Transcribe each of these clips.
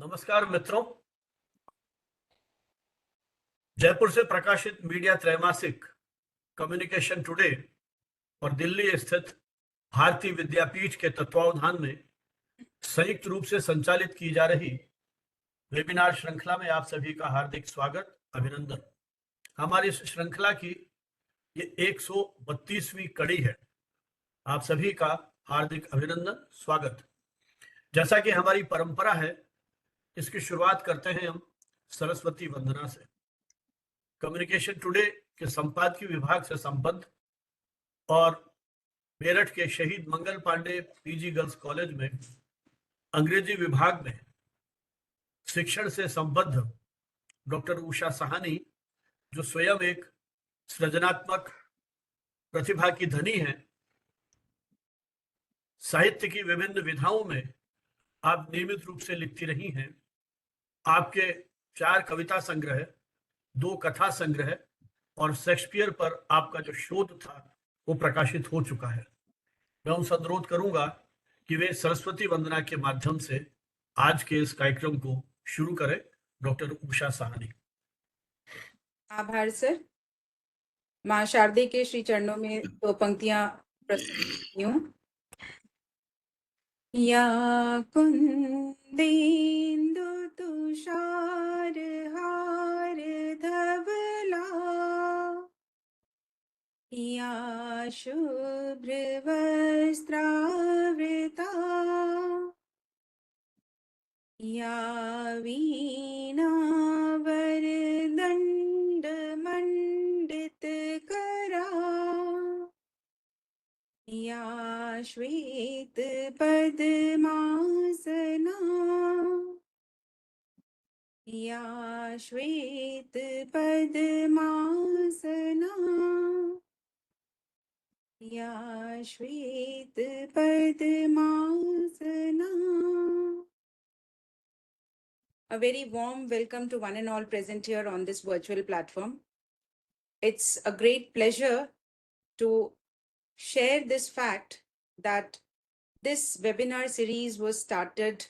नमस्कार मित्रों। जयपुर से प्रकाशित मीडिया त्रैमासिक कम्युनिकेशन टुडे और दिल्ली स्थित भारतीय विद्यापीठ के तत्वावधान में संयुक्त रूप से संचालित की जा रही वेबिनार श्रृंखला में आप सभी का हार्दिक स्वागत, अभिनंदन। हमारी इस श्रृंखला की ये 132वीं कड़ी है। आप सभी का हार्दिक अभिनंदन, स्वागत। जैसा कि हमारी परंपरा है, इसकी शुरुआत करते हैं हम सरस्वती वंदना से। कम्युनिकेशन टुडे के संपादकीय विभाग से संबद्ध और मेरठ के शहीद Mangal Pandey PG girls college में अंग्रेजी विभाग में शिक्षण से संबद्ध डॉक्टर उषा साहनी, जो स्वयं एक सृजनात्मक प्रतिभा की धनी है, साहित्य की विभिन्न विधाओं में आप नियमित रूप से लिखती रही हैं। आपके 4 कविता संग्रह, 2 कथा संग्रह और शेक्सपियर पर आपका जो शोध था वो प्रकाशित हो चुका है। मैं उनसे अनुरोध करूंगा कि वे सरस्वती वंदना के माध्यम से आज के इस कार्यक्रम को शुरू करें। डॉक्टर उषा साहनी। आभार सर। माँ शारदे के श्री चरणों में 2 पंक्तियां प्रस्तुत हूँ। या कुंदेन्दु तुषार हार धवला, या शुभ्र वस्त्रावृता, या वीणा वरदंड मंडित करा, या श्वेत पद्मासना, या श्वेत पद्मासना, या श्वेत padmasana. A very warm welcome to one and all present here on this virtual platform. It's a great pleasure to share this fact that this webinar series was started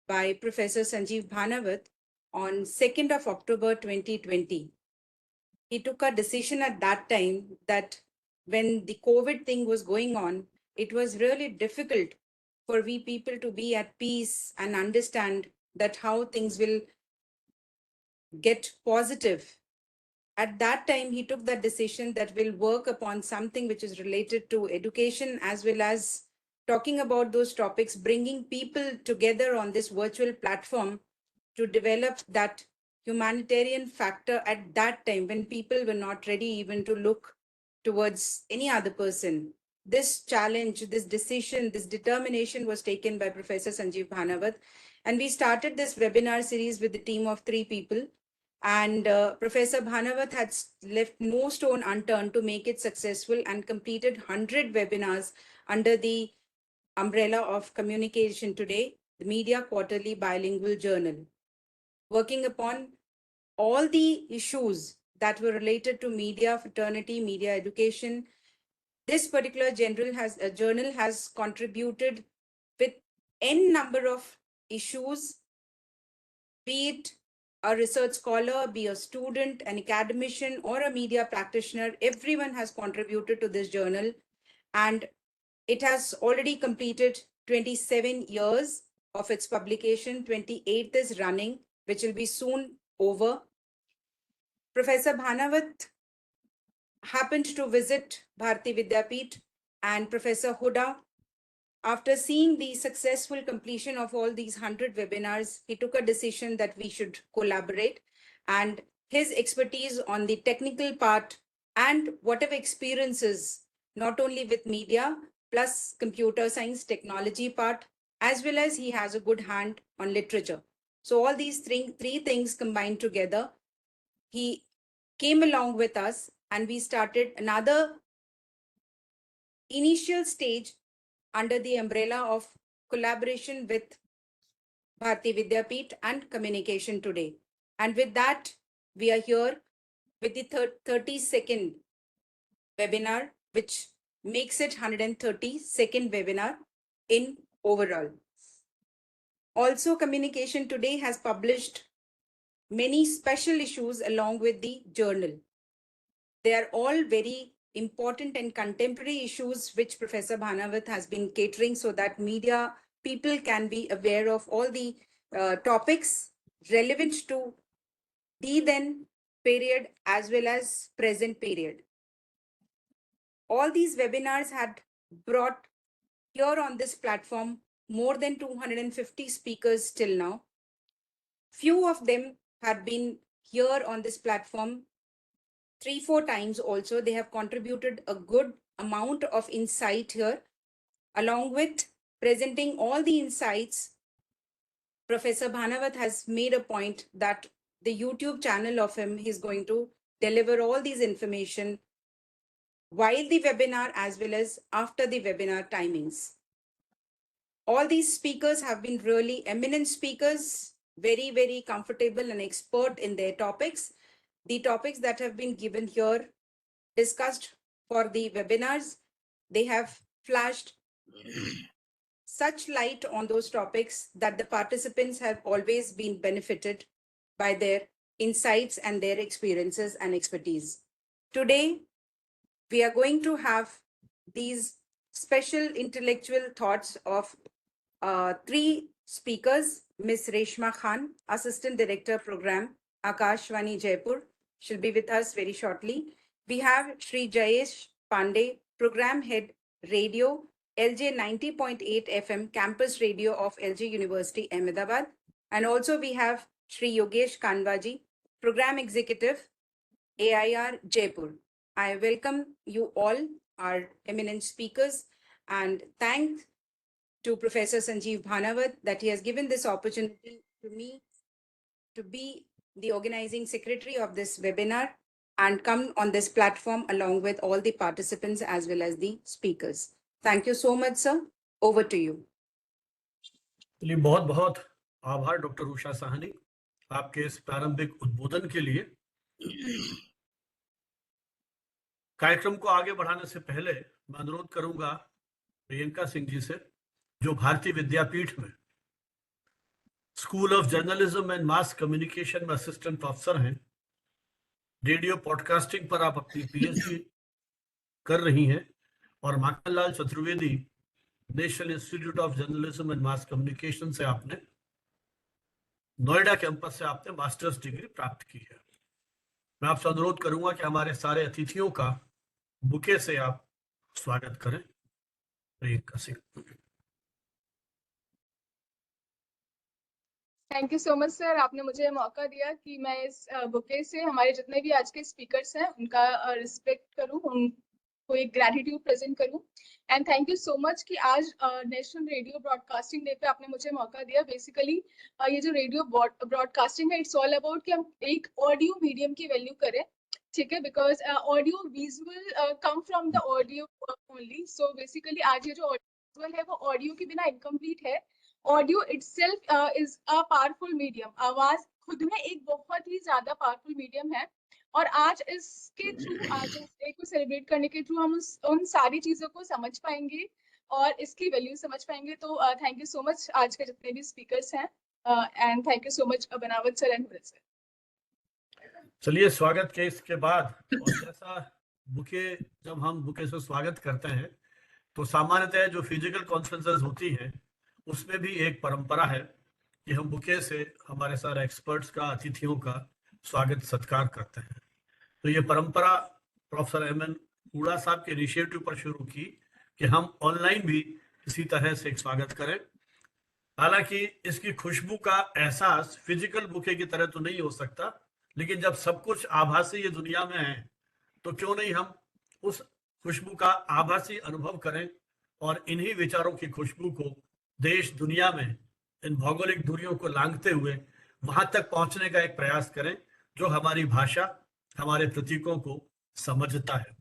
by Professor Sanjeev Bhanawat on 2nd of October 2020. He took a decision at that time that when the COVID thing was going on, it was really difficult for we people to be at peace and understand that how things will get positive. At that time, he took that decision that we'll work upon something which is related to education, as well as talking about those topics, bringing people together on this virtual platform to develop that humanitarian factor at that time when people were not ready even to look towards any other person. This challenge, this decision, this determination was taken by Professor Sanjeev Bhanawat. And we started this webinar series with a team of 3 people. And Professor Bhanawat had left no stone unturned to make it successful and completed 100 webinars under the umbrella of Communication Today, the Media Quarterly Bilingual Journal, working upon all the issues that were related to media, fraternity, media education. This particular journal has contributed with n number of issues, be it a research scholar, be a student, an academician, or a media practitioner. Everyone has contributed to this journal, and it has already completed 27 years of its publication. 28th is running, which will be soon over. Professor Bhanawat happened to visit Bharati Vidyapeeth, and Professor Huda, after seeing the successful completion of all these 100 webinars, he took a decision that we should collaborate, and his expertise on the technical part and whatever experiences, not only with media, plus computer science technology part, as well as he has a good hand on literature. So all these three things combined together, he came along with us and we started another initial stage under the umbrella of collaboration with Bharati Vidyapeeth and Communication Today. And with that, we are here with the 32nd webinar, which makes it 132nd webinar in overall. Also, Communication Today has published many special issues along with the journal. They are all very important and contemporary issues which Professor Bhanawat has been catering so that media people can be aware of all the topics relevant to the then period as well as present period. All these webinars had brought here on this platform more than 250 speakers till now. Few of them had been here on this platform 3-4 times also. They have contributed a good amount of insight here. Along with presenting all the insights, Professor Bhanawat has made a point that the YouTube channel of him is going to deliver all these information while the webinar as well as after the webinar timings. All these speakers have been really eminent speakers, very, very comfortable and expert in their topics. The topics that have been given here, discussed for the webinars, they have flashed such light on those topics that the participants have always been benefited by their insights and their experiences and expertise. Today, we are going to have these special intellectual thoughts of three speakers. Ms. Reshma Khan, Assistant Director Program, Akashvani Jaipur. She'll be with us very shortly. We have Shri Jayesh Pandey, Program Head Radio, LJ 90.8 FM, Campus Radio of LJ University, Ahmedabad. And also we have Shri Yogesh Kanwaji, Program Executive, AIR Jaipur. I welcome you all, our eminent speakers, and thank to Professor Sanjeev Bhanawat that he has given this opportunity to me to be the organizing secretary of this webinar and come on this platform along with all the participants as well as the speakers. Thank you so much, sir. Over to you. चलिए, बहुत बहुत आभार doctor Usha Sahni आपके इस प्रारंभिक उद्बोधन के लिए। कार्यक्रम को आगे बढ़ाने से पहले मैं अनुरोध करूंगा प्रियंका सिंह जी से, जो भारतीय विद्यापीठ में school of journalism and mass communication में असिस्टेंट प्रोफेसर हैं। रेडियो पॉडकास्टिंग पर आप अपनी पीएचडी कर रही हैं और Makhanlal Chaturvedi national institute of journalism and mass communication से आपने नोएडा कैंपस से आपने मास्टर्स डिग्री प्राप्त की है। मैं आपसे अनुरोध करूंगा कि हमारे सारे अतिथियों का बुके से आप स्वागत करें। Priyanka Singh. Thank you so much sir, आपने मुझे मौका दिया कि मैं इस बुके से हमारे जितने भी आज के स्पीकर्स हैं उनका रिस्पेक्ट करूं, उनको एक ग्रैटिट्यूड प्रेजेंट करूं। And thank you so much कि आज नेशनल रेडियो ब्रॉडकास्टिंग डे पे आपने मुझे मौका दिया। बेसिकली ये जो रेडियो ब्रॉडकास्टिंग है, इट्स ऑल अबाउट कि हम एक ऑडियो मीडियम की वैल्यू करें, ठीक है, because audio visual come from the audio only. So basically आज ये जो ऑडियो विजुअल है वो ऑडियो के बिना इनकम्प्लीट है। Audio itself is a powerful medium. आवाज खुद में एक बहुत ही ज्यादा पावरफुल मीडियम है और आज इसके थ्रू, आज इस डे को सेलिब्रेट करने के थ्रू हम उन सारी चीजों को समझ पाएंगे और इसकी वैल्यू समझ पाएंगे। तो थैंक यू सो मच आज के जितने भी स्पीकर्स हैं, and thank you so much बनावत सर एंड सर। चलिए, स्वागत के इसके बाद और जैसा बुके, जब हम बुके से स्वागत करते हैं तो सामान्यतः जो फिजिकल कॉन्फ्रेंसेस होती हैं उसमें भी एक परंपरा है कि हम बुके से हमारे सारे एक्सपर्ट्स का, अतिथियों का स्वागत सत्कार करते हैं। तो ये परंपरा प्रोफेसर एमएन हुड़ा साहब के इनिशिएटिव पर शुरू की कि हम ऑनलाइन भी इसी तरह से एक स्वागत करें। हालांकि इसकी खुशबू का एहसास फिजिकल बुके की तरह तो नहीं हो सकता, लेकिन जब सब कुछ आभासी ये दुनिया में है तो क्यों नहीं हम उस खुशबू का आभासी अनुभव करें और इन्हीं विचारों की खुशबू को देश दुनिया में इन भौगोलिक दूरियों को लांघते हुए वहां तक पहुंचने का एक प्रयास करें जो हमारी भाषा, हमारे प्रतीकों को समझता है।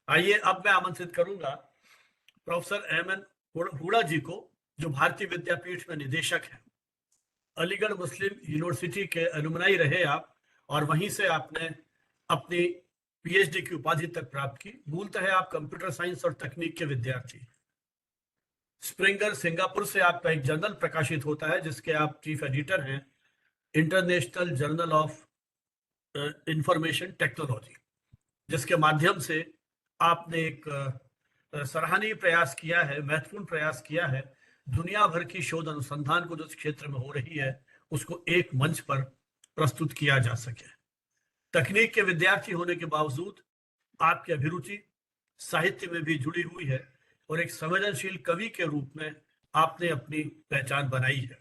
आइए अब मैं आमंत्रित करूंगा प्रोफेसर एमएन हुड़ा जी को, जो भारतीय विद्यापीठ में निदेशक हैं। अलीगढ़ मुस्लिम यूनिवर्सिटी के एलुमनाई रहे आप और वहीं से आपने अपनी पीएचडी की उपाधि तक प्राप्त की। मूलतः आप कंप्यूटर साइंस और तकनीक के विद्यार्थी। स्प्रिंगर सिंगापुर से आपका एक जर्नल प्रकाशित होता है जिसके आप चीफ एडिटर हैं, international journal of information technology, जिसके माध्यम से आपने एक सराहनीय प्रयास किया है, महत्वपूर्ण प्रयास किया है। दुनिया भर की शोध अनुसंधान को जो इस क्षेत्र में हो रही है उसको एक मंच पर प्रस्तुत किया जा सके। तकनीक के विद्यार्थी होने के बावजूद आपकी अभिरुचि साहित्य में भी जुड़ी हुई है और एक संवेदनशील कवि के रूप में आपने अपनी पहचान बनाई है।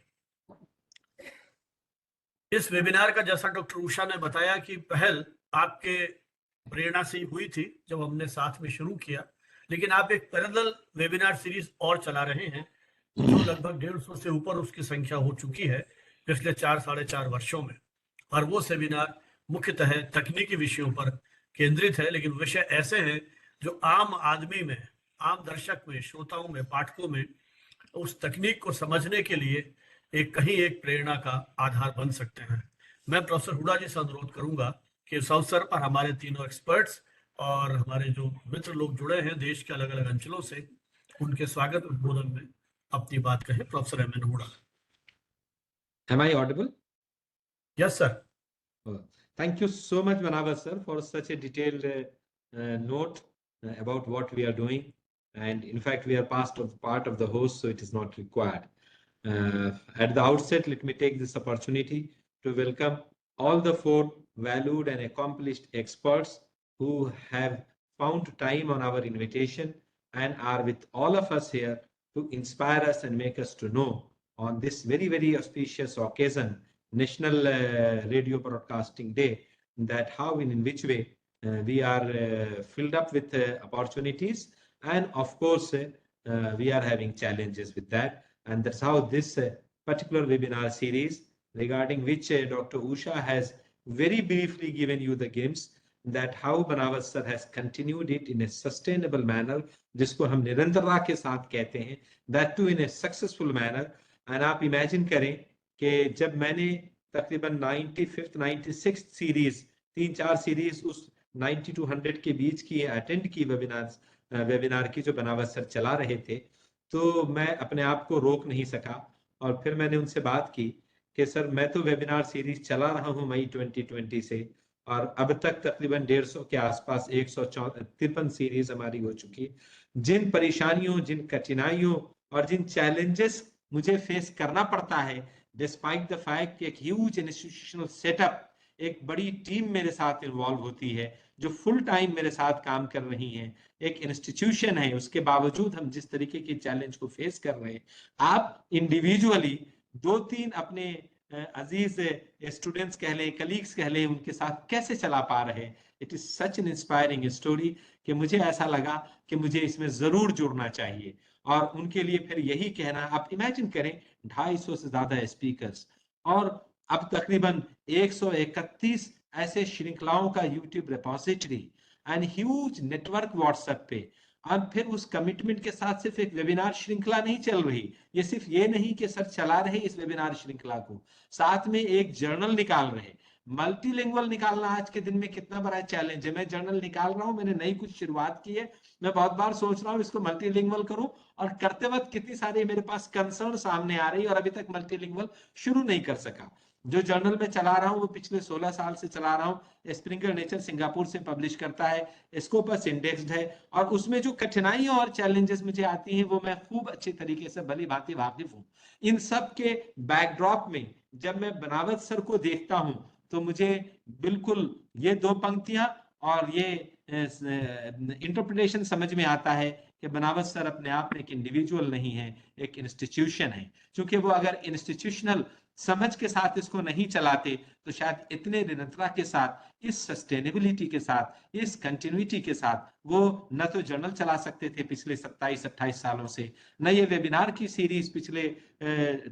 इस वेबिनार का, जैसा डॉक्टर उषा ने बताया, कि पहल आपके प्रेरणा से ही हुई थी जब हमने साथ में शुरू किया, लेकिन आप एक पैरेलल वेबिनार सीरीज और चला रहे हैं जो लगभग 150 से ऊपर उसकी संख्या हो चुकी है पिछले 4-4.5 वर्षों में। और वो सेमिनार मुख्यतः तकनीकी विषयों पर केंद्रित है, लेकिन विषय ऐसे हैं जो आम आदमी में, आम दर्शक में, श्रोताओं में, पाठकों में उस तकनीक को समझने के लिए एक प्रेरणा का आधार बन सकते हैं। मैं प्रोफेसर हुडा जी से अनुरोध करूंगा कि इस अवसर पर हमारे तीनों एक्सपर्ट्स और हमारे जो मित्र लोग जुड़े हैं देश के अलग अलग अंचलों से, उनके स्वागत उद्बोधन में अपनी बात कहें। Professor M N Huda. Am I audible? Yes sir. Thank you so much, Manavar sir, for such a detailed note about what we are doing. And in fact, we are part of the host, so it is not required. At the outset, let me take this opportunity to welcome all the 4 valued and accomplished experts who have found time on our invitation and are with all of us here to inspire us and make us to know on this very, very auspicious occasion, National Radio Broadcasting Day, that how in which way we are filled up with opportunities, and of course we are having challenges with that. And that's how this particular webinar series, regarding which Dr. Usha has very briefly given you the glimpse, that how Manavar sir has continued it in a sustainable manner, जिसको हम निरंतरता के साथ कहते हैं, that too in a successful manner. And आप imagine करें कि जब मैंने तकरीबन 95th 96th सीरीज, 3-4 सीरीज उस 90 to 100 के बीच की अटेंड की वेबिनार की जो बनावट सर चला रहे थे, तो मैं अपने आप को रोक नहीं सका और फिर मैंने उनसे बात की कि सर मैं तो वेबिनार सीरीज चला रहा हूं मई 2020 से, और अब तक तकरीबन 150 के आसपास 153 सीरीज हमारी हो चुकी। जिन परेशानियों, जिन कठिनाइयों और जिन चैलेंजेस मुझे फेस करना पड़ता है, डिस्पाइट द फैक्ट कि एक ह्यूज इंस्टीट्यूशनल सेटअप, एक बड़ी टीम मेरे साथ इन्वॉल्व होती है जो फुल टाइम मेरे साथ काम कर रही है, एक इंस्टीट्यूशन है, उसके बावजूद हम जिस तरीके के चैलेंज को फेस कर रहे हैं, आप इंडिविजुअली 2-3 अपने अजीज स्टूडेंट्स कह लें, कलीग्स कह लें, उनके साथ कैसे चला पा रहे हैं। It is such an inspiring story कि मुझे ऐसा लगा कि मुझे इसमें जरूर जुड़ना चाहिए। और उनके लिए फिर यही कहना, आप इमेजिन करें 250 से ज्यादा स्पीकर्स और अब तकरीबन 131 ऐसे श्रृंखलाओं का YouTube repository and huge network WhatsApp पे, और फिर उस कमिटमेंट के साथ सिर्फ एक वेबिनार श्रृंखला नहीं चल रही, ये सिर्फ ये नहीं कि सर चला रहे इस वेबिनार श्रृंखला को, साथ में एक जर्नल निकाल रहे। मल्टीलिंगुअल निकालना आज के दिन में कितना बड़ा चैलेंज है। मैं जर्नल निकाल रहा हूं, मैंने नई कुछ शुरुआत की है, मैं बहुत बार सोच रहा हूं इसको मल्टीलिंगुअल करूं, और करते वक्त कितनी सारी मेरे पास कंसर्न सामने आ रही है और अभी तक मल्टीलिंगुअल शुरू नहीं कर सका। जो जर्नल में चला रहा हूं वो पिछले 16 साल से चला रहा हूं, स्प्रिंगर नेचर सिंगापुर से पब्लिश करता है, स्कोपस इंडेक्स्ड है, और उसमें जो कठिनाइयां और चैलेंजेस मुझे आती हैं वो मैं खूब अच्छे तरीके से भली भांति वाकिफ हूं। इन सब के बैकड्रॉप में जब मैं बनावट सर को देखता हूं तो मुझे बिल्कुल ये 2 पंक्तियां और ये इंटरप्रिटेशन समझ में आता है कि बनावट सर अपने आप में एक इंडिविजुअल नहीं है, एक इंस्टीट्यूशन है। क्योंकि वो अगर इंस्टीट्यूशनल समझ के साथ इसको नहीं चलाते तो शायद इतने निरंतरता के साथ, इस सस्टेनेबिलिटी के साथ, इस कंटिन्यूटी के साथ वो न तो जर्नल चला सकते थे पिछले 27-28 सालों से, न ये वेबिनार की सीरीज पिछले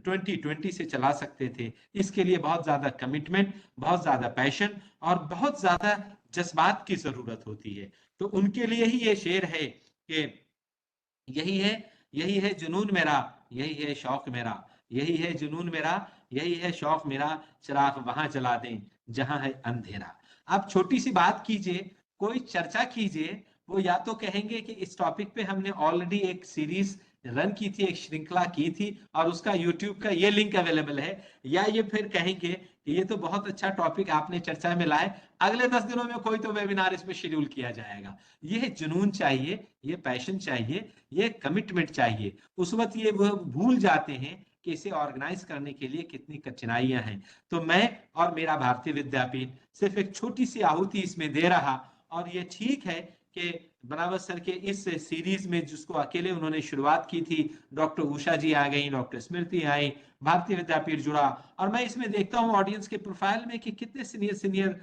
2020 से चला सकते थे। इसके लिए बहुत ज्यादा कमिटमेंट, बहुत ज्यादा पैशन और बहुत ज्यादा जज्बात की जरूरत होती है। तो उनके लिए ही ये शेर है कि यही है जुनून मेरा, यही है शौक मेरा, यही है जुनून मेरा, यही है शौक मेरा, चिराग वहां जला दें जहां है अंधेरा। आप छोटी सी बात कीजिए, कोई चर्चा कीजिए, वो या तो कहेंगे कि इस टॉपिक पे हमने ऑलरेडी एक सीरीज रन की थी, एक श्रृंखला की थी, और उसका यूट्यूब का ये लिंक अवेलेबल है। या ये फिर कहेंगे कि ये तो बहुत अच्छा टॉपिक आपने चर्चा में लाए, अगले 10 दिनों में कोई तो वेबिनार इसमें शेड्यूल किया जाएगा। ये जुनून चाहिए, ये पैशन चाहिए, ये कमिटमेंट चाहिए। उस वक्त ये वो भूल जाते हैं कि इसे ऑर्गेनाइज करने के लिए कितनी कठिनाइयां हैं। तो मैं और मेरा भारतीय विद्यापीठ सिर्फ एक छोटी सी आहुति इसमें दे रहा, और ये ठीक है कि बनावत सर के इस सीरीज में जिसको अकेले उन्होंने शुरुआत की थी, डॉक्टर उषा जी आ गई, डॉक्टर स्मृति आई, भारतीय विद्यापीठ जुड़ा, और मैं इसमें देखता हूँ ऑडियंस के प्रोफाइल में कि कितने सीनियर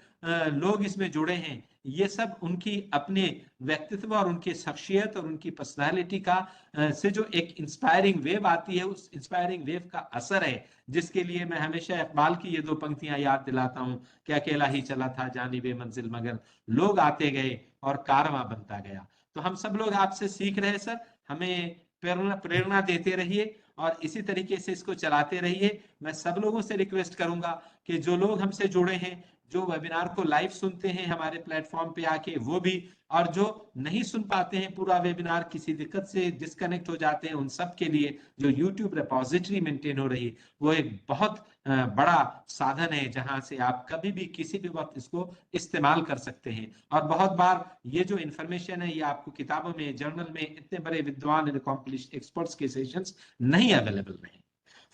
लोग इसमें जुड़े हैं। ये सब उनकी अपने व्यक्तित्व और उनकी शख्सियत और उनकी पर्सनालिटी का से जो एक इंस्पायरिंग वेव आती है, उस इंस्पायरिंग वेव का असर है, जिसके लिए मैं हमेशा इकबाल की ये 2 पंक्तियां याद दिलाता हूँ कि अकेला ही चला था जानिबे मंजिल, मगर लोग आते गए और कारवां बनता गया। तो हम सब लोग आपसे सीख रहे हैं सर, हमें प्रेरणा देते रहिए और इसी तरीके से इसको चलाते रहिए। मैं सब लोगों से रिक्वेस्ट करूंगा कि जो लोग हमसे जुड़े हैं, जो वेबिनार को लाइव सुनते हैं हमारे प्लेटफॉर्म पे आके, वो भी, और जो नहीं सुन पाते हैं पूरा वेबिनार, किसी दिक्कत से डिस्कनेक्ट हो जाते हैं, उन सब के लिए जो यूट्यूब रिपोजिटरी मेंटेन हो रही, वो एक बहुत बड़ा साधन है जहां से आप कभी भी किसी भी वक्त इसको इस्तेमाल कर सकते हैं। और बहुत बार ये जो इंफॉर्मेशन है ये आपको किताबों में, जर्नल में इतने बड़े विद्वान अकॉम्प्लिश्ड एक्सपर्ट्स के सेशंस नहीं अवेलेबल हैं।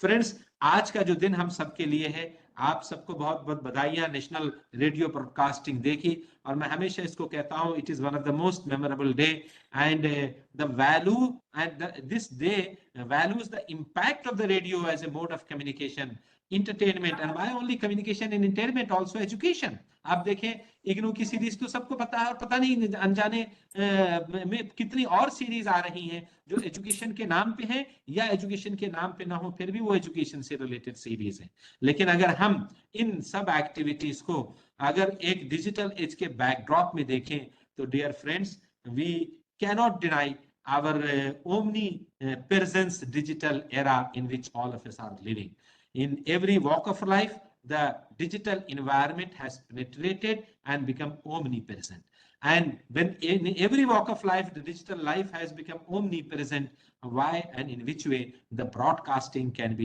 फ्रेंड्स, आज का जो दिन हम सबके लिए है, आप सबको बहुत बहुत बधाइयां नेशनल रेडियो ब्रॉडकास्टिंग डे की। और मैं हमेशा इसको कहता हूं, it is one of the most memorable day, and the value and this day values the impact of the radio as a mode of communication, entertainment, and why only communication and entertainment, also education. आप देखें इग्नू की series तो सबको पता है, और पता नहीं अनजाने में कितनी और सीरीज आ रही हैं जो एजुकेशन के नाम पे हैं या एजुकेशन के नाम पे ना हो, फिर भी वो एजुकेशन से रिलेटेड सीरीज है। लेकिन अगर हम इन सब एक्टिविटीज को अगर एक डिजिटल एज के बैकड्रॉप में देखें, तो dear friends, we cannot deny our omnipresence digital era in which all of us are living. In every walk of life, the digital environment has penetrated and become omnipresent. And when in every walk of life, the digital life has become omnipresent, why and in which way the broadcasting can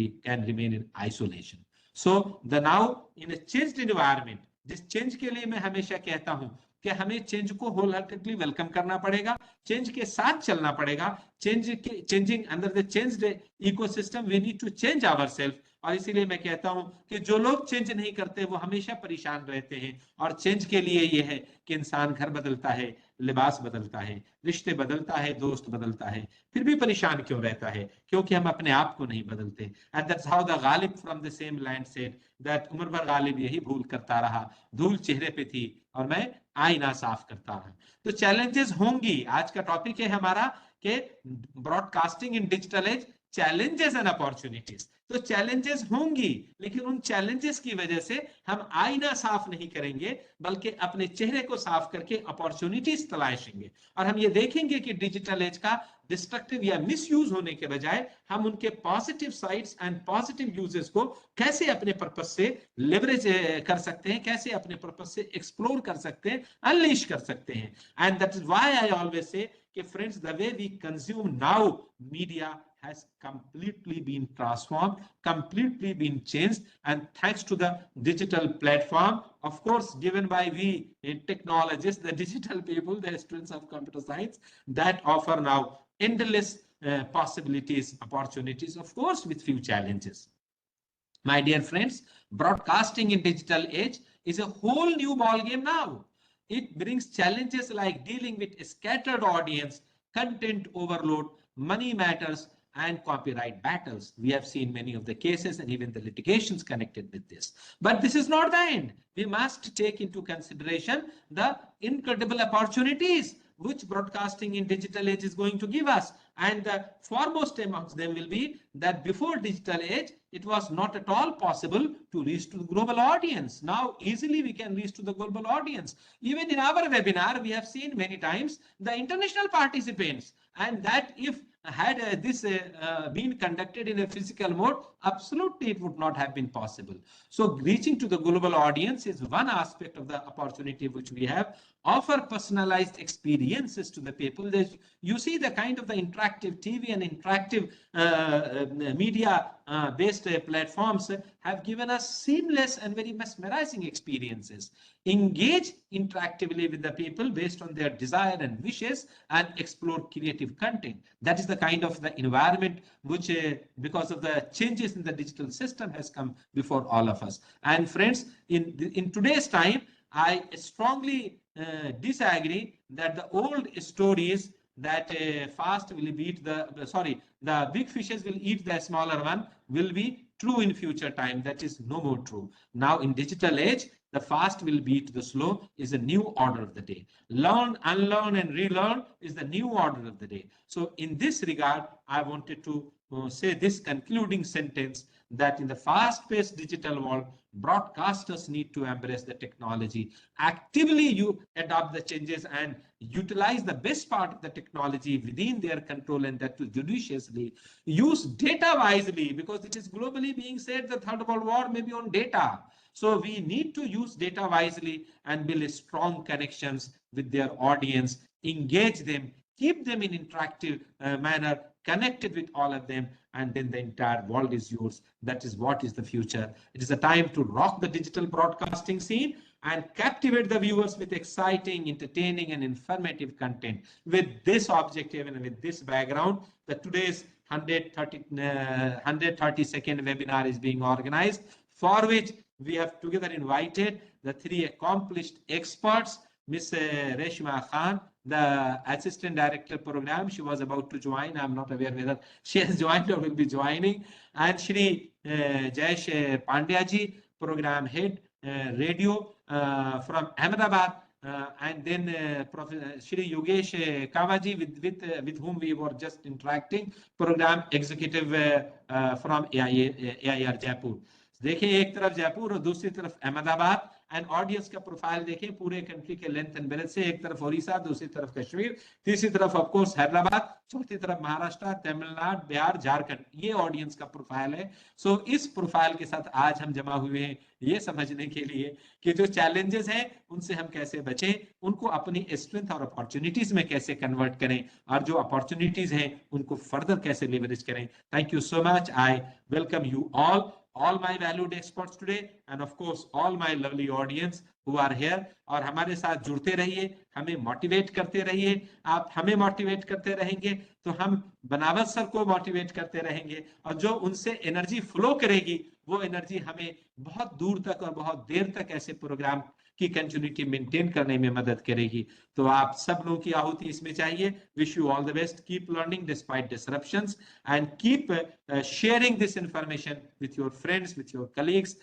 remain in isolation. So the now in a changed environment, जिस change के लिए मैं हमेशा कहता हूं कि हमें change को होल हार्टेडली वेलकम करना पड़ेगा, चेंज के साथ चलना पड़ेगा, changing under the changed ecosystem we need to change ourself. और इसीलिए मैं कहता हूं कि जो लोग चेंज नहीं करते वो हमेशा परेशान रहते हैं। और चेंज के लिए ये है कि इंसान घर बदलता है, लिबास बदलता है, रिश्ते बदलता है, दोस्त बदलता है, फिर भी परेशान क्यों रहता है? क्योंकि हम अपने आप को नहीं बदलते। And that's how the Ghalib from the same land said that उमर भर गालिब यही भूल करता रहा, धूल चेहरे पे थी और मैं आईना साफ करता रहा। तो चैलेंजेस होंगी। आज का टॉपिक है हमारा कि broadcasting in digital age, challenges and opportunities. तो चैलेंजेस होंगी, लेकिन उन चैलेंजेस की वजह से हम आईना साफ नहीं करेंगे, बल्कि अपने चेहरे को साफ करके अपॉर्चुनिटीज तलाशेंगे। और हम ये देखेंगे कि डिजिटल एज का डिस्ट्रक्टिव या मिसयूज होने के बजाय हम उनके positive sides and positive uses को कैसे अपने पर्पस से लेवरेज कर सकते हैं, कैसे अपने पर्पस से एक्सप्लोर कर सकते हैं, अनलीश कर सकते हैं। And that is why I always say कि friends, the way we consume now media has completely been transformed, completely been changed, and thanks to the digital platform, of course, given by we technologists, the digital people, the students of computer science, that offer now endless possibilities, opportunities, of course, with few challenges. My dear friends, broadcasting in digital age is a whole new ball game now. It brings challenges like dealing with a scattered audience, content overload, money matters, and copyright battles. We have seen many of the cases and even the litigations connected with this. But this is not the end. We must take into consideration the incredible opportunities which broadcasting in digital age is going to give us. And the foremost amongst them will be that before digital age, it was not at all possible to reach to the global audience. Now, easily we can reach to the global audience. Even in our webinar, we have seen many times the international participants and that if had this been conducted in a physical mode, absolutely it would not have been possible. So reaching to the global audience is one aspect of the opportunity which we have. Offer personalized experiences to the people. You see the kind of the interactive TV and interactive media based platforms have given us seamless and very mesmerizing experiences. Engage interactively with the people based on their desire and wishes, and explore creative content. That is the kind of the environment which because of the changes in the digital system has come before all of us. And friends, in today's time, I strongly disagree that the old stories that fast will beat the big fishes will eat the smaller one will be true in future time. That is no more true. Now in digital age, the fast will beat the slow is a new order of the day. Learn, unlearn, and relearn is the new order of the day. So in this regard, I wanted to say this concluding sentence, that in the fast-paced digital world, broadcasters need to embrace the technology. Actively you adopt the changes and utilize the best part of the technology within their control, and that too judiciously. Use data wisely, because it is globally being said the third world war may be on data. So we need to use data wisely and build strong connections with their audience, engage them, keep them in interactive manner, connected with all of them, and then the entire world is yours. That is what is the future. It is a time to rock the digital broadcasting scene and captivate the viewers with exciting, entertaining, and informative content. With this objective and with this background, today's 132nd webinar is being organized, for which we have together invited the three accomplished experts, Ms. Reshma Khan, the Assistant Director Program. She was about to join. I'm not aware whether she has joined or will be joining. And Shri Jayesh Pandya ji, Program Head, Radio from Ahmedabad. And then Professor Shri Yogesh Kavaji, with whom we were just interacting, Program Executive from AIR Jaipur. देखें एक तरफ जयपुर और दूसरी तरफ Ahmedabad, and audience का profile देखें पूरे country के लेंथ एंड ब्रेथ से, एक तरफ ओडिशा, दूसरी तरफ कश्मीर, तीसरी तरफ ऑफ कोर्स हैदराबाद, चौथी तरफ महाराष्ट्र, तमिलनाडु, बिहार, झारखंड, ये ऑडियंस का प्रोफाइल है. सो इस प्रोफाइल के साथ आज हम जमा हुए हैं ये समझने के लिए कि जो चैलेंजेस हैं उनसे हम कैसे बचें, उनको अपनी स्ट्रेंथ और अपॉर्चुनिटीज में कैसे कन्वर्ट करें, और जो अपॉर्चुनिटीज हैं उनको फर्दर कैसे लेवरेज करें. Thank you so much. I welcome you all my valued experts today, and of course all my lovely audience who are here. और हमारे साथ जुड़ते रहिए, हमें मोटिवेट करते रहिए. आप हमें मोटिवेट करते रहेंगे तो हम बनावत सर को मोटिवेट करते रहेंगे, और जो उनसे एनर्जी फ्लो करेगी वो एनर्जी हमें बहुत दूर तक और बहुत देर तक ऐसे प्रोग्राम की कंटिन्यूटी मेंटेन करने में मदद करेगी. तो आप सब लोगों की आहुति इसमें चाहिए. Wish you all the best. Keep learning despite disruptions and keep sharing this information with your friends, with your colleagues,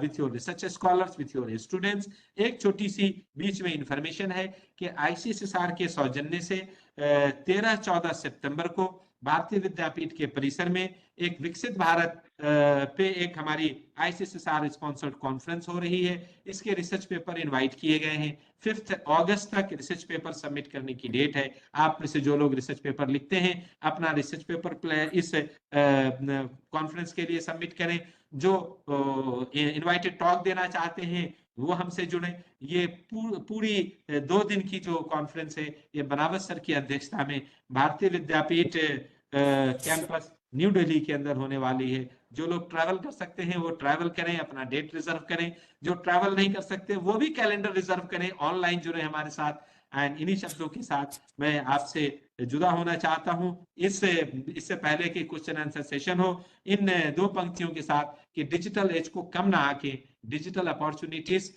with your research scholars, with your students. एक छोटी सी बीच में इंफॉर्मेशन है कि ICSSR के सौजन्य से 13-14 सितंबर को भारतीय विद्यापीठ के परिसर में एक विकसित भारत पे एक हमारी ICSSR स्पॉन्सर्ड कॉन्फ्रेंस हो रही है. इसके रिसर्च पेपर इनवाइट किए गए हैं. 5 अगस्त तक रिसर्च पेपर सबमिट करने की डेट है. आप में से जो लोग रिसर्च पेपर लिखते हैं अपना रिसर्च पेपर इस कॉन्फ्रेंस के लिए सबमिट करें. जो इनवाइटेड टॉक देना चाहते हैं वो हमसे जुड़े. ये पूरी 2 दिन की जो कॉन्फ्रेंस है ये बनावत सर की अध्यक्षता में भारतीय विद्यापीठ कैंपस न्यू दिल्ली के अंदर होने वाली है. जो लोग ट्रैवल कर सकते हैं वो ट्रैवल करें, अपना डेट रिजर्व करें. जो ट्रैवल नहीं कर सकते वो भी कैलेंडर रिजर्व करें, ऑनलाइन जुड़े हमारे साथ. एंड इन्हीं शब्दों के साथ मैं आपसे जुदा होना चाहता हूं. इससे पहले कि क्वेश्चन आंसर सेशन हो, इन 2 पंक्तियों के साथ कि डिजिटल एज को कम ना आके डिजिटल अपॉर्चुनिटीज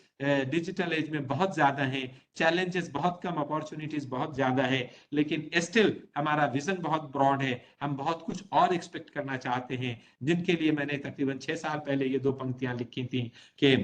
डिजिटल एज में बहुत ज्यादा है, चैलेंजेस बहुत कम, अपॉर्चुनिटीज बहुत ज्यादा है, लेकिन स्टिल हमारा विजन बहुत ब्रॉड है. हम बहुत कुछ और एक्सपेक्ट करना चाहते हैं, जिनके लिए मैंने तकरीबन 6 साल पहले ये 2 पंक्तियां लिखी थी कि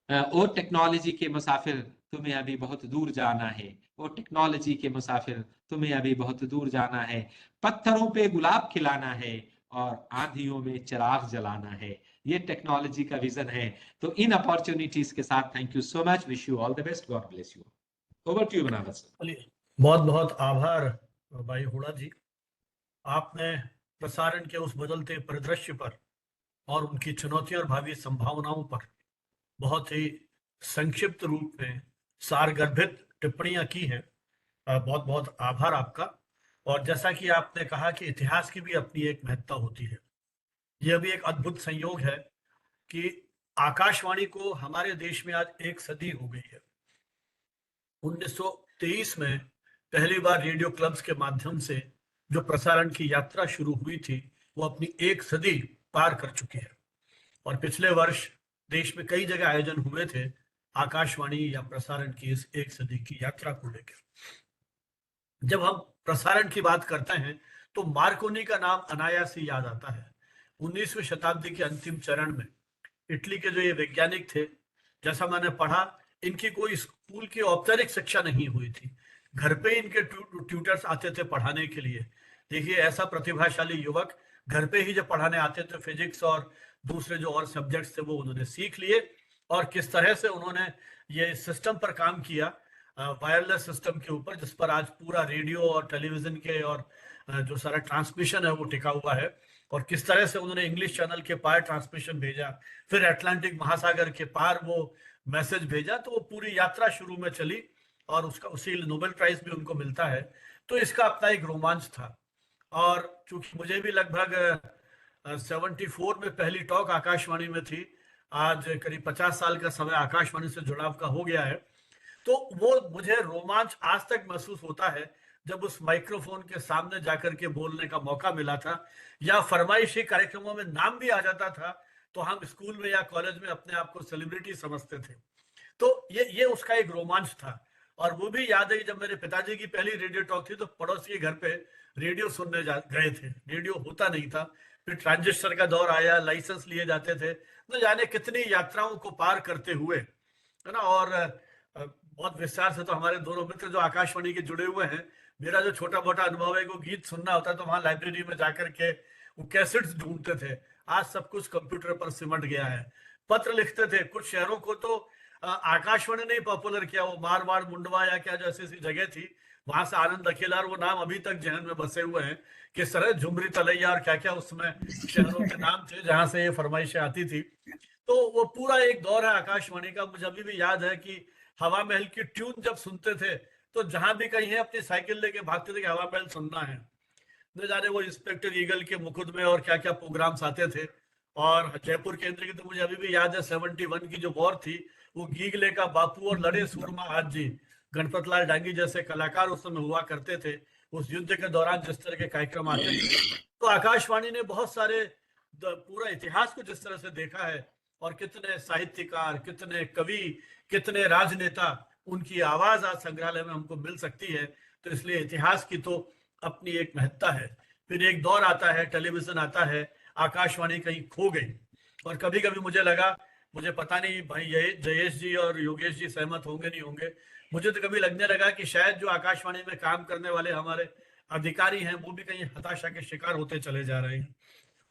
ओ टेक्नोलॉजी के मुसाफिर तुम्हें अभी बहुत दूर जाना है, ओ टेक्नोलॉजी के मुसाफिर तुम्हें अभी बहुत दूर जाना है, पत्थरों पे गुलाब खिलाना है और आंधियों में चिराग जलाना है. ये टेक्नोलॉजी का विजन है. तो इन अपॉर्चुनिटीज के साथ thank you so much. Wish you all the best. God bless you. Over to you Banawat sir. बहुत बहुत आभार भाई हुडा जी, आपने प्रसारण के उस बदलते परिदृश्य पर और उनकी चुनौतियों और भावी संभावनाओं पर बहुत ही संक्षिप्त रूप में सारगर्भित टिप्पणियां की हैं। बहुत बहुत आभार आपका। और जैसा कि आपने कहा कि इतिहास की भी अपनी एक महत्ता होती है, यह भी एक अद्भुत संयोग है कि आकाशवाणी को हमारे देश में आज एक सदी हो गई है। 1923 में पहली बार रेडियो क्लब्स के माध्यम से जो प्रसारण की यात्रा शुरू हुई थी, वो अपनी एक सदी पार कर चुकी है। और पिछले वर्ष देश में कई जगह आयोजन हुए थे आकाशवाणी या प्रसारण की इस एक सदी की यात्रा को लेकर। जब हम प्रसारण की बात करते हैं तो मार्कोनी का नाम अनायास ही याद आता है। 19वीं शताब्दी के अंतिम चरण में इटली के जो ये वैज्ञानिक थे, जैसा मैंने पढ़ा, इनकी कोई स्कूल की औपचारिक शिक्षा नहीं हुई थी। घर पे इनके ट्यूटर्स आते थे पढ़ाने के लिए। देखिए, ऐसा प्रतिभाशाली युवक घर पे ही जब पढ़ाने आते थे, फिजिक्स और दूसरे जो और सब्जेक्ट्स थे वो उन्होंने सीख लिए। और किस तरह से उन्होंने ये सिस्टम पर काम किया, वायरलेस सिस्टम के ऊपर, जिस पर आज पूरा रेडियो और टेलीविजन के और जो सारा ट्रांसमिशन है वो टिका हुआ है। और किस तरह से उन्होंने इंग्लिश चैनल के पार ट्रांसमिशन भेजा, फिर अटलांटिक महासागर के पार वो मैसेज भेजा। तो वो पूरी यात्रा शुरू में चली और उसका उसी नोबेल प्राइज भी उनको मिलता है। तो इसका अपना एक रोमांच था। और चूंकि मुझे भी लगभग 74 में पहली टॉक आकाशवाणी में थी, आज करीब 50 साल का समय आकाशवाणी से जुड़ाव का हो गया है। तो वो मुझे रोमांच आज तक महसूस होता है जब उस माइक्रोफोन के सामने जाकर के बोलने का मौका मिला था, या फरमाइशी कार्यक्रमों में नाम भी आ जाता था तो हम स्कूल में या कॉलेज में अपने आप को सेलिब्रिटी समझते थे। तो ये उसका एक रोमांच था। और वो भी याद है कि जब मेरे पिताजी की पहली रेडियो टॉक थी तो पड़ोसी के घर पे रेडियो सुनने गए थे। रेडियो होता नहीं था, फिर ट्रांजिस्टर का दौर आया, लाइसेंस लिए जाते थे, न जाने कितनी यात्राओं को पार करते हुए, है ना। और बहुत विस्तार से तो हमारे दोनों मित्र जो आकाशवाणी के जुड़े हुए हैं, मेरा जो छोटा मोटा अनुभव है, को गीत सुनना होता तो वहां लाइब्रेरी में जाकर के वो कैसेट्स ढूंढते थे। आज सब कुछ कंप्यूटर पर सिमट गया है। पत्र लिखते थे, कुछ शहरों को तो आकाशवाणी ने पॉपुलर किया। वो मारवाड़, मुंडवा या क्या जो ऐसी ऐसी जगह थी, वहां से आनंद अखिलार, वो नाम अभी तक जहन में बसे हुए हैं। किस तरह झुमरी तलैया और क्या क्या उसमें शहरों के नाम थे जहां से ये फरमाइशें आती थी। तो वो पूरा एक दौर है आकाशवाणी का। मुझे अभी भी याद है कि हवा महल की ट्यून जब सुनते थे तो जहां भी कहीं है अपनी साइकिल लेके भागते थे कि हवा महल सुनना है। न जाने वो इंस्पेक्टर ईगल के मुकदमे और क्या क्या प्रोग्राम्स आते थे। और जयपुर केंद्र की तो मुझे अभी भी याद है 71 की जो वॉर थी, वो गीगले का बापू और लड़े सूरमा आज जी, गणपत लाल डांगी जैसे कलाकार उस समय हुआ करते थे। उस युद्ध के दौरान जिस तरह के कार्यक्रम आते थे, तो आकाशवाणी ने बहुत सारे पूरा इतिहास को जिस तरह से देखा है, और कितने साहित्यकार, कितने कवि, कितने राजनेता, उनकी आवाज आज संग्रहालय में हमको मिल सकती है। तो इसलिए इतिहास की तो अपनी एक महत्ता है। फिर एक दौर आता है, टेलीविजन आता है, आकाशवाणी कहीं खो गई। और कभी कभी मुझे लगा, मुझे पता नहीं भाई जयेश जी और योगेश जी सहमत होंगे नहीं होंगे, मुझे तो कभी लगने लगा कि शायद जो आकाशवाणी में काम करने वाले हमारे अधिकारी हैं वो भी कहीं हताशा के शिकार होते चले जा रहे हैं।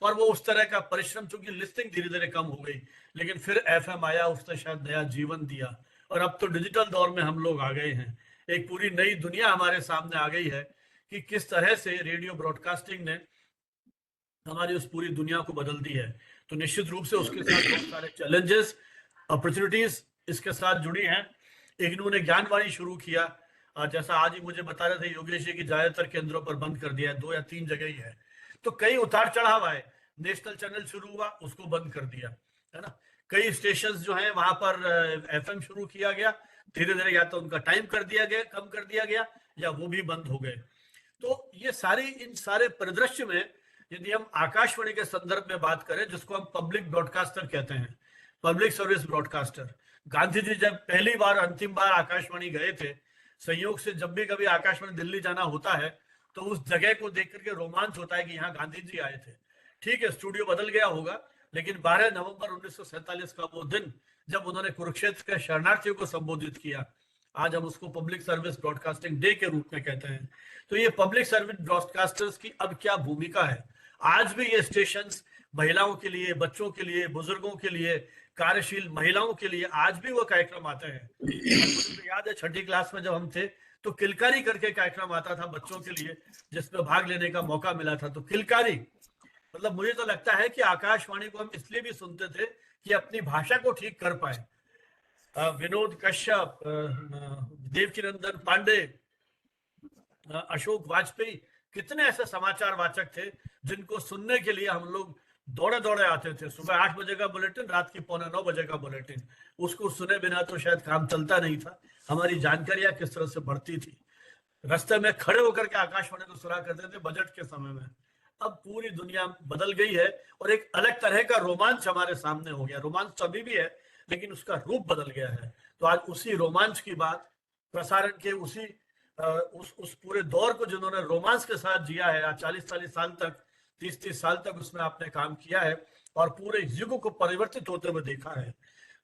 और वो उस तरह का परिश्रम, चूंकि लिस्टिंग धीरे धीरे कम हो गई, लेकिन फिर एफएम आया, उसने शायद नया जीवन दिया। और अब तो डिजिटल दौर में हम लोग आ गए हैं। एक पूरी नई दुनिया हमारे सामने आ गई है कि किस तरह से रेडियो ब्रॉडकास्टिंग ने हमारी उस पूरी दुनिया को बदल दी है। तो निश्चित रूप से उसके साथ बहुत सारे चैलेंजेस, अपॉर्चुनिटीज इसके साथ जुड़ी हैं। इग्नू ने ज्ञानवाणी शुरू किया, जैसा आज ही मुझे बता रहे थे योगेश जी की, ज्यादातर केंद्रों पर बंद कर दिया है, 2 या 3 जगह ही है। तो कई उतार चढ़ाव आए। नेशनल चैनल शुरू हुआ, उसको बंद कर दिया, है ना। कई स्टेशन जो हैं वहां पर एफएम शुरू किया गया, धीरे धीरे या तो उनका टाइम कर दिया गया, कम कर दिया गया, या वो भी बंद हो गए। तो ये सारी, इन सारे परिदृश्य में यदि हम आकाशवाणी के संदर्भ में बात करें, जिसको हम पब्लिक ब्रॉडकास्टर कहते हैं, public service broadcaster, Gandhi ji जब पहली बार, अंतिम बार आकाशवाणी गए थे, संयोग से जब भी कभी आकाशवाणी दिल्ली जाना होता है तो उस जगह को देख करके रोमांच होता है कि यहाँ गांधी जी आए थे। ठीक है, स्टूडियो बदल गया होगा, लेकिन 12 नवंबर 1947 का वो दिन जब उन्होंने कुरुक्षेत्र के शरणार्थियों को संबोधित किया, आज हम उसको पब्लिक सर्विस ब्रॉडकास्टिंग डे के रूप में कहते हैं। तो ये पब्लिक सर्विस ब्रॉडकास्टर्स की अब क्या भूमिका है। आज भी ये स्टेशंस महिलाओं के लिए, बच्चों के लिए, बुजुर्गों के लिए, कार्यशील महिलाओं के लिए आज भी वो कार्यक्रम आते हैं। मुझे तो याद है 6ठी क्लास में जब हम थे तो किलकारी करके कार्यक्रम आता था बच्चों के लिए, जिसमें भाग लेने का मौका मिला था। तो किलकारी मतलब मुझे तो लगता है कि आकाशवाणी को हम इसलिए भी सुनते थे कि अपनी भाषा को ठीक कर पाए। विनोद कश्यप, देवकीनंदन पांडे, अशोक वाजपेयी, कितने ऐसे समाचार वाचक थे जिनको सुनने के लिए हम लोग दौड़े दौड़े आते थे। सुबह 8 बजे का बुलेटिन, रात की 8:45 बजे का बुलेटिन, उसको सुने बिना तो शायद काम चलता नहीं था। हमारी जानकारियां किस तरह से बढ़ती थी, रास्ते में खड़े होकर के आकाशवाणी को सुना करते थे बजट के समय में। अब पूरी दुनिया बदल गई है और एक अलग तरह का रोमांच हमारे सामने हो गया। रोमांच तो अभी भी है, लेकिन उसका रूप बदल गया है। तो आज उसी रोमांच की बात, प्रसारण के उसी उस पूरे दौर को जिन्होंने रोमांस के साथ जिया है, आज 40-40 साल तक, 30-30 साल तक उसमें आपने काम किया है और पूरे युग को परिवर्तित होते हुए देखा है।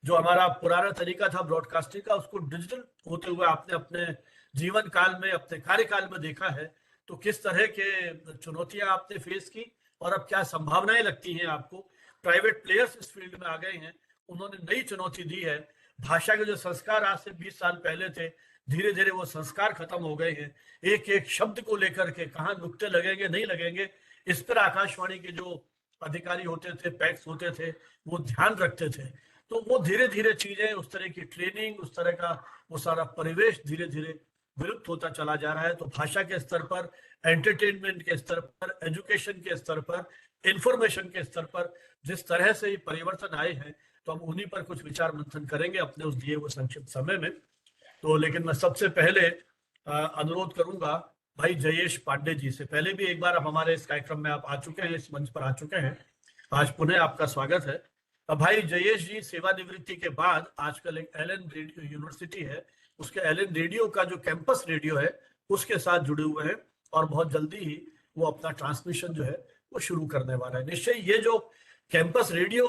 जो हमारा पुराना तरीका था ब्रॉडकास्टिंग का, उसको डिजिटल होते हुए आपने अपने जीवन काल में, अपने कार्यकाल में देखा है। तो किस तरह के चुनौतियां आपने फेस की और अब क्या संभावनाएं लगती हैं आपको। प्राइवेट प्लेयर्स इस फील्ड में आ गए हैं, उन्होंने नई चुनौती दी है। भाषा के जो संस्कार आज से 20 साल पहले थे, धीरे धीरे वो संस्कार खत्म हो गए हैं। एक एक शब्द को लेकर के कहाँ नुक्ते लगेंगे नहीं लगेंगे, इस पर आकाशवाणी के जो अधिकारी होते थे, पैक्स होते थे, वो ध्यान रखते थे। तो वो धीरे धीरे चीजें, उस तरह की ट्रेनिंग, उस तरह का वो सारा परिवेश धीरे धीरे विलुप्त होता चला जा रहा है। तो भाषा के स्तर पर, एंटरटेनमेंट के स्तर पर, एजुकेशन के स्तर पर, इंफॉर्मेशन के स्तर पर जिस तरह से ये परिवर्तन आए हैं, तो हम उन्हीं पर कुछ विचार मंथन करेंगे अपने उस दिए हुए संक्षिप्त समय में। तो लेकिन मैं सबसे पहले अनुरोध करूंगा भाई जयेश पांडे जी से। पहले भी एक बार आप हमारे इस कार्यक्रम में आप आ चुके हैं, इस मंच पर आ चुके हैं, आज पुनः आपका स्वागत है। भाई जयेश जी सेवानिवृत्ति के बाद आजकल एक एलन रेडियो यूनिवर्सिटी है, उसके एलन रेडियो का जो कैंपस रेडियो है उसके साथ जुड़े हुए हैं और बहुत जल्दी ही वो अपना ट्रांसमिशन जो है वो शुरू करने वाला है। निश्चय ये जो कैंपस रेडियो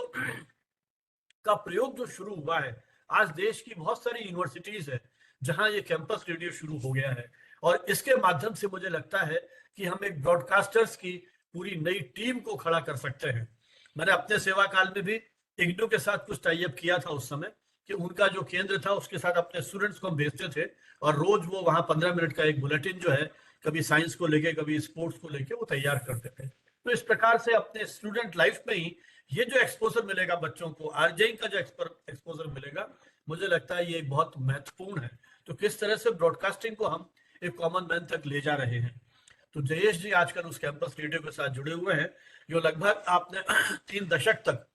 का प्रयोग जो शुरू हुआ है, आज देश की बहुत सारी यूनिवर्सिटीज है जहां ये कैंपस रेडियो शुरू हो गया है और इसके माध्यम से मुझे लगता है कि हम एक ब्रॉडकास्टर्स की पूरी नई टीम को खड़ा कर सकते हैं। मैंने अपने सेवा काल में भी इग्नू के साथ कुछ टाई अप किया था उस समय, कि उनका जो केंद्र था उसके साथ अपने स्टूडेंट्स को हम भेजते थे और रोज वो वहां 15 मिनट का एक बुलेटिन जो है, कभी साइंस को लेके कभी स्पोर्ट्स को लेके वो तैयार करते थे। तो इस प्रकार से अपने स्टूडेंट लाइफ में ही ये जो एक्सपोजर मिलेगा बच्चों को, आरजेई का जो एक्सपोजर मिलेगा, मुझे लगता है ये बहुत महत्वपूर्ण है। तो किस तरह से ब्रॉडकास्टिंग को हम एक कॉमन मैन तक ले जा रहे हैं। तो जयेश जी आजकल उस कैंपस रेडियो के साथ जुड़े हुए हैं, जो लगभग आपने 3 दशक तक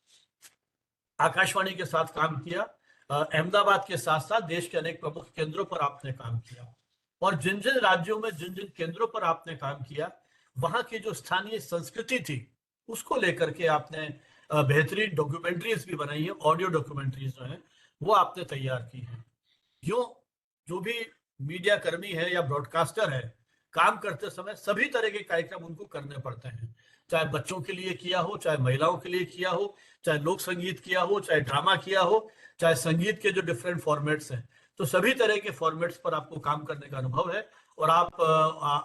आकाशवाणी के साथ काम किया। अहमदाबाद के साथ साथ देश के अनेक प्रमुख केंद्रों पर आपने काम किया और जिन जिन राज्यों में, जिन जिन केंद्रों पर आपने काम किया, वहां की जो स्थानीय संस्कृति थी उसको लेकर के आपने बेहतरीन डॉक्यूमेंट्रीज भी बनाई है, ऑडियो डॉक्यूमेंट्रीज जो है वो आपने तैयार की है। क्यों, जो भी मीडिया कर्मी है या ब्रॉडकास्टर है, काम करते समय सभी तरह के कार्यक्रम उनको करने पड़ते हैं। चाहे बच्चों के लिए किया हो, चाहे महिलाओं के लिए किया हो, चाहे लोक संगीत किया हो, चाहे ड्रामा किया हो, चाहे संगीत के जो डिफरेंट फॉर्मेट्स हैं, तो सभी तरह के फॉर्मेट्स पर आपको काम करने का अनुभव है। और आप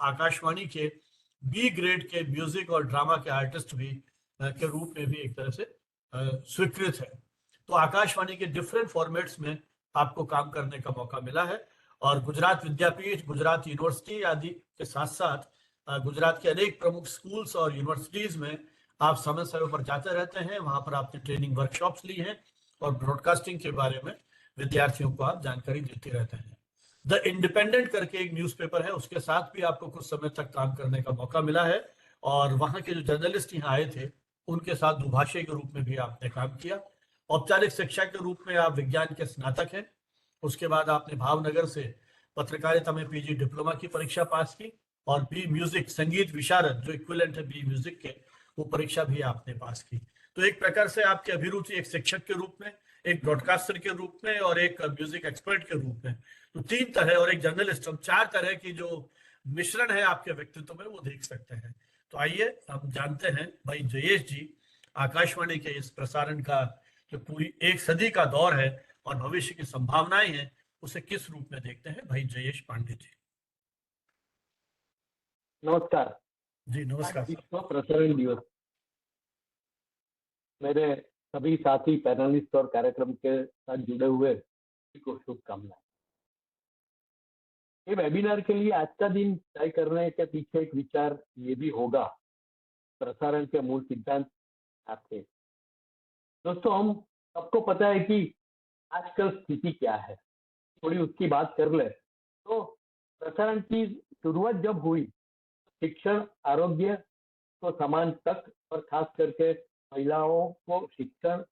आकाशवाणी के बी ग्रेड के म्यूजिक और ड्रामा के आर्टिस्ट भी के रूप में भी एक तरह से स्वीकृत है। तो आकाशवाणी के डिफरेंट फॉर्मेट्स में आपको काम करने का मौका मिला है और गुजरात विद्यापीठ, गुजरात यूनिवर्सिटी आदि के साथ साथ गुजरात के अनेक प्रमुख स्कूल्स और यूनिवर्सिटीज में आप समय समय पर जाते रहते हैं। वहां पर आपने ट्रेनिंग वर्कशॉप्स ली हैं और ब्रॉडकास्टिंग के बारे में विद्यार्थियों को आप जानकारी देते रहते हैं। द इंडिपेंडेंट करके एक न्यूज़पेपर है, उसके साथ भी आपको कुछ समय तक काम करने का मौका मिला है और वहां के जो जर्नलिस्ट यहाँ आए थे उनके साथ दुभाषी के रूप में भी आपने काम किया। औपचारिक शिक्षा के रूप में आप विज्ञान के स्नातक हैं। उसके बाद आपने भावनगर से पत्रकारिता में पीजी डिप्लोमा की परीक्षा पास की और बी म्यूजिक, संगीत विशारद जो इक्विवेलेंट है बी म्यूजिक के, वो परीक्षा भी आपने पास की। तो एक प्रकार से आपकी अभिरुचि एक शिक्षक के रूप में, एक ब्रॉडकास्टर के रूप में और एक म्यूजिक एक्सपर्ट के रूप में, तो 3 तरह, और एक जर्नलिस्ट, हम 4 तरह की जो मिश्रण है आपके व्यक्तित्व में वो देख सकते हैं। तो आइए हम जानते हैं भाई जयेश जी आकाशवाणी के इस प्रसारण का जो पूरी 1 सदी का दौर है और भविष्य की संभावनाएं हैं उसे किस रूप में देखते हैं। भाई जयेश पांडे जी। नमस्कार जी नमस्कार। विश्व प्रसारण दिवस। मेरे सभी साथी पैनलिस्ट और कार्यक्रम के साथ जुड़े हुए सभी को शुभकामनाएं। ये वेबिनार के लिए आज का दिन तय करने के पीछे एक विचार ये भी होगा, प्रसारण के मूल सिद्धांत आपके दोस्तों, हम सबको पता है कि आजकल स्थिति क्या है, थोड़ी उसकी बात कर ले तो प्रसारण की शुरुआत जब हुई, शिक्षण, आरोग्य को समान तक और खास करके महिलाओं को शिक्षण,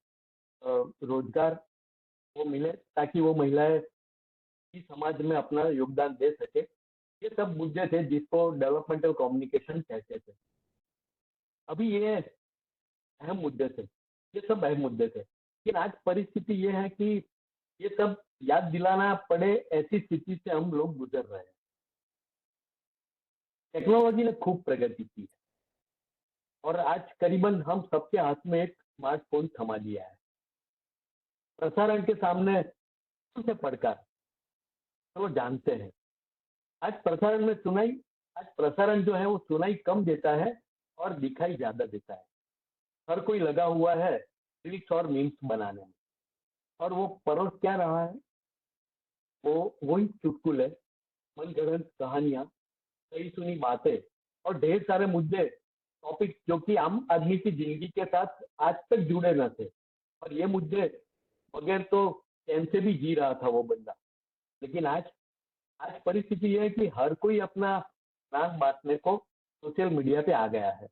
रोजगार वो मिले ताकि वो महिलाएं भी समाज में अपना योगदान दे सके, ये सब मुद्दे थे जिसको डेवलपमेंटल कम्युनिकेशन कहते थे। अभी ये अहम मुद्दे थे, ये सब अहम मुद्दे थे, लेकिन आज परिस्थिति ये है कि ये सब याद दिलाना पड़े ऐसी स्थिति से हम लोग गुजर रहे हैं। टेक्नोलॉजी ने खूब प्रगति की है और आज करीबन हम सबके हाथ में एक स्मार्टफोन थमा लिया है। प्रसारण के सामने से पढ़कर तो जानते हैं, आज प्रसारण में सुनाई, आज प्रसारण जो है वो सुनाई कम देता है और दिखाई ज्यादा देता है। हर कोई लगा हुआ है क्लिक्स और मीम्स बनाने में, और वो परोस क्या रहा है, वो वही चुटकुले, मनगढ़ंत कहानियां, कई सुनी बातें और ढेर सारे मुद्दे, टॉपिक जो कि आम आदमी की जिंदगी के साथ आज तक जुड़े न थे, और ये मुद्दे बगैर तो चैन से भी जी रहा था वो बंदा। लेकिन आज परिस्थिति ये है कि हर कोई अपना ज्ञान बांटने को सोशल मीडिया पे आ गया है।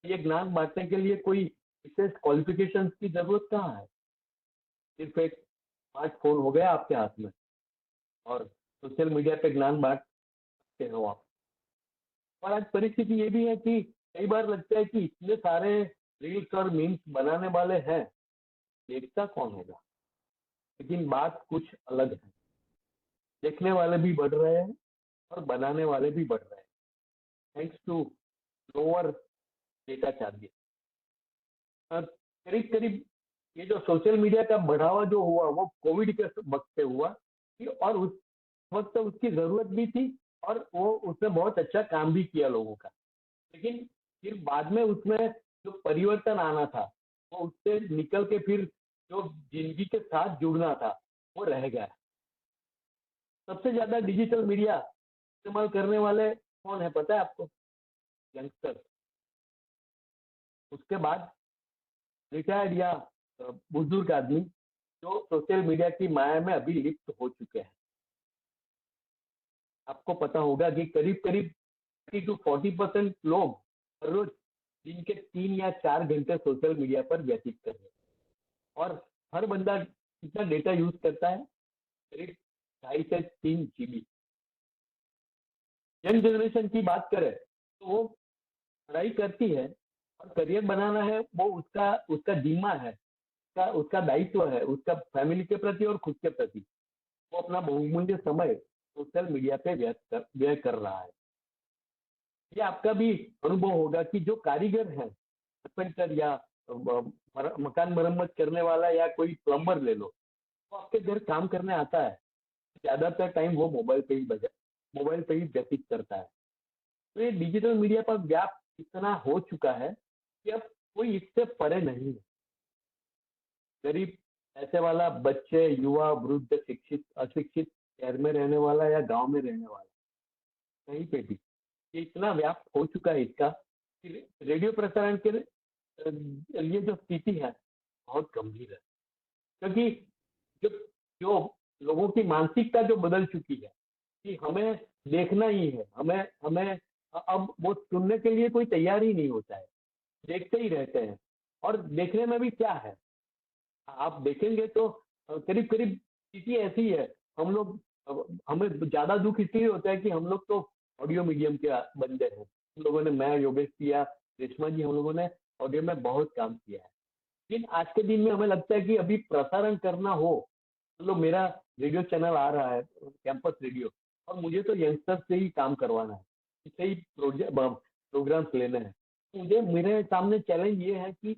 ये ज्ञान बांटने के लिए कोई विशेष क्वालिफिकेशंस की जरूरत कहाँ है, सिर्फ एक स्मार्टफोन हो गया आपके हाथ में और सोशल मीडिया पे ज्ञान बांट सकते हो आप। और आज परिस्थिति ये भी है कि कई बार लगता है कि इतने सारे रील्स और मीम्स बनाने वाले हैं, देखता कौन होगा। लेकिन बात कुछ अलग है, देखने वाले भी बढ़ रहे हैं और बनाने वाले भी बढ़ रहे हैं, thanks to lower data charges. करीब करीब ये जो सोशल मीडिया का बढ़ावा जो हुआ वो कोविड के वक्त से हुआ और उस वक्त उसकी जरूरत भी थी और वो उसने बहुत अच्छा काम भी किया लोगों का। लेकिन फिर बाद में उसमें जो परिवर्तन आना था वो उससे निकल के फिर जो जिंदगी के साथ जुड़ना था वो रह गया। सबसे ज्यादा डिजिटल मीडिया इस्तेमाल करने वाले कौन है पता है आपको? यंगस्टर। उसके बाद रिटायर्ड या बुजुर्ग आदमी जो सोशल मीडिया की माया में अभी लिप्त हो चुके हैं। आपको पता होगा कि करीब करीब 30 to 40% लोग हर रोज दिन के 3 या 4 घंटे सोशल मीडिया पर व्यतीत कर रहे हैं। और हर बंदा कितना डेटा यूज करता है? करीब 2.5 से 3 GB। यंग जनरेशन की बात करें तो वो पढ़ाई करती है और करियर बनाना है, वो उसका जिम्मा है, उसका दायित्व है, उसका फैमिली के प्रति और खुद के प्रति। वो अपना बहुमूल्य समय सोशल मीडिया पे व्यय कर रहा है। ये आपका भी अनुभव होगा कि जो कारीगर है, कारपेंटर या मकान मरम्मत करने वाला या कोई प्लम्बर ले लो, वो आपके घर काम करने आता है, ज्यादातर टाइम वो मोबाइल पे ही व्यतीत करता है। तो ये डिजिटल मीडिया पर व्याप इतना हो चुका है कि अब कोई इससे परे नहीं है। गरीब ऐसे वाला, बच्चे, युवा, वृद्ध, शिक्षित, अशिक्षित, शहर में रहने वाला या गांव में रहने वाला, कहीं पे भी ये इतना व्याप्त हो चुका है इसका कि रेडियो प्रसारण के लिए जो स्थिति है बहुत गंभीर है। क्योंकि जो जो लोगों की मानसिकता जो बदल चुकी है कि हमें देखना ही है, हमें अब वो सुनने के लिए कोई तैयार ही नहीं होता है, देखते ही रहते हैं। और देखने में भी क्या है, आप देखेंगे तो करीब करीब स्थिति ऐसी है, हमें ज्यादा दुख इसलिए होता है कि हम लोग तो ऑडियो मीडियम के बंदे हैं। हम लोगों ने, मैं, योगेश किया, रेशमा जी, हम लोगों ने ऑडियो में बहुत काम किया है। लेकिन आज के दिन में हमें लगता है कि अभी प्रसारण करना हो, तो मेरा रेडियो चैनल आ रहा है, कैंपस रेडियो, और मुझे तो यंगस्टर से ही काम करवाना है, इससे ही प्रोग्राम्स लेने हैं। मुझे, मेरे सामने चैलेंज ये है कि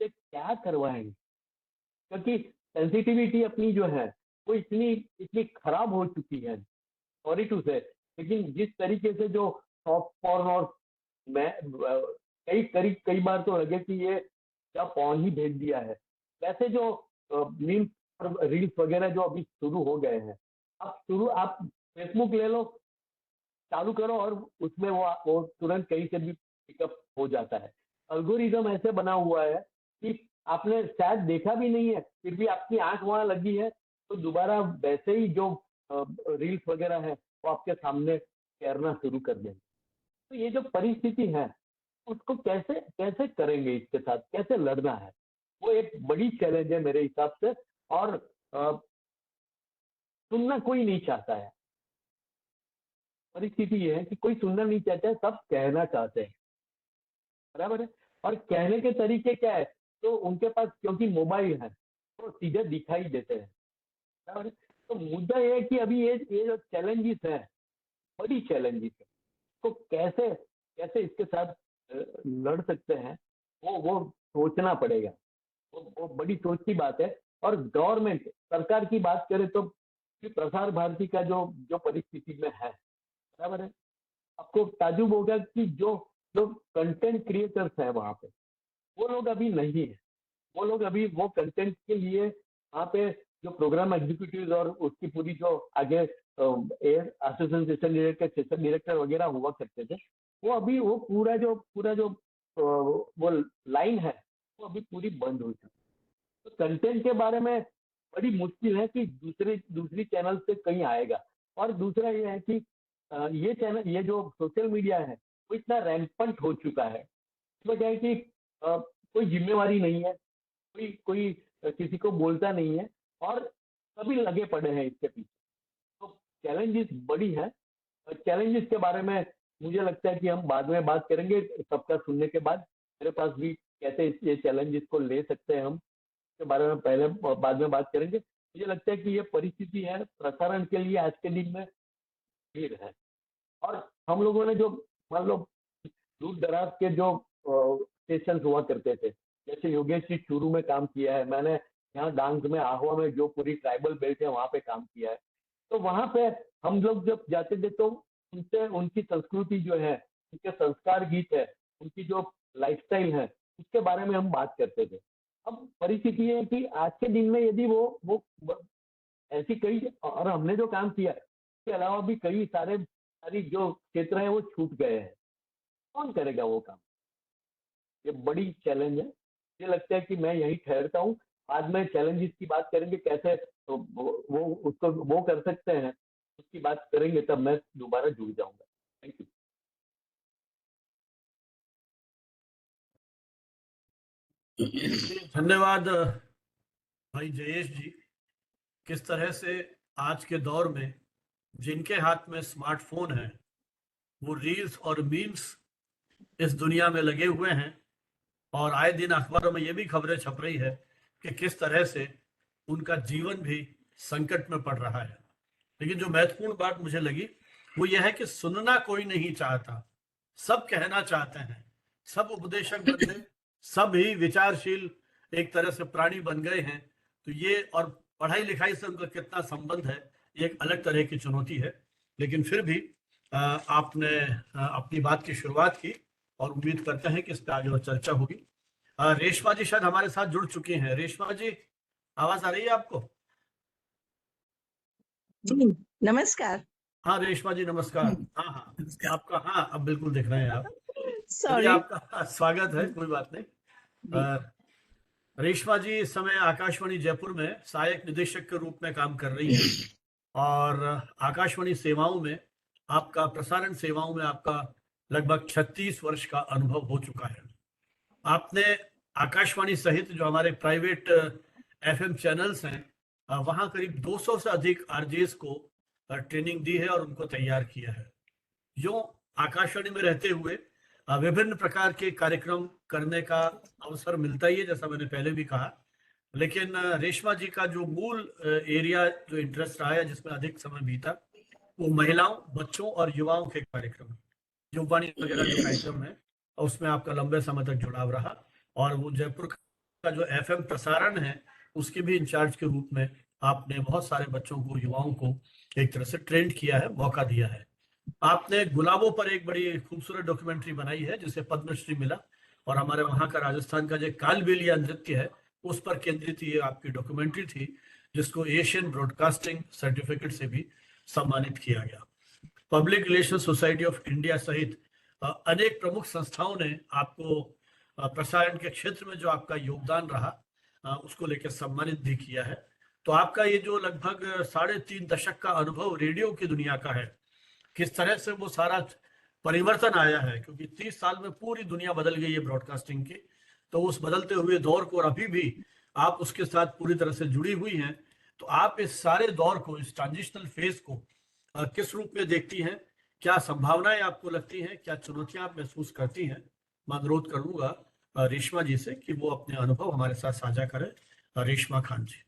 क्या करवाएंगे, क्योंकि सेंसिटिविटी अपनी जो है वो इतनी खराब हो चुकी है, सॉरी टू से। लेकिन जिस तरीके से जो सॉफ्ट पॉर्न और मैं कई बार तो लगे कि ये क्या पॉर्न ही भेज दिया है, वैसे जो मीम्स रील्स वगैरह जो अभी शुरू हो गए हैं, आप फेसबुक ले लो, चालू करो और उसमें वो तुरंत कहीं से भी पिकअप हो जाता है। एल्गोरिदम ऐसे बना हुआ है कि आपने शायद देखा भी नहीं है, फिर भी आपकी आंख वहां लगी है, तो दोबारा वैसे ही जो रील्स वगैरह है वो आपके सामने तैरना शुरू कर देंगे। तो ये जो परिस्थिति है उसको कैसे कैसे करेंगे, इसके साथ कैसे लड़ना है, वो एक बड़ी चैलेंज है मेरे हिसाब से। और सुनना कोई नहीं चाहता है। परिस्थिति ये है कि कोई सुनना नहीं चाहता है, सब कहना चाहते हैं, बराबर है। और कहने के तरीके क्या है, तो उनके पास क्योंकि मोबाइल है तो सीधे दिखाई देते हैं, बराबर है। तो मुद्दा ये है कि अभी ये जो चैलेंजेस है, बड़ी चैलेंजेस है, तो कैसे कैसे इसके साथ लड़ सकते हैं, वो सोचना पड़ेगा। वो बड़ी सोच की बात है। और गवर्नमेंट सरकार की बात करें तो प्रसार भारती का जो जो परिस्थिति में है, बराबर है, आपको ताजुब होगा कि जो जो कंटेंट क्रिएटर्स हैं वहां पे, वो लोग अभी नहीं है। वो लोग अभी वो कंटेंट के लिए वहाँ पे जो प्रोग्राम एग्जीक्यूटिव और उसकी पूरी जो आगे air assistant session director, session director वगैरह हुआ करते थे, वो अभी वो पूरा जो वो लाइन है वो अभी पूरी बंद हो चुकी है। तो कंटेंट के बारे में बड़ी मुश्किल है कि दूसरी चैनल से कहीं आएगा। और दूसरा ये है कि ये चैनल, ये जो सोशल मीडिया है वो इतना रैम्पंट हो चुका है, इसमें क्या है कि कोई जिम्मेवारी नहीं है, कोई किसी को बोलता नहीं है, और सभी लगे पड़े हैं इसके पीछे। तो चैलेंजेस बड़ी है। चैलेंजेस के बारे में मुझे लगता है कि हम बाद में बात करेंगे, सबका सुनने के बाद। मेरे पास भी कैसे ये चैलेंजेस को ले सकते हैं हम, के बारे में पहले बाद में बात करेंगे। मुझे लगता है कि ये परिस्थिति है प्रसारण के लिए आज के दिन में भीड़ है। और हम लोगों ने जो मान लो दूर दराज के जो स्टेशन हुआ करते थे, जैसे योगेश जी चूरू में काम किया है, मैंने यहाँ डांग में आहुआ में जो पूरी ट्राइबल बेल्ट है वहाँ पे काम किया है। तो वहाँ पे हम लोग जब जाते थे तो उनसे उनकी संस्कृति जो है, उनके संस्कार गीत है, उनकी जो लाइफस्टाइल है, उसके बारे में हम बात करते थे। अब परिस्थिति है कि आज के दिन में यदि वो ऐसी कई, और हमने जो काम किया इसके अलावा भी कई सारी जो क्षेत्र है वो छूट गए हैं, कौन करेगा वो काम? ये बड़ी चैलेंज है। मुझे लगता है कि मैं यही ठहरता हूँ, बाद में चैलेंजेस की बात करेंगे, कैसे तो वो उसको वो कर सकते हैं, उसकी बात करेंगे, तब मैं दोबारा जुड़ जाऊंगा। Thank you. धन्यवाद भाई जयेश जी। किस तरह से आज के दौर में जिनके हाथ में स्मार्टफोन है वो रील्स और मीम्स इस दुनिया में लगे हुए हैं, और आए दिन अखबारों में ये भी खबरें छप रही है कि किस तरह से उनका जीवन भी संकट में पड़ रहा है। लेकिन जो महत्वपूर्ण बात मुझे लगी वो यह है कि सुनना कोई नहीं चाहता, सब कहना चाहते हैं, सब उपदेशक बन गए, सब ही विचारशील एक तरह से प्राणी बन गए हैं। तो ये, और पढ़ाई लिखाई से उनका कितना संबंध है, ये एक अलग तरह की चुनौती है। लेकिन फिर भी आपने अपनी बात की शुरुआत की और उम्मीद करते हैं कि इस पर आगे और चर्चा होगी। रेशमा जी शायद हमारे साथ जुड़ चुकी हैं। रेशमा जी, आवाज आ रही है आपको? जी नमस्कार। हाँ रेशमा जी नमस्कार। हाँ हाँ आपका, हाँ अब बिल्कुल दिख रहे हैं आप। सॉरी। आपका स्वागत है, कोई बात नहीं। रेशमा जी इस समय आकाशवाणी जयपुर में सहायक निदेशक के रूप में काम कर रही हैं, और आकाशवाणी सेवाओं में आपका, प्रसारण सेवाओं में आपका लगभग 36 वर्ष का अनुभव हो चुका है। आपने आकाशवाणी सहित जो हमारे प्राइवेट एफएम चैनल्स हैं, वहां करीब 200 से अधिक आरजेस को ट्रेनिंग दी है और उनको तैयार किया है। जो आकाशवाणी में रहते हुए विभिन्न प्रकार के कार्यक्रम करने का अवसर मिलता ही है, जैसा मैंने पहले भी कहा। लेकिन रेशमा जी का जो मूल एरिया, जो इंटरेस्ट रहा है, जिसमें अधिक समय बीता, वो महिलाओं, बच्चों और युवाओं के कार्यक्रम, युवाणी वगैरह जो कार्यक्रम है, उसमें आपका लंबे समय तक जुड़ाव रहा। और वो जयपुर का जो एफएम प्रसारण है उसके भी इंचार्ज के रूप में आपने बहुत सारे बच्चों को, युवाओं को एक तरह से ट्रेंड किया है, मौका दिया है। आपने गुलाबों पर एक बड़ी खूबसूरत डॉक्यूमेंट्री बनाई है जिसे पद्मश्री मिला, और हमारे वहां का राजस्थान का जो कालबेलिया नृत्य है उस पर केंद्रित ये आपकी डॉक्यूमेंट्री थी, जिसको एशियन ब्रॉडकास्टिंग सर्टिफिकेट से भी सम्मानित किया गया। Public relation society of India सहित अनेक प्रमुख संस्थाओं ने आपको प्रसारण के क्षेत्र में जो आपका योगदान रहा उसको लेकर सम्मानित भी किया है। तो आपका ये जो लगभग 3.5 दशक का अनुभव रेडियो की दुनिया का है, किस तरह से वो सारा परिवर्तन आया है, क्योंकि 30 साल में पूरी दुनिया बदल गई है ब्रॉडकास्टिंग की। तो उस बदलते हुए दौर को, और अभी भी आप उसके साथ पूरी तरह से जुड़ी हुई हैं, तो आप इस सारे दौर को, इस ट्रांजिशनल फेज को किस रूप में देखती हैं? क्या संभावनाएं आपको लगती हैं, क्या चुनौतियां आप महसूस करती हैं? मैं अनुरोध करूंगा रेशमा जी से कि वो अपने अनुभव हमारे साथ साझा करें। रेशमा खान जी।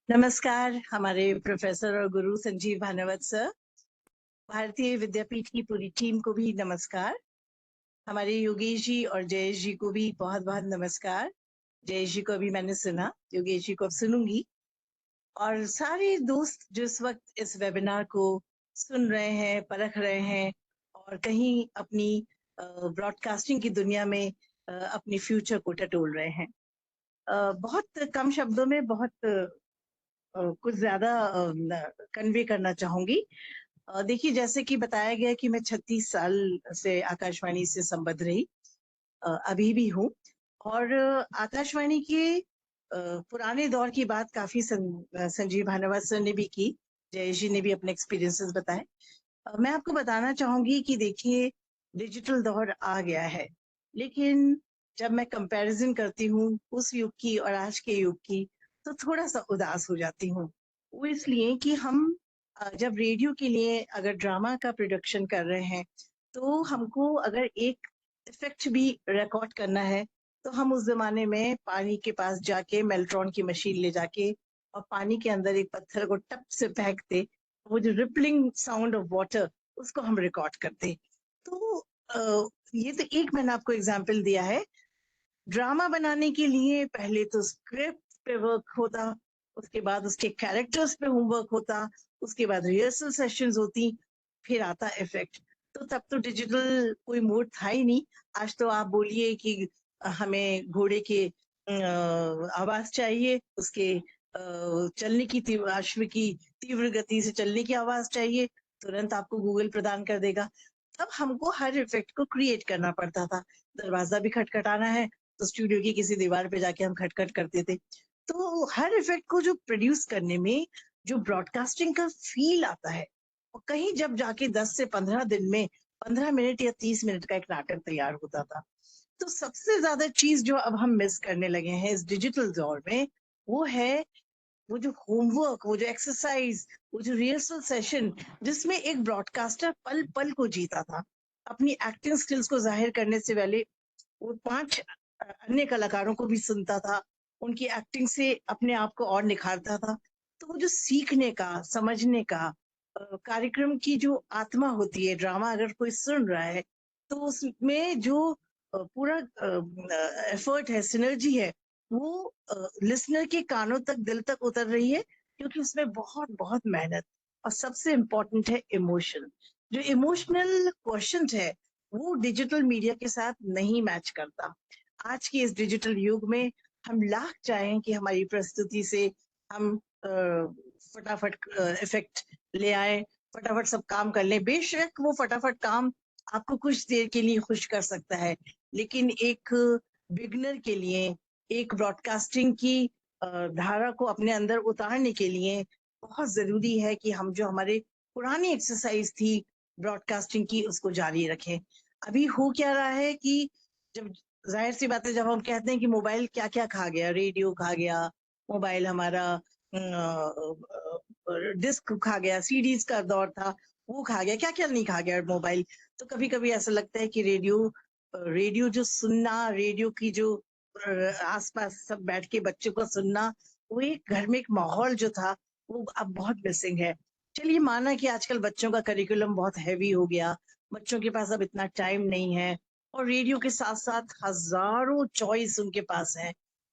नमस्कार हमारे प्रोफेसर और गुरु संजीव भानवत सर, भारतीय विद्यापीठ की पूरी टीम को भी नमस्कार, हमारे योगेश जी और जयेश जी को भी बहुत बहुत नमस्कार। जयेश जी को अभी मैंने सुना, योगेश जी को अब सुनूंगी। और सारे दोस्त जो इस वक्त इस वेबिनार को सुन रहे हैं, परख रहे हैं और कहीं अपनी ब्रॉडकास्टिंग की दुनिया में अपनी फ्यूचर को टटोल रहे हैं। बहुत कम शब्दों में बहुत कुछ ज्यादा कन्वे करना चाहूंगी। देखिए, जैसे कि बताया गया कि मैं 36 साल से आकाशवाणी से संबद्ध रही, अभी भी हूँ। और आकाशवाणी के पुराने दौर की बात काफी संजीव भानवत सर ने भी की, जयेश जी ने भी अपने एक्सपीरियंसेस बताए। मैं आपको बताना चाहूंगी कि देखिए, डिजिटल दौर आ गया है, लेकिन जब मैं कंपैरिजन करती हूँ उस युग की और आज के युग की, तो थोड़ा सा उदास हो जाती हूँ। वो इसलिए कि हम जब रेडियो के लिए अगर ड्रामा का प्रोडक्शन कर रहे हैं, तो हमको अगर एक इफेक्ट भी रिकॉर्ड करना है, तो हम उस जमाने में पानी के पास जाके मेल्ट्रॉन की मशीन ले जाके और पानी के अंदर एक पत्थर को टप से फेंकते, वो जो रिपलिंग साउंड ऑफ वाटर, उसको हम रिकॉर्ड करते। तो ये तो एक मैंने आपको एग्जाम्पल दिया है। ड्रामा बनाने के लिए पहले तो स्क्रिप्ट पे वर्क होता, उसके बाद उसके कैरेक्टर्स पे होमवर्क होता, उसके बाद रिहर्सल सेशंस होती, फिर आता इफेक्ट। तो तब तो डिजिटल कोई मोड था ही नहीं। आज तो आप बोलिए कि हमें घोड़े के आवाज चाहिए, उसके चलने की अश्व की तीव्र गति से चलने की आवाज चाहिए, तुरंत आपको गूगल प्रदान कर देगा। तब हमको हर इफेक्ट को क्रिएट करना पड़ता था। दरवाजा भी खटखटाना है तो स्टूडियो की किसी दीवार पे जाके हम खटखट करते थे। तो हर इफेक्ट को जो प्रोड्यूस करने में जो ब्रॉडकास्टिंग का फील आता है, और कहीं जब जाके 10 से 15 दिन में 15 मिनट या 30 मिनट का एक नाटक तैयार होता था। तो सबसे ज्यादा चीज जो अब हम मिस करने लगे हैं इस डिजिटल दौर में, वो है वो जो होमवर्क, वो जो एक्सरसाइज, वो जो रिहर्सल सेशन, जिसमें एक ब्रॉडकास्टर पल पल को जीता था। अपनी एक्टिंग स्किल्स को जाहिर करने से पहले वो 5 अन्य कलाकारों को भी सुनता था, उनकी एक्टिंग से अपने आप को और निखारता था। तो वो जो सीखने का, समझने का, कार्यक्रम की जो आत्मा होती है, ड्रामा अगर कोई सुन रहा है तो उसमें जो पूरा एफर्ट है, सिनर्जी है, वो लिसनर के कानों तक, दिल तक उतर रही है, क्योंकि उसमें बहुत बहुत मेहनत और सबसे इम्पोर्टेंट है इमोशन। जो इमोशनल क्वेश्चन है वो डिजिटल मीडिया के साथ नहीं मैच करता। आज के इस डिजिटल युग में हम लाख चाहें कि हमारी प्रस्तुति से हम फटाफट इफेक्ट ले आए, फटाफट सब काम कर लें। बेशक वो फटाफट काम आपको कुछ देर के लिए खुश कर सकता है, लेकिन एक बिगनर के लिए, एक ब्रॉडकास्टिंग की धारा को अपने अंदर उतारने के लिए बहुत जरूरी है कि हम जो हमारे पुरानी एक्सरसाइज थी ब्रॉडकास्टिंग की, उसको जारी रखें। अभी हो क्या रहा है कि जब, जाहिर सी बात है, जब हम कहते हैं कि मोबाइल क्या क्या खा गया, रेडियो खा गया, मोबाइल हमारा डिस्क खा गया, सीडीज का दौर था वो खा गया, क्या क्या नहीं खा गया मोबाइल। तो कभी कभी ऐसा लगता है कि रेडियो जो सुनना, रेडियो की जो आसपास सब बैठ के बच्चों को सुनना, वो एक घर में एक माहौल जो था, वो अब बहुत मिसिंग है। चलिए, माना कि आजकल बच्चों का करिकुलम बहुत हैवी हो गया, बच्चों के पास अब इतना टाइम नहीं है, और रेडियो के साथ साथ हजारों चॉइस उनके पास है।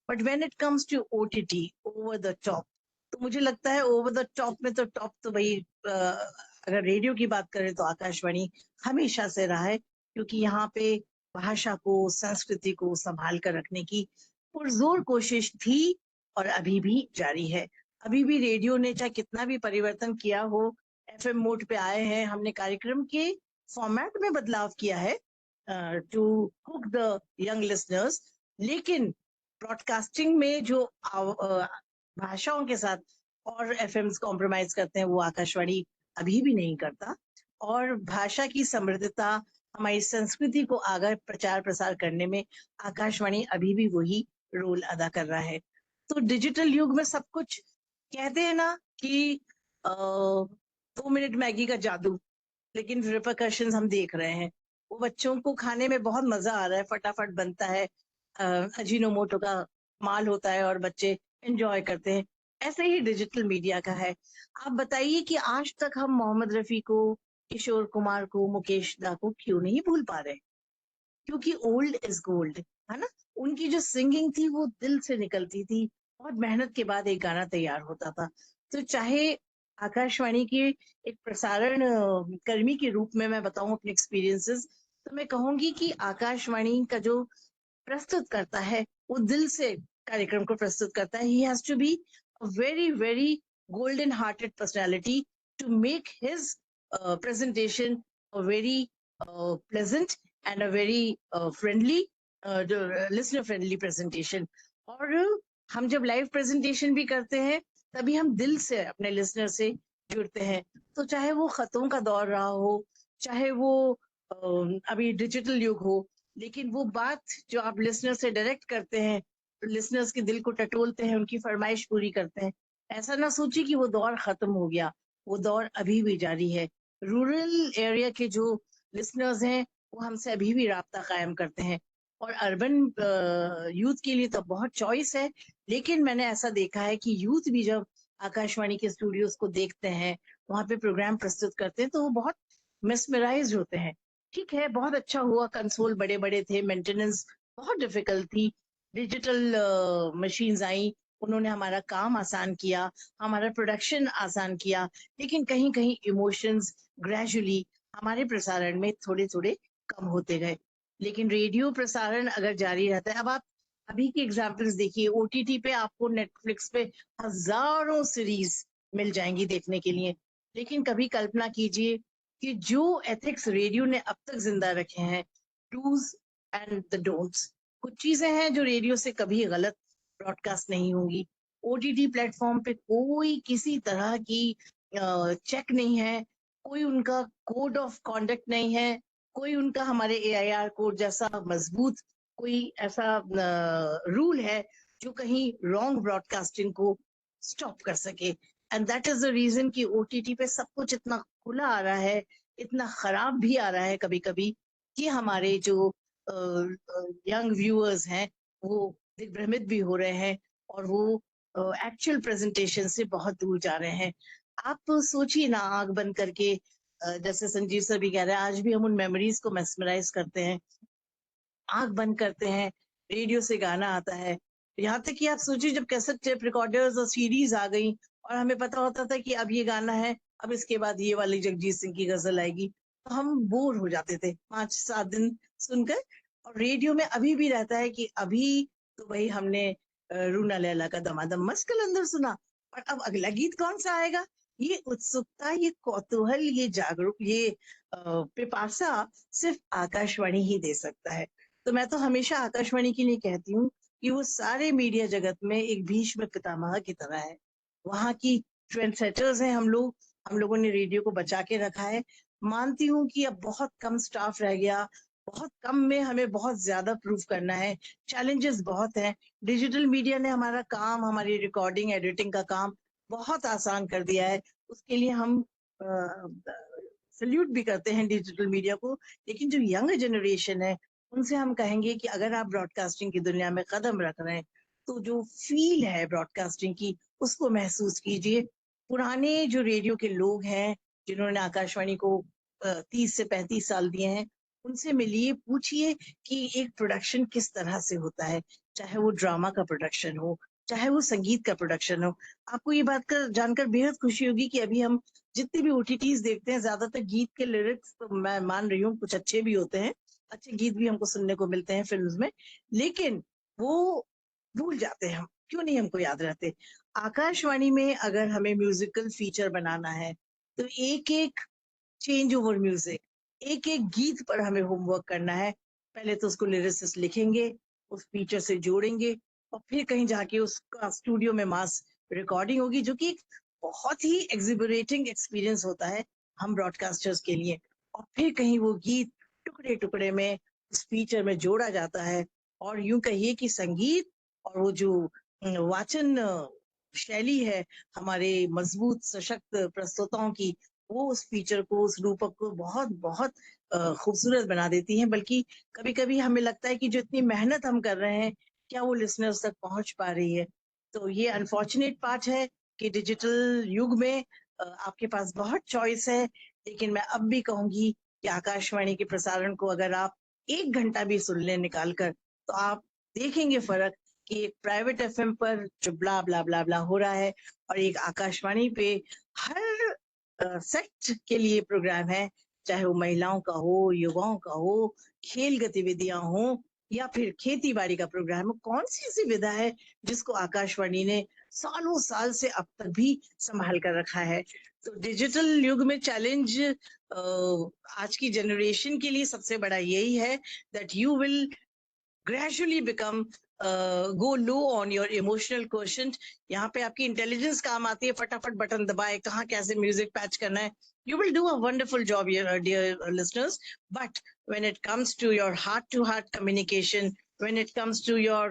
But when it comes to OTT, over the top, तो मुझे लगता है ओवर द टॉप में तो टॉप तो भाई, अगर रेडियो की बात करें तो आकाशवाणी हमेशा से रहा है, क्योंकि यहाँ पे भाषा को, संस्कृति को संभाल कर रखने की पुरजोर कोशिश थी और अभी भी जारी है। अभी भी रेडियो ने चाहे कितना भी परिवर्तन किया हो, FM मोड पे आए हैं, हमने कार्यक्रम के फॉर्मेट में बदलाव किया है to cook the young listeners, लेकिन ब्रॉडकास्टिंग में जो भाषाओं के साथ और एफएम्स कॉम्प्रोमाइज करते हैं वो आकाशवाणी अभी भी नहीं करता। और भाषा की समृद्धता, हमारी संस्कृति को आगे प्रचार प्रसार करने में आकाशवाणी अभी भी वही रोल अदा कर रहा है। तो डिजिटल युग में सब कुछ, कहते हैं ना कि 2 मिनट मैगी का जादू, लेकिन रिपरकशंस हम देख रहे हैं। वो बच्चों को खाने में बहुत मजा आ रहा है, फटाफट बनता है, अजीनोमोटो का माल होता है और बच्चे एंजॉय करते हैं। ऐसे ही डिजिटल मीडिया का है। आप बताइए कि आज तक हम मोहम्मद रफी को, किशोर कुमार को, मुकेश दा को क्यों नहीं भूल पा रहे? क्योंकि ओल्ड इज गोल्ड, है ना। उनकी जो सिंगिंग थी वो दिल से निकलती थी, बहुत मेहनत के बाद एक गाना तैयार होता था। तो चाहे आकाशवाणी के एक प्रसारण कर्मी के रूप में मैं बताऊं अपने एक्सपीरियंसेस, तो मैं कहूंगी कि आकाशवाणी का जो प्रस्तुत करता है वो दिल से कार्यक्रम को प्रस्तुत करता है। He has to be a very very golden hearted personality to make his presentation a very pleasant and a very friendly, listener friendly presentation. और हम जब लाइव प्रेजेंटेशन भी करते हैं तभी हम दिल से अपने लिसनर से जुड़ते हैं। तो चाहे वो खतों का दौर रहा हो, चाहे वो अभी डिजिटल युग हो, लेकिन वो बात जो आप लिसनर से डायरेक्ट करते हैं, लिसनर्स के दिल को टटोलते हैं, उनकी फरमाइश पूरी करते हैं, ऐसा ना सोचिए कि वो दौर खत्म हो गया, वो दौर अभी भी जारी है। रूरल एरिया के जो लिसनर्स हैं वो हमसे अभी भी राब्ता कायम करते हैं, और अर्बन यूथ के लिए तो बहुत चॉइस है। लेकिन मैंने ऐसा देखा है कि यूथ भी जब आकाशवाणी के स्टूडियोज को देखते हैं, वहां पे प्रोग्राम प्रस्तुत करते हैं, तो वो बहुत मिसमराइज होते हैं। ठीक है, बहुत अच्छा हुआ, कंसोल बड़े बड़े थे, मेंटेनेंस बहुत डिफिकल्ट थी, डिजिटल मशीन्स आई, उन्होंने हमारा काम आसान किया, हमारा प्रोडक्शन आसान किया, लेकिन कहीं कहीं इमोशंस ग्रेजुअली हमारे प्रसारण में थोड़े थोड़े कम होते गए। लेकिन रेडियो प्रसारण अगर जारी रहता है, अब आप अभी की एग्जांपल्स देखिए, ओटीटी पे आपको, नेटफ्लिक्स पे हजारों सीरीज मिल जाएंगी देखने के लिए, लेकिन कभी कल्पना कीजिए कि जो एथिक्स रेडियो ने अब तक जिंदा रखे हैं, डूज एंड द डोंट्स, कुछ चीजें हैं जो रेडियो से कभी गलत ब्रॉडकास्ट नहीं होंगी। ओटीटी प्लेटफॉर्म पे कोई किसी तरह की चेक नहीं है, कोई उनका कोड ऑफ कॉन्डक्ट नहीं है, कोई उनका हमारे एआईआर कोड जैसा मजबूत कोई ऐसा रूल है जो कहीं रॉन्ग ब्रॉडकास्टिंग को स्टॉप कर सके। And that is the reason कि ओटीटी पे सब कुछ इतना खुला आ रहा है, इतना खराब भी आ रहा है कभी कभी, कि हमारे जो यंग व्यूअर्स हैं वो दिग्भ्रमित भी हो रहे हैं, और वो एक्चुअल प्रेजेंटेशन से बहुत दूर जा रहे हैं। आप सोचिए ना, आंख बंद करके, जैसे संजीव सर भी कह रहे हैं, आज भी हम उन मेमोरीज को मेस्मराइज करते हैं, आंख बंद करते हैं, रेडियो से गाना आता है। यहाँ तक कि आप सोचिए, जब कैसेट टेप रिकॉर्डर्स और सीडीज आ गई और हमें पता होता था कि अब ये गाना है, अब इसके बाद ये वाली जगजीत सिंह की गजल आएगी, तो हम बोर हो जाते थे 5-7 दिन सुनकर। और रेडियो में अभी भी रहता है कि अभी तो भाई हमने रूना लैला का दमादम मस्त कलंदर सुना, और अब अगला गीत कौन सा आएगा। ये उत्सुकता, ये कौतूहल, ये जागरूक, ये पिपासा सिर्फ आकाशवाणी ही दे सकता है। तो मैं तो हमेशा आकाशवाणी के लिए कहती हूँ कि वो सारे मीडिया जगत में एक भीष्म पितामह की तरह है। वहाँ की ट्रेंड सेटर्स हैं हम लोगों ने रेडियो को बचा के रखा है। मानती हूँ कि अब बहुत कम स्टाफ रह गया, बहुत कम में हमें बहुत ज्यादा प्रूव करना है, चैलेंजेस बहुत हैं। डिजिटल मीडिया ने हमारा काम, हमारी रिकॉर्डिंग एडिटिंग का काम बहुत आसान कर दिया है, उसके लिए हम सल्यूट भी करते हैं डिजिटल मीडिया को। लेकिन जो यंग जनरेशन है, उनसे हम कहेंगे कि अगर आप ब्रॉडकास्टिंग की दुनिया में कदम रख रहे हैं, तो जो फील है ब्रॉडकास्टिंग की उसको महसूस कीजिए। पुराने जो रेडियो के लोग हैं, जिन्होंने आकाशवाणी को 30 से 35 साल दिए हैं, उनसे मिलिए, पूछिए कि एक प्रोडक्शन किस तरह से होता है, चाहे वो ड्रामा का प्रोडक्शन हो, चाहे वो संगीत का प्रोडक्शन हो। आपको ये बात कर जानकर बेहद खुशी होगी कि अभी हम जितने भी ओटीटीज देखते हैं, ज्यादातर गीत के लिरिक्स तो मैं मान रही हूँ कुछ अच्छे भी होते हैं, अच्छे गीत भी हमको सुनने को मिलते हैं फिल्म्स में, लेकिन वो भूल जाते हैं हम, क्यों नहीं हमको याद रहते। आकाशवाणी में अगर हमें म्यूजिकल फीचर बनाना है तो एक एक चेंज ओवर म्यूजिक, एक एक गीत पर हमें होमवर्क करना है। पहले तो उसको लिरिसिस्ट लिखेंगे, उस फीचर से जोड़ेंगे और फिर कहीं जाके उसका स्टूडियो में मास रिकॉर्डिंग होगी, जो कि एक बहुत ही एक्सिबरेटिंग एक्सपीरियंस होता है हम ब्रॉडकास्टर्स के लिए। और फिर कहीं वो गीत टुकड़े टुकड़े में उस फीचर में जोड़ा जाता है। और यूं कहिए कि संगीत और वो जो वाचन शैली है हमारे मजबूत सशक्त प्रस्तुताओं की, वो उस फीचर को, उस रूपक को बहुत बहुत खूबसूरत बना देती हैं। बल्कि कभी कभी हमें लगता है कि जो इतनी मेहनत हम कर रहे हैं, क्या वो लिसनर्स तक पहुंच पा रही है। तो ये अनफॉर्चुनेट पार्ट है कि डिजिटल युग में आपके पास बहुत चॉइस है। लेकिन मैं अब भी कहूंगी कि आकाशवाणी के प्रसारण को अगर आप 1 घंटा भी सुन लें निकाल कर, तो आप देखेंगे फर्क कि एक प्राइवेट एफएम पर जो ब्ला ब्ला ब्ला ब्ला हो रहा है और एक आकाशवाणी पे हर सेक्ट के लिए प्रोग्राम है, चाहे वो महिलाओं का हो, युवाओं का हो, खेल गतिविधियां हो या फिर खेती बाड़ी का प्रोग्राम हो। कौन सी ऐसी विधा है जिसको आकाशवाणी ने सालों साल से अब तक भी संभाल कर रखा है। तो डिजिटल युग में चैलेंज आज की जनरेशन के लिए सबसे बड़ा यही है that you will gradually become go low on your emotional quotient. यहाँ पे आपकी इंटेलिजेंस काम आती है, फटाफट बटन दबाए कहाँ कैसे म्यूजिक पैच करना है। You will do a wonderful job, dear listeners. But when it comes to your heart-to-heart communication, when it comes to your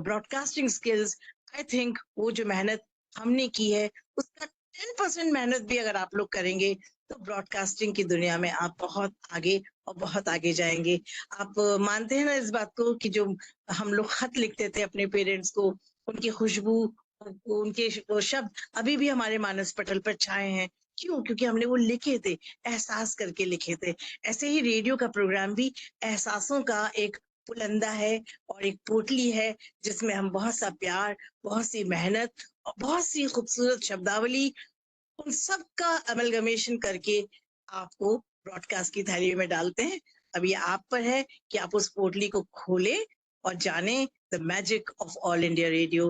broadcasting skills, I think वो जो मेहनत हमने की है उसका 10% मेहनत भी अगर आप लोग करेंगे तो ब्रॉडकास्टिंग की दुनिया में आप बहुत आगे और बहुत आगे जाएंगे। आप मानते हैं ना इस बात को कि जो हम लोग खत लिखते थे अपने पेरेंट्स को, उनकी खुशबू, उनके वो शब्द अभी भी हमारे मानस पटल पर छाए हैं। क्यों? क्योंकि हमने वो लिखे थे, एहसास करके लिखे थे। ऐसे ही रेडियो का प्रोग्राम भी एहसासों का एक पुलंदा है और एक पोटली है, जिसमें हम बहुत सा प्यार, बहुत सी मेहनत और बहुत सी खूबसूरत शब्दावली, उन सब का अमलगमेशन करके आपको ब्रॉडकास्ट की थाली में डालते हैं। अब ये आप पर है कि आप उस पोटली को खोले और जाने the magic of All India Radio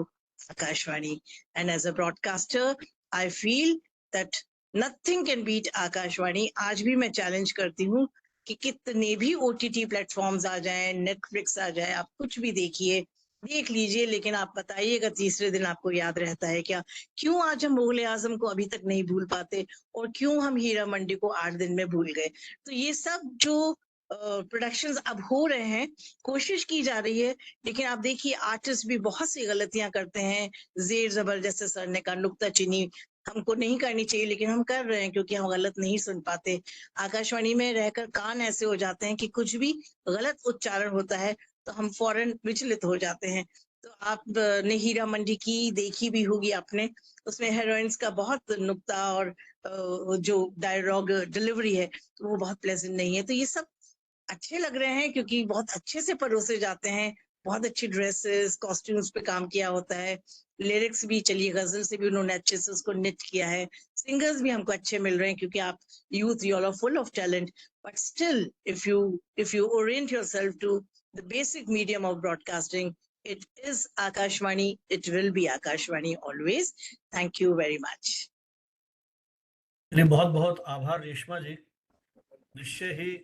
Akashvani. And as a broadcaster I feel that nothing can beat Akashvani. आज भी मैं चैलेंज करती हूँ कि कितने भी ओटीटी प्लेटफॉर्म्स आ जाएं, नेटफ्लिक्स आ जाए, आप कुछ भी देखिए, देख लीजिए, लेकिन आप बताइएगा तीसरे दिन आपको याद रहता है क्या? क्यों आज हम मुगल आजम को अभी तक नहीं भूल पाते और क्यों हम हीरा मंडी को 8 दिन में भूल गए? तो ये सब जो प्रोडक्शंस अब हो रहे हैं, कोशिश की जा रही है, लेकिन आप देखिए आर्टिस्ट भी बहुत सी गलतियां करते हैं। जेर जबर जैसे सर ने कहा, नुक्ताचीनी हमको नहीं करनी चाहिए लेकिन हम कर रहे हैं क्योंकि हम गलत नहीं सुन पाते। आकाशवाणी में रहकर कान ऐसे हो जाते हैं कि कुछ भी गलत उच्चारण होता है तो हम फौरन विचलित हो जाते हैं। तो आप ने हीरा मंडी की देखी भी होगी आपने, उसमें हेरोइंस का बहुत नुक्ता और जो डायलॉग डिलीवरी है तो वो बहुत प्लेजेंट नहीं है। तो ये सब अच्छे लग रहे हैं क्योंकि बहुत अच्छे से परोसे जाते हैं, बहुत अच्छी ड्रेसेस, कॉस्ट्यूम्स पे काम किया होता है, लिरिक्स भी, चलिए गजल से भी उन्होंने अच्छे से उसको निट किया है, सिंगर्स भी हमको अच्छे मिल रहे हैं क्योंकि आप youth, you all are full of talent. But still if you orient yourself to the basic medium of broadcasting, it is Akashvani, it will be Akashvani always. Thank you very much. बहुत बहुत आभार रेशमा जी। निश्चय ही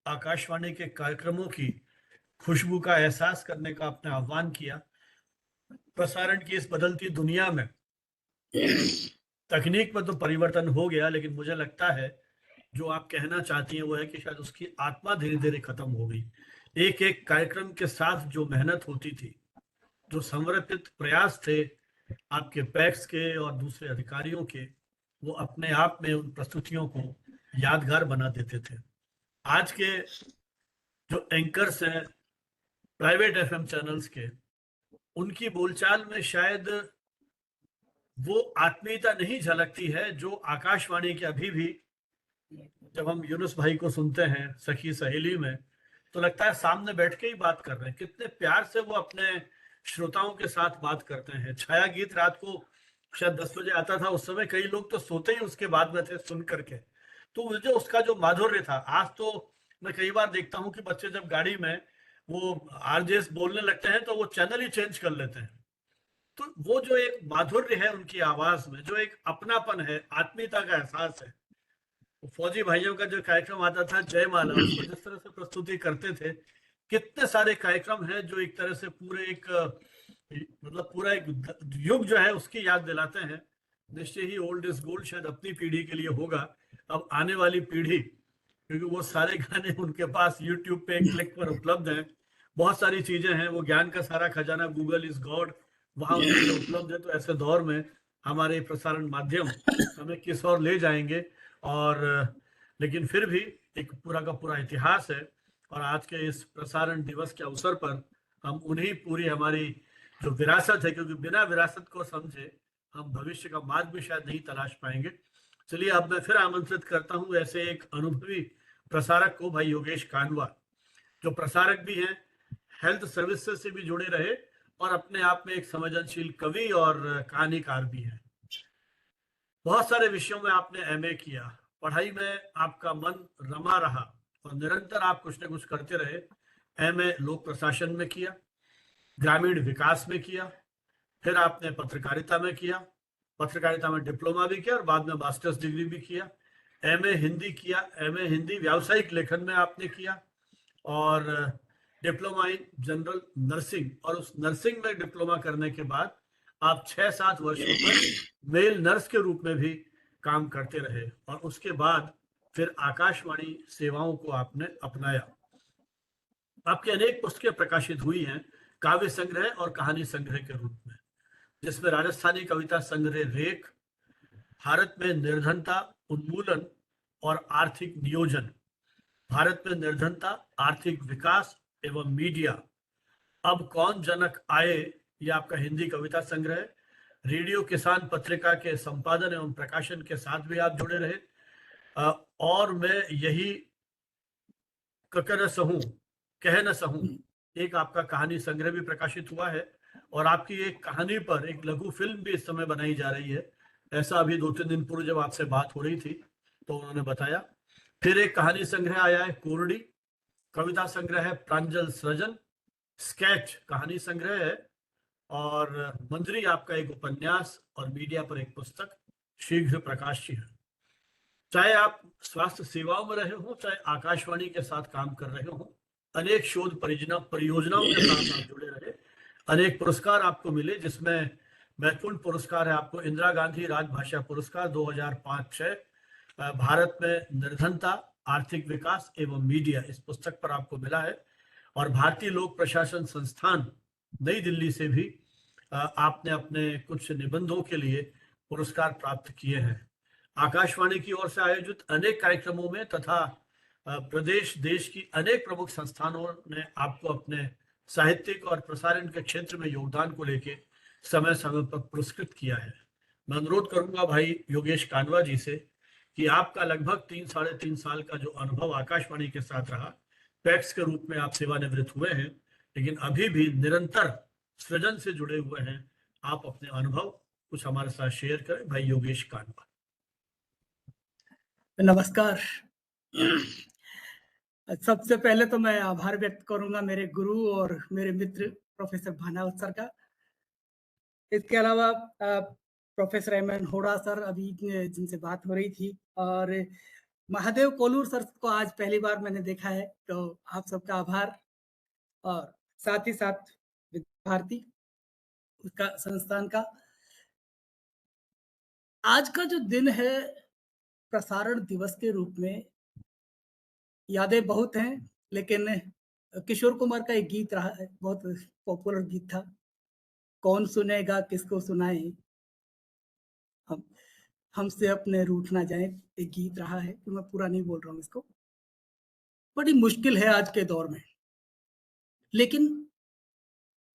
आकाशवाणी के कार्यक्रमों की खुशबू का एहसास करने का आपने आह्वान किया। प्रसारण की इस बदलती दुनिया में तकनीक में तो परिवर्तन हो गया, लेकिन मुझे लगता है जो आप कहना चाहती हैं वो है कि शायद उसकी आत्मा धीरे धीरे खत्म हो गई। एक एक कार्यक्रम के साथ जो मेहनत होती थी, जो समर्पित प्रयास थे आपके पैक्स के और दूसरे अधिकारियों के, वो अपने आप में उन प्रस्तुतियों को यादगार बना देते थे। आज के जो एंकर्स हैं प्राइवेट एफएम चैनल्स के, उनकी बोलचाल में शायद वो आत्मीयता नहीं झलकती है जो आकाशवाणी के अभी भी, जब हम यूनुस भाई को सुनते हैं सखी सहेली में, तो लगता है सामने बैठ के ही बात कर रहे हैं। कितने प्यार से वो अपने श्रोताओं के साथ बात करते हैं। छाया गीत रात को शायद 10 बजे आता था, उस समय कई लोग तो सोते ही उसके बाद में थे सुन करके। तो जो उसका जो माधुर्य था, आज तो मैं कई बार देखता हूँ कि बच्चे जब गाड़ी में वो आरजेस बोलने लगते हैं तो वो चैनल ही चेंज कर लेते हैं। तो वो जो एक माधुर्य है उनकी आवाज में, जो एक अपनापन है, आत्मीयता का एहसास है, फौजी भाइयों का जो कार्यक्रम आता था जयमाला, उसको जिस तरह से प्रस्तुति करते थे, कितने सारे कार्यक्रम हैं जो एक तरह से पूरे एक मतलब पूरा एक युग जो है उसकी याद दिलाते हैं। निश्चय ही ओल्ड इज गोल्ड शायद अपनी पीढ़ी के लिए होगा, अब आने वाली पीढ़ी, क्योंकि वो सारे गाने उनके पास यूट्यूब पे एक क्लिक पर उपलब्ध हैं, बहुत सारी चीजें हैं, वो ज्ञान का सारा खजाना गूगल इज गॉड वहां उनके लिए उपलब्ध है। तो ऐसे दौर में हमारे प्रसारण माध्यम हमें किस और ले जाएंगे, और लेकिन फिर भी एक पूरा का पूरा इतिहास है। और आज के इस प्रसारण दिवस के अवसर पर हम उन्हीं पूरी हमारी जो विरासत है, क्योंकि बिना विरासत को समझे हम भविष्य का मार्ग भी शायद नहीं तलाश पाएंगे। चलिए अब मैं फिर आमंत्रित करता हूं ऐसे एक अनुभवी प्रसारक को, भाई योगेश कानवा, जो प्रसारक भी हैं, हेल्थ सर्विसेज से भी जुड़े रहे और अपने आप में एक संवेदनशील कवि और कहानीकार भी हैं। बहुत सारे विषयों में आपने एमए किया, पढ़ाई में आपका मन रमा रहा और निरंतर आप कुछ न कुछ करते रहे। एमए लोक प्रशासन में किया, ग्रामीण विकास में किया, फिर आपने पत्रकारिता में किया, पत्रकारिता में डिप्लोमा भी किया और बाद में मास्टर्स डिग्री भी किया। एमए हिंदी किया, एमए हिंदी व्यावसायिक लेखन में आपने किया, और डिप्लोमा इन जनरल नर्सिंग, और उस नर्सिंग में डिप्लोमा करने के बाद आप 6-7 वर्षों तक मेल नर्स के रूप में भी काम करते रहे, और उसके बाद फिर आकाशवाणी सेवाओं को आपने अपनाया। आपकी अनेक पुस्तकें प्रकाशित हुई हैं काव्य संग्रह और कहानी संग्रह के रूप में, जिसमें राजस्थानी कविता संग्रह रेख, भारत में निर्धनता उन्मूलन और आर्थिक नियोजन, भारत में निर्धनता, आर्थिक विकास एवं मीडिया, अब कौन जनक आए, ये आपका हिंदी कविता संग्रह, रेडियो किसान पत्रिका के संपादन एवं प्रकाशन के साथ भी आप जुड़े रहे। और मैं यही कह न सहूं, एक आपका कहानी संग्रह भी प्रकाशित हुआ है, और आपकी एक कहानी पर एक लघु फिल्म भी इस समय बनाई जा रही है। ऐसा अभी 2-3 दिन पूर्व जब आपसे बात हो रही थी तो उन्होंने बताया। फिर एक कहानी संग्रह आया है कोरडी, कविता संग्रह है प्रांजल सृजन, स्केच कहानी संग्रह है, और मंजरी आपका एक उपन्यास, और मीडिया पर एक पुस्तक शीघ्र प्रकाश्य है। चाहे आप स्वास्थ्य सेवाओं में रहे हो, चाहे आकाशवाणी के साथ काम कर रहे हो, अनेक शोध परियोजनाओं के साथ आप जुड़े रहे, अनेक पुरस्कार आपको मिले, जिसमें महत्वपूर्ण पुरस्कार है आपको इंदिरा गांधी राजभाषा पुरस्कार 2005-06, भारत में निर्धनता, आर्थिक विकास एवं मीडिया, इस पुस्तक पर आपको मिला है, और भारतीय लोक प्रशासन संस्थान नई दिल्ली से भी आपने अपने कुछ निबंधों के लिए पुरस्कार प्राप्त किए हैं। आकाशवाणी की ओर से आयोजित अनेक कार्यक्रमों में तथा प्रदेश देश की अनेक प्रमुख संस्थानों ने आपको अपने साहित्यिक और प्रसारण के क्षेत्र में योगदान को लेके समय समय पर पुरस्कृत किया है। मैं अनुरोध करूंगा भाई योगेश कानवा जी से कि आपका लगभग 3-3.5 साल का जो अनुभव आकाशवाणी के साथ रहा, पैक्स के रूप में आप सेवानिवृत्त हुए हैं, लेकिन अभी भी निरंतर सृजन से जुड़े हुए हैं, आप अपने अनुभव कुछ हमारे साथ शेयर करें। भाई योगेश कानवा। नमस्कार। सबसे पहले तो मैं आभार व्यक्त करूंगा मेरे गुरु और मेरे मित्र प्रोफेसर भानावत सर का। इसके अलावा प्रोफेसर एमएन होड़ा सर, अभी जिनसे बात हो रही थी, और महादेव कोलूर सर को आज पहली बार मैंने देखा है, तो आप सबका आभार। और साथ ही साथ भारती उसका संस्थान का। आज का जो दिन है प्रसारण दिवस के रूप में, यादें बहुत हैं, लेकिन किशोर कुमार का एक गीत रहा है, बहुत पॉपुलर गीत था, कौन सुनेगा किसको सुनाए, हम हमसे अपने रूठ ना जाए, एक गीत रहा है, तो मैं पूरा नहीं बोल रहा हूँ इसको। बड़ी मुश्किल है आज के दौर में, लेकिन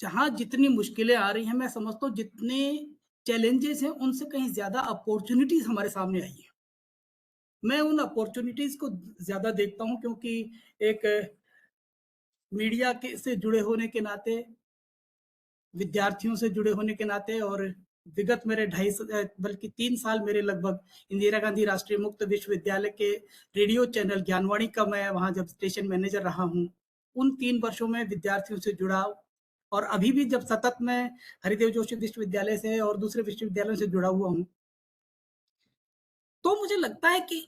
जहाँ जितनी मुश्किलें आ रही हैं, मैं समझता हूँ जितने चैलेंजेस हैं उनसे कहीं ज्यादा अपॉर्चुनिटीज हमारे सामने आई है। मैं उन अपॉर्चुनिटीज को ज्यादा देखता हूँ, क्योंकि एक मीडिया के से जुड़े होने के नाते, विद्यार्थियों से जुड़े होने के नाते, और विगत मेरे 2.5 बल्कि 3 साल मेरे लगभग इंदिरा गांधी राष्ट्रीय मुक्त विश्वविद्यालय के रेडियो चैनल ज्ञानवाणी का मैं वहां जब स्टेशन मैनेजर रहा हूँ, उन 3 वर्षों में विद्यार्थियों से जुड़ाव, और अभी भी जब सतत मैं हरिदेव जोशी विश्वविद्यालय से और दूसरे विश्वविद्यालयों से जुड़ा हुआ हूँ, तो मुझे लगता है कि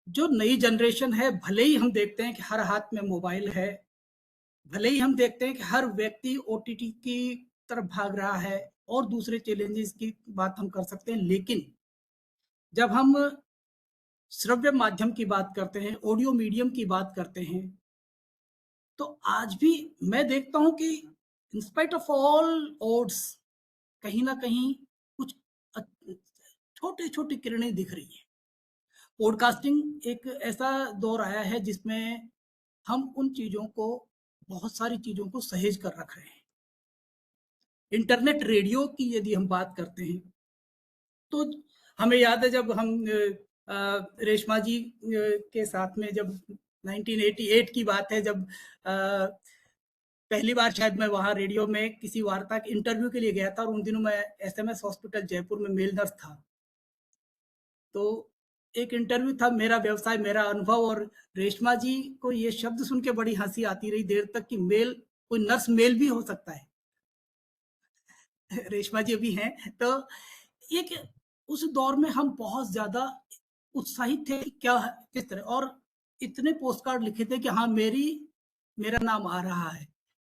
जो नई जनरेशन है, भले ही हम देखते हैं कि हर हाथ में मोबाइल है, भले ही हम देखते हैं कि हर व्यक्ति ओटीटी की तरफ भाग रहा है और दूसरे चैलेंजेस की बात हम कर सकते हैं, लेकिन जब हम श्रव्य माध्यम की बात करते हैं, ऑडियो मीडियम की बात करते हैं, तो आज भी मैं देखता हूं कि in spite of all odds कहीं ना कहीं कुछ छोटी छोटी किरणें दिख रही है। पॉडकास्टिंग एक ऐसा दौर आया है जिसमें हम उन चीजों को, बहुत सारी चीजों को सहेज कर रख रहे हैं। इंटरनेट रेडियो की यदि हम बात करते हैं तो हमें याद है जब हम रेशमा जी के साथ में जब 1988 की बात है, जब पहली बार शायद मैं वहाँ रेडियो में किसी वार्ता के इंटरव्यू के लिए गया था और उन दिनों मैं एसएमएस हॉस्पिटल जयपुर में मेल नर्स था। तो एक इंटरव्यू था, मेरा व्यवसाय मेरा अनुभव, और रेशमा जी को ये शब्द सुन के बड़ी हंसी आती रही देर तक कि मेल, कोई नर्स मेल भी हो सकता है। रेशमा जी अभी हैं। तो एक उस दौर में हम बहुत ज्यादा उत्साहित थे कि क्या किस तरह, और इतने पोस्ट कार्ड लिखे थे कि हाँ मेरा नाम आ रहा है,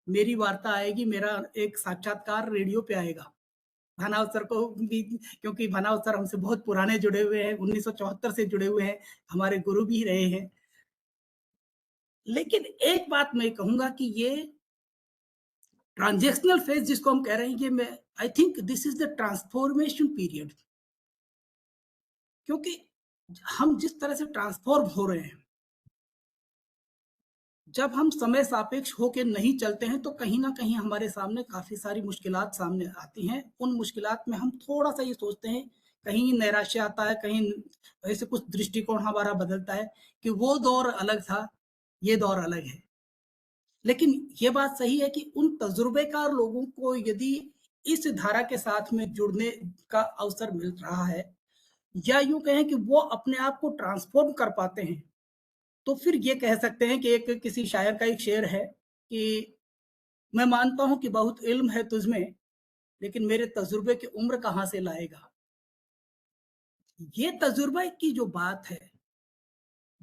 मेरी वार्ता आएगी, मेरा एक साक्षात्कार रेडियो पे आएगा। भानाव सर को भी, क्योंकि भानाव सर हमसे बहुत पुराने जुड़े हुए हैं, 1974 से जुड़े हुए हैं, हमारे गुरु भी रहे हैं। लेकिन एक बात मैं कहूंगा कि ये ट्रांजेक्शनल फेज जिसको हम कह रहे हैं, ये मैं I think this is the transformation period, क्योंकि हम जिस तरह से ट्रांसफॉर्म हो रहे हैं, जब हम समय सापेक्ष होके नहीं चलते हैं तो कहीं ना कहीं हमारे सामने काफी सारी मुश्किलात सामने आती हैं। उन मुश्किलात में हम थोड़ा सा ये सोचते हैं, कहीं नैराश्य आता है, कहीं ऐसे कुछ दृष्टिकोण हमारा बदलता है कि वो दौर अलग था, ये दौर अलग है। लेकिन ये बात सही है कि उन तजुर्बेकार लोगों को यदि इस धारा के साथ में जुड़ने का अवसर मिल रहा है, या यूं कहें कि वो अपने आप को ट्रांसफॉर्म कर पाते हैं, तो फिर ये कह सकते हैं कि एक किसी शायर का एक शेर है कि मैं मानता हूं कि बहुत इल्म है तुझमें, लेकिन मेरे तजुर्बे की उम्र कहां से लाएगा। ये तजुर्बे की जो बात है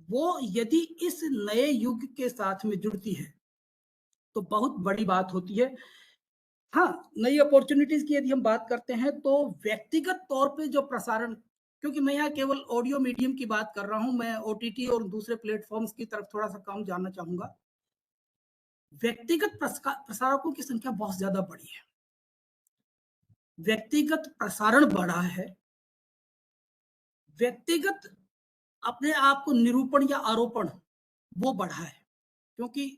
वो यदि इस नए युग के साथ में जुड़ती है तो बहुत बड़ी बात होती है। हाँ, नई अपॉर्चुनिटीज की यदि हम बात करते हैं तो व्यक्तिगत तौर पे जो प्रसारण, क्योंकि मैं यहाँ केवल ऑडियो मीडियम की बात कर रहा हूँ, मैं ओटीटी और दूसरे प्लेटफॉर्म्स की तरफ थोड़ा सा कम जानना चाहूंगा। व्यक्तिगत प्रसारकों की संख्या बहुत ज्यादा बढ़ी है, व्यक्तिगत प्रसारण बढ़ा है, व्यक्तिगत अपने आप को निरूपण या आरोपण वो बढ़ा है, क्योंकि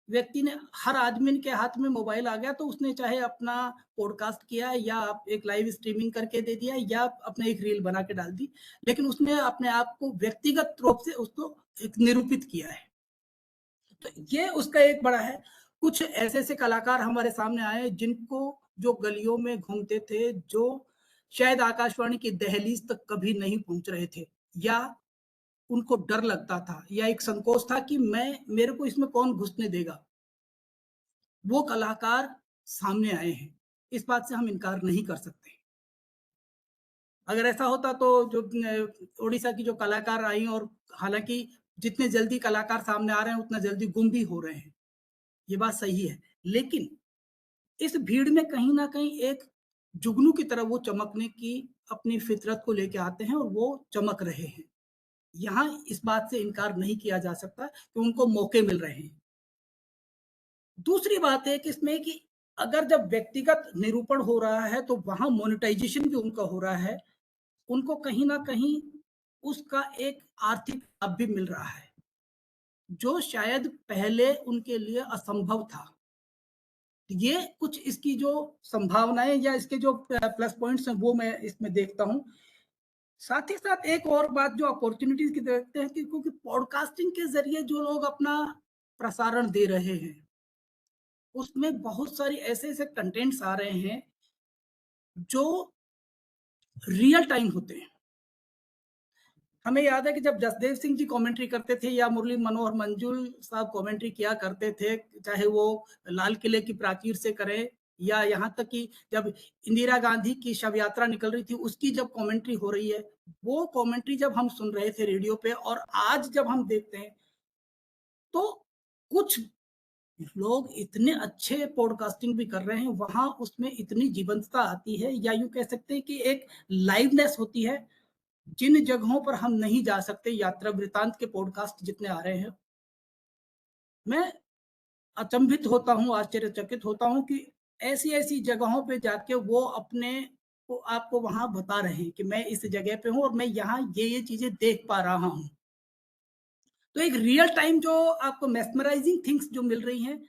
व्यक्ति ने, हर आदमी के हाथ में मोबाइल आ गया, तो उसने चाहे अपना पॉडकास्ट किया या एक लाइव स्ट्रीमिंग करके दे दिया या अपने एक रील बना के डाल दी, लेकिन उसने अपने आप को व्यक्तिगत रूप से उसको एक निरूपित किया है। तो ये उसका एक बड़ा है। कुछ ऐसे ऐसे कलाकार हमारे सामने आए जिनको, जो गलियों में घूमते थे, जो शायद आकाशवाणी की दहलीज तक कभी नहीं पहुंच रहे थे, या उनको डर लगता था या एक संकोच था कि मेरे को इसमें कौन घुसने देगा, वो कलाकार सामने आए हैं। इस बात से हम इनकार नहीं कर सकते। अगर ऐसा होता तो जो उड़ीसा की जो कलाकार आई, और हालांकि जितने जल्दी कलाकार सामने आ रहे हैं उतना जल्दी गुम भी हो रहे हैं, ये बात सही है, लेकिन इस भीड़ में कहीं ना कहीं एक जुगनू की तरह वो चमकने की अपनी फितरत को लेके आते हैं और वो चमक रहे हैं। यहाँ इस बात से इनकार नहीं किया जा सकता कि उनको मौके मिल रहे हैं। दूसरी बात है कि इसमें कि अगर जब व्यक्तिगत निरूपण हो रहा है तो वहां मोनेटाइजेशन भी उनका हो रहा है, उनको कहीं ना कहीं उसका एक आर्थिक लाभ भी मिल रहा है, जो शायद पहले उनके लिए असंभव था। ये कुछ इसकी जो संभावनाएं या इसके जो प्लस पॉइंट्स हैं वो मैं इसमें देखता हूं। साथ ही साथ एक और बात जो अपॉर्चुनिटीज की देखते हैं कि क्योंकि पॉडकास्टिंग के जरिए जो लोग अपना प्रसारण दे रहे हैं, उसमें बहुत सारी ऐसे ऐसे कंटेंट्स आ रहे हैं जो रियल टाइम होते हैं। हमें याद है कि जब जसदेव सिंह जी कमेंट्री करते थे या मुरली मनोहर मंजुल साहब कमेंट्री किया करते थे, चाहे वो लाल किले की प्राचीर से करें या यहाँ तक कि जब इंदिरा गांधी की शव यात्रा निकल रही थी उसकी जब कमेंट्री हो रही है, वो कमेंट्री जब हम सुन रहे थे रेडियो पे और आज जब हम देखते हैं तो कुछ लोग इतने अच्छे पॉडकास्टिंग भी कर रहे हैं, वहां उसमें इतनी जीवंतता आती है, या यूं कह सकते हैं कि एक लाइवनेस होती है जिन जगहों पर हम नहीं जा सकते। यात्रा वृतांत के पॉडकास्ट जितने आ रहे हैं, मैं अचंभित होता हूँ, आश्चर्यचकित होता हूँ कि ऐसी-ऐसी जगहों पे जाके वो अपने को आपको वहाँ बता रहे हैं कि मैं इस जगह पे हूँ और मैं यहाँ ये चीज़ें देख पा रहा हूँ। तो एक रियल टाइम जो आपको मेस्मराइजिंग थिंग्स जो मिल रही हैं,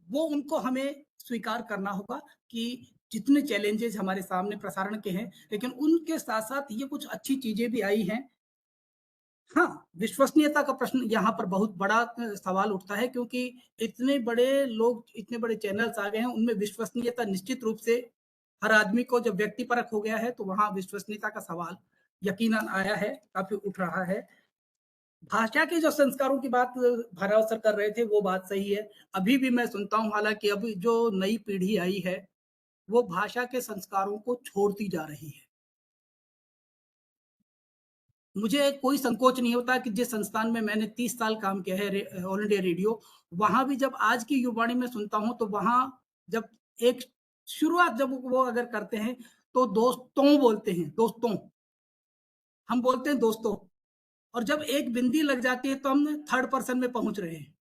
वो उनको हमें स्वीकार करना होगा कि जितने चैलेंजेस हमारे सामने प्रसारण के हैं, लेकिन उनके साथ-साथ ये कुछ अच्छी चीज़ें भी आई हैं। हाँ, विश्वसनीयता का प्रश्न यहाँ पर बहुत बड़ा सवाल उठता है, क्योंकि इतने बड़े लोग, इतने बड़े चैनल्स आ गए हैं, उनमें विश्वसनीयता निश्चित रूप से हर आदमी को जब व्यक्तिपरक हो गया है, तो वहाँ विश्वसनीयता का सवाल यकीनन आया है, काफ़ी उठ रहा है। भाषा के जो संस्कारों की बात भार्गव सर कर रहे थे, वो बात सही है। अभी भी मैं सुनता हूँ, हालाँकि अभी जो नई पीढ़ी आई है, वो भाषा के संस्कारों को छोड़ती जा रही है। मुझे कोई संकोच नहीं होता कि जिस संस्थान में मैंने 30 साल काम किया है, ऑल इंडिया रेडियो, वहाँ भी जब आज की युवावाणी में सुनता हूँ, तो वहाँ जब एक शुरुआत जब वो अगर करते हैं, तो दोस्तों बोलते हैं, दोस्तों। हम बोलते हैं दोस्तों, और जब एक बिंदी लग जाती है, तो हम थर्ड पर्सन में पहुँच रहे हैं।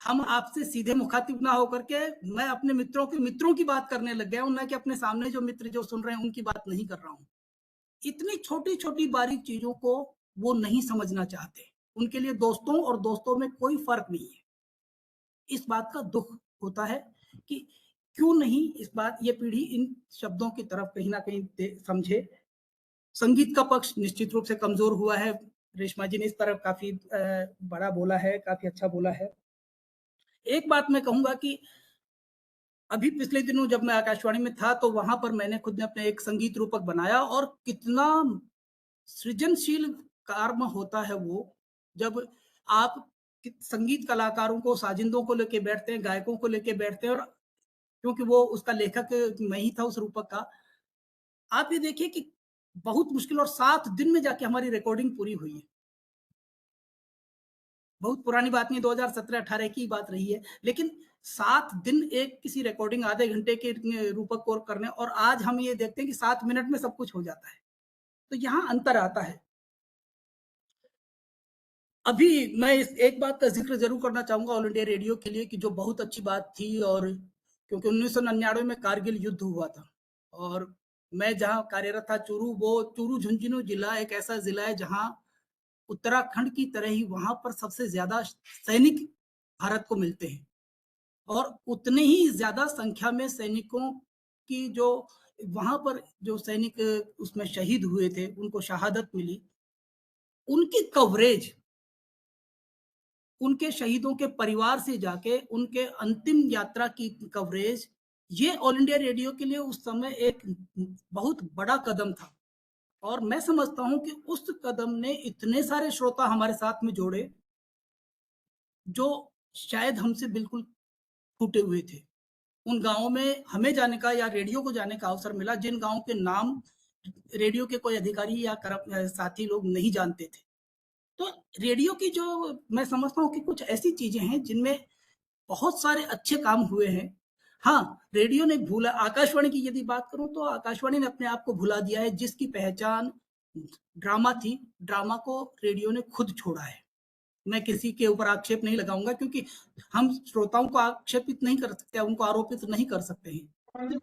हम आपसे सीधे मुखातिब ना होकर के मैं अपने मित्रों के मित्रों की बात करने लग गया हूँ, ना कि अपने सामने जो मित्र जो सुन रहे हैं, उनकी बात नहीं कर रहा हूँ। इतनी छोटी-छोटी बारीक चीज़ों को वो नहीं समझना चाहते। उनके लिए दोस्तों और दोस्तों में कोई फ़र्क नहीं है। इस बात का दुःख होता है कि क्यों नहीं इस बात ये पीढ़ी इन शब्दों की तरफ कहीं न कहीं समझे। संगीत का पक्ष निश्चित रूप से कमज़ोर हुआ है। रेशमा जी ने इस तरफ काफ़ी बड़ा बोला है, काफ़ी अच्छा बोला है। एक बात मैं कहूँगा कि अभी पिछले दिनों जब मैं आकाशवाणी में था, तो वहाँ पर मैंने खुद ने अपने एक संगीत रूपक बनाया, और कितना सृजनशील कार्य होता है वो, जब आप संगीत कलाकारों को, साजिंदों को लेके बैठते हैं, गायकों को लेके बैठते हैं, और क्योंकि वो उसका लेखक मैं ही था उस रूपक का। आप ये देखिए कि बहुत मुश्किल और 7 दिन में जाके हमारी रिकॉर्डिंग पूरी हुई है। बहुत पुरानी बात नहीं, 2017-18 की बात रही है, लेकिन 7 दिन एक किसी रिकॉर्डिंग आधे घंटे के रूपक को करने, और आज हम ये देखते हैं कि 7 मिनट में सब कुछ हो जाता है। तो यहाँ अंतर आता है। अभी मैं इस एक बात का ज़िक्र ज़रूर करना चाहूँगा ऑल इंडिया रेडियो के लिए, कि जो बहुत अच्छी बात थी, और क्योंकि 1999 में कारगिल युद्ध हुआ था, और मैं जहाँ कार्यरत था वो चूरू झुंझुनू जिला एक ऐसा ज़िला है जहाँ उत्तराखंड की तरह ही वहाँ पर सबसे ज़्यादा सैनिक भारत को मिलते हैं, और उतने ही ज़्यादा संख्या में सैनिकों की जो वहाँ पर जो सैनिक उसमें शहीद हुए थे, उनको शहादत मिली, उनकी कवरेज, उनके शहीदों के परिवार से जाके उनके अंतिम यात्रा की कवरेज, ये ऑल इंडिया रेडियो के लिए उस समय एक बहुत बड़ा कदम था। और मैं समझता हूँ कि उस कदम ने इतने सारे श्रोता हमारे साथ में जोड़े, जो शायद हमसे बिल्कुल छूटे हुए थे। उन गाँवों में हमें जाने का या रेडियो को जाने का अवसर मिला, जिन गाँव के नाम रेडियो के कोई अधिकारी या साथी लोग नहीं जानते थे। तो रेडियो की जो मैं समझता हूँ कि कुछ ऐसी चीज़ें हैं जिनमें बहुत सारे अच्छे काम हुए हैं। हाँ, रेडियो ने भूला, आकाशवाणी की यदि बात करूँ, तो आकाशवाणी ने अपने आप को भुला दिया है। जिसकी पहचान ड्रामा थी, ड्रामा को रेडियो ने खुद छोड़ा है। मैं किसी के ऊपर आक्षेप नहीं लगाऊँगा, क्योंकि हम श्रोताओं को आक्षेपित नहीं कर सकते, उनको आरोपित नहीं कर सकते हैं।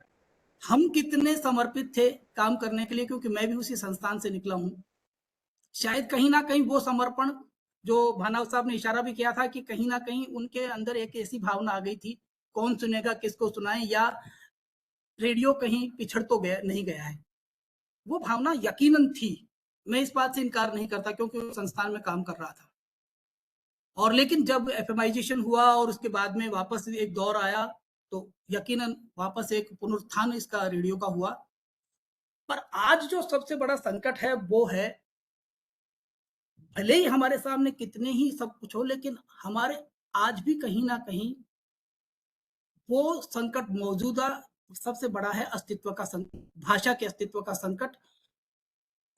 हम कितने समर्पित थे काम करने के लिए, क्योंकि मैं भी उसी संस्थान से निकला हूँ। शायद कहीं न कहीं वो समर्पण, जो भानव साहब ने इशारा भी किया था कि कहीं न कहीं उनके अंदर एक ऐसी भावना आ गई थी, कौन सुनेगा, किसको सुनाएँ, या रेडियो कहीं पिछड़ तो गया नहीं गया है। वो भावना यकीनन थी। मैं इस बात से इनकार नहीं करता, क्योंकि उस संस्थान में काम कर रहा था। और लेकिन जब एफएमाइजेशन हुआ और उसके बाद में वापस एक दौर आया, तो यकीनन वापस एक पुनरुत्थान इसका रेडियो का हुआ। पर आज जो सबसे बड़ा संकट है, वो है, भले ही हमारे सामने कितने ही सब कुछ हो, लेकिन हमारे आज भी कहीं न कहीं वो संकट मौजूदा सबसे बड़ा है अस्तित्व का संकट, भाषा के अस्तित्व का संकट।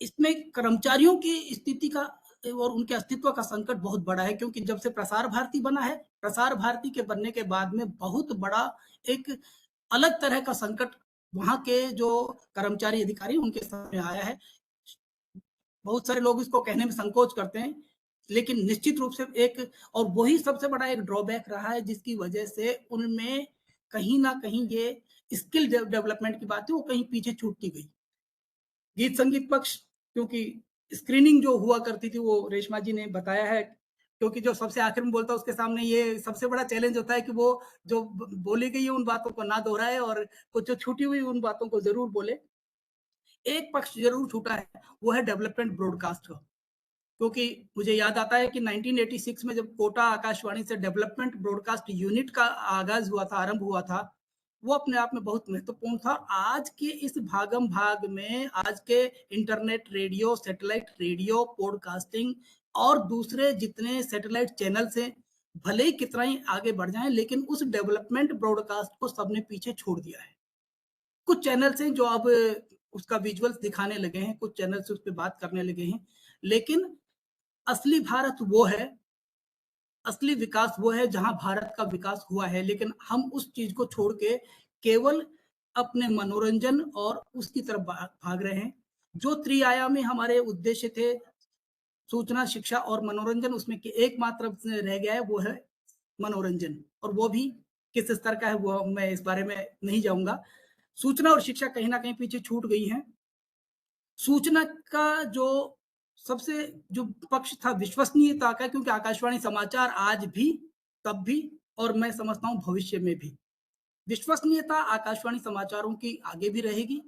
इसमें कर्मचारियों की स्थिति का और उनके अस्तित्व का संकट बहुत बड़ा है, क्योंकि जब से प्रसार भारती बना है, प्रसार भारती के बनने के बाद में बहुत बड़ा एक अलग तरह का संकट वहाँ के जो कर्मचारी अधिकारी उनके सामने आया है। बहुत सारे लोग इसको कहने में संकोच करते हैं, लेकिन निश्चित रूप से एक, और वही सबसे बड़ा एक ड्रॉबैक रहा है जिसकी वजह से उनमें कहीं न कहीं ये स्किल डेवलपमेंट की बात है वो कहीं पीछे छूटती गई। गीत संगीत पक्ष, क्योंकि स्क्रीनिंग जो हुआ करती थी वो रेशमा जी ने बताया है, क्योंकि जो सबसे आखिर में बोलता है उसके सामने ये सबसे बड़ा चैलेंज होता है कि वो जो बोली गई है उन बातों को ना दोहराए और कुछ जो छूटी हुई उन बातों को जरूर बोले। एक पक्ष जरूर छूटा है, वो है डेवलपमेंट ब्रॉडकास्ट का, क्योंकि मुझे याद आता है कि 1986 में जब कोटा आकाशवाणी से डेवलपमेंट ब्रॉडकास्ट यूनिट का आगाज हुआ था, आरंभ हुआ था, वो अपने आप में बहुत महत्वपूर्ण था। आज के इस भागम भाग में आज के internet radio, satellite radio, podcasting और दूसरे जितने सैटेलाइट चैनल्स हैं, भले ही कितना ही आगे बढ़ जाएं, लेकिन उस डेवलपमेंट ब्रॉडकास्ट को सबने पीछे छोड़ दिया है। कुछ चैनल्स हैं जो अब उसका विजुअल्स दिखाने लगे हैं, कुछ चैनल्स उस पर बात करने लगे हैं, लेकिन असली भारत वो है, असली विकास वो है जहां भारत का विकास हुआ है। लेकिन हम उस चीज को छोड़ के केवल अपने मनोरंजन और उसकी तरफ भाग रहे हैं। जो त्रिआयामी हमारे उद्देश्य थे, सूचना, शिक्षा और मनोरंजन, उसमें एकमात्र रह गया है, वो है मनोरंजन, और वो भी किस स्तर का है वो मैं इस बारे में नहीं जाऊंगा। सूचना और शिक्षा कहीं ना कहीं पीछे छूट गई है। सूचना का जो सबसे जो पक्ष था विश्वसनीयता का, क्योंकि आकाशवाणी समाचार आज भी, तब भी और मैं समझता हूं भविष्य में भी विश्वसनीयता आकाशवाणी समाचारों की आगे भी रहेगी।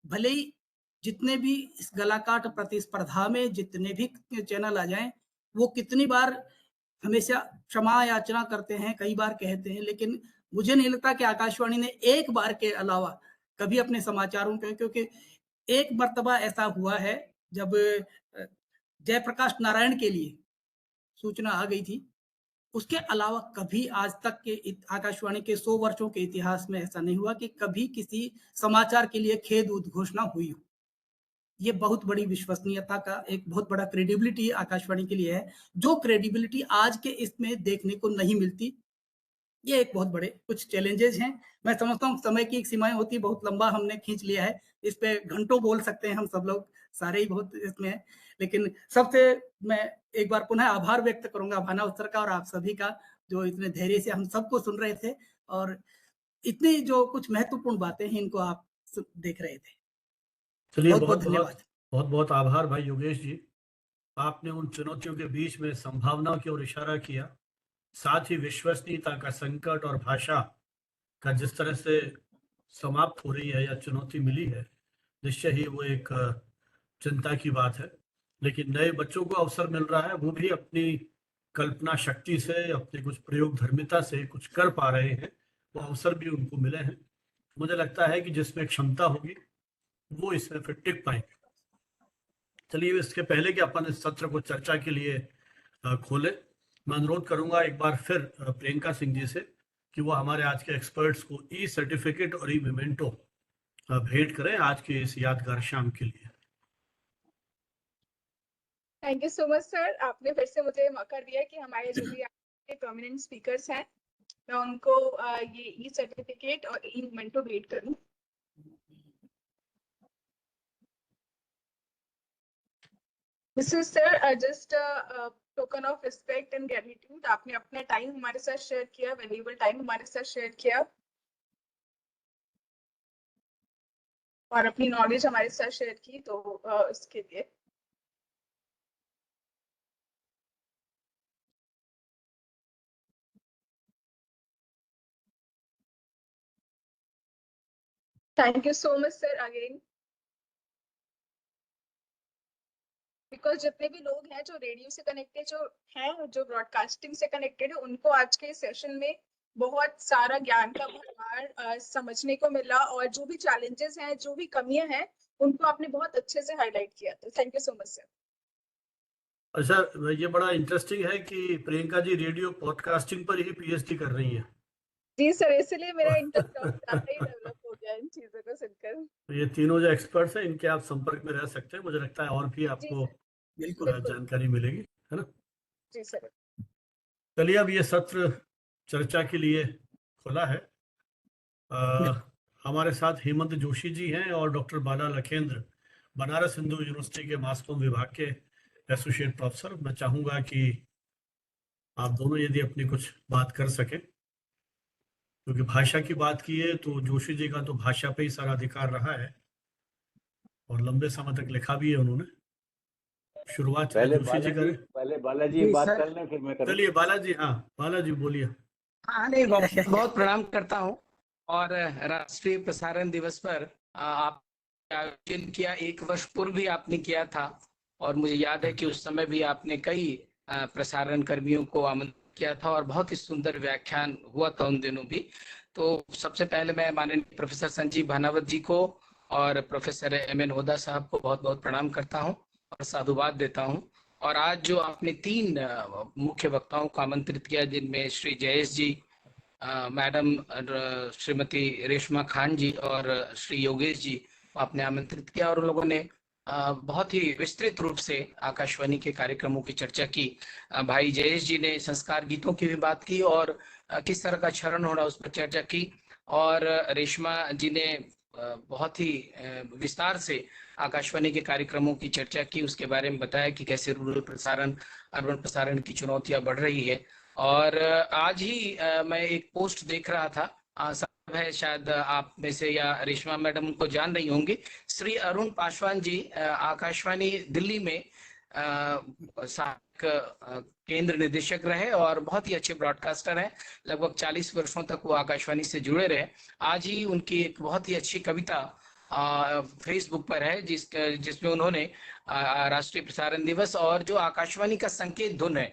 भले ही जितने भी इस गलाकाट प्रतिस्पर्धा में जितने भी चैनल आ जाएं, वो कितनी बार हमेशा क्षमा याचना करते हैं, कई बार कहते हैं, लेकिन मुझे नहीं लगता कि आकाशवाणी ने एक बार के अलावा कभी अपने समाचारों के, क्योंकि एक मर्तबा ऐसा हुआ है जब जयप्रकाश नारायण के लिए सूचना आ गई थी, उसके अलावा कभी आज तक के आकाशवाणी के 100 वर्षों के इतिहास में ऐसा नहीं हुआ कि कभी किसी समाचार के लिए खेद उद्घोषणा हुई हो। ये बहुत बड़ी विश्वसनीयता का एक बहुत बड़ा क्रेडिबिलिटी आकाशवाणी के लिए है, जो क्रेडिबिलिटी आज के इसमें देखने को नहीं मिलती। ये एक बहुत बड़े कुछ चैलेंजेस हैं। मैं समझता हूँ समय की एक सीमाएं होती है, बहुत लंबा हमने खींच लिया है, इस पे घंटों बोल सकते हैं हम सब लोग, सारे ही बहुत इसमें है। लेकिन सबसे मैं एक बार पुनः आभार व्यक्त करूंगा भाना उत्सर का और आप सभी का, जो इतने धैर्य से हम सबको सुन रहे थे और इतनी जो कुछ महत्वपूर्ण बातें हैं इनको आप देख रहे थे। चलिए, बहुत बहुत बहुत धन्यवाद। बहुत बहुत आभार भाई योगेश जी। आपने उन चुनौतियों के बीच में संभावना की ओर इशारा किया, साथ ही विश्वसनीयता का संकट और भाषा का जिस तरह से समाप्त हो रही है या चुनौती मिली है, निश्चय ही वो एक चिंता की बात है। लेकिन नए बच्चों को अवसर मिल रहा है, वो भी अपनी कल्पना शक्ति से, अपनी कुछ प्रयोग धर्मिता से कुछ कर पा रहे हैं, वो अवसर भी उनको मिले हैं। मुझे लगता है कि जिसमें क्षमता होगी वो इसमें फिर टिक पाएंगे। चलिए, इसके पहले कि अपन इस सत्र को चर्चा के लिए खोले, मैं अनुरोध करूंगा एक बार फिर प्रियंका सिंह जी से कि वो हमारे आज के एक्सपर्ट्स को ई सर्टिफिकेट और ई मेमेंटो भेंट करें आज के इस यादगार शाम के लिए। Thank you so much sir, आपने फिर से मुझे मौका दिया कि हमारे जो भी प्रोमिनेंट स्पीकर्स हैं मैं उनको ये ई सर्टिफिकेट और ई मेमेंटो भेंट करूं। This is sir just token of respect and gratitude. आपने अपना टाइम हमारे साथ शेयर किया, वैल्यूएबल टाइम हमारे साथ शेयर किया और अपनी नॉलेज हमारे साथ शेयर की, तो इसके लिए thank you so much sir again. Because जितने भी लोग हैं जो रेडियो से कनेक्टेड जो हैं, जो ब्रॉडकास्टिंग से कनेक्टेड है, उनको आज के सेशन में बहुत सारा ज्ञान का भरमार समझने को मिला और जो भी चैलेंजेस हैं, जो भी कमियां हैं, उनको आपने बहुत अच्छे से हाईलाइट किया। तो thank you so much sir. अच्छा, ये बड़ा इंटरेस्टिंग है कि प्रियंका जी रेडियो पॉडकास्टिंग पर ही पीएचडी कर रही हैं। जी सर, इसलिए मेरा इंटरेस्ट ज्यादा ही डेवलप हो गया इन चीजों को सुनकर। तो ये तीनों जो एक्सपर्ट्स हैं इनके आप संपर्क में रह सकते हैं, मुझे लगता है और भी जी आपको सर, बिल्कुल बिल्कुल। जानकारी मिलेगी, है ना। जी सर। चलिए अब ये सत्र चर्चा के लिए खुला है। हमारे साथ हेमंत जोशी जी हैं और डॉक्टर बाला लखेंद्र, बनारस हिंदू यूनिवर्सिटी के मास कॉम विभाग के एसोसिएट प्रोफेसर। मैं चाहूंगा कि आप दोनों यदि अपनी कुछ बात कर सके, क्योंकि भाषा की बात की है तो जोशी जी का तो भाषा पे ही सारा अधिकार रहा है और लंबे समय तक लिखा भी है उन्होंने। शुरुआत पहले जोशी जी करें। पहले बालाजी जी बात सर। कर लें, फिर मैं करूँ। चलिए बालाजी, हाँ बालाजी बोलिए। हाँ नहीं, बहुत बहुत प्रणाम करता हूँ। और राष्ट्रीय प्रसारण दिवस पर आप आयोजन किया, 1 वर्ष पूर्व भी आपने किया था और मुझे याद है कि उस समय भी आपने कई प्रसारण कर्मियों को आमंत्रित किया था और बहुत ही सुंदर व्याख्यान हुआ था उन दिनों भी। तो सबसे पहले मैं माननीय प्रोफेसर संजीव भानावत जी को और प्रोफेसर एम.एन. होदा साहब को बहुत बहुत प्रणाम करता हूँ और साधुवाद देता हूँ। और आज जो आपने 3 मुख्य वक्ताओं को आमंत्रित किया, जिनमें श्री जयेश जी, मैडम श्रीमती रेशमा खान जी और श्री योगेश जी आपने आमंत्रित किया और उन लोगों ने बहुत ही विस्तृत रूप से आकाशवाणी के कार्यक्रमों की चर्चा की। भाई जयेश जी ने संस्कार गीतों की भी बात की और किस तरह का क्षरण हो रहा उस पर चर्चा की। और रेशमा जी ने बहुत ही विस्तार से आकाशवाणी के कार्यक्रमों की चर्चा की, उसके बारे में बताया कि कैसे रूरल प्रसारण, अर्बन प्रसारण की चुनौतियां बढ़ रही है। और आज ही मैं एक पोस्ट देख रहा था, सब है शायद आप में से या रेशमा मैडम को जान रही होंगी, श्री अरुण पासवान जी आकाशवाणी दिल्ली में सहायक केंद्र निदेशक रहे और बहुत ही अच्छे ब्रॉडकास्टर हैं। लगभग 40 वर्षों तक वो आकाशवाणी से जुड़े रहे। आज ही उनकी एक बहुत ही अच्छी कविता फेसबुक पर है जिसमें उन्होंने राष्ट्रीय प्रसारण दिवस और जो आकाशवाणी का संकेत धुन है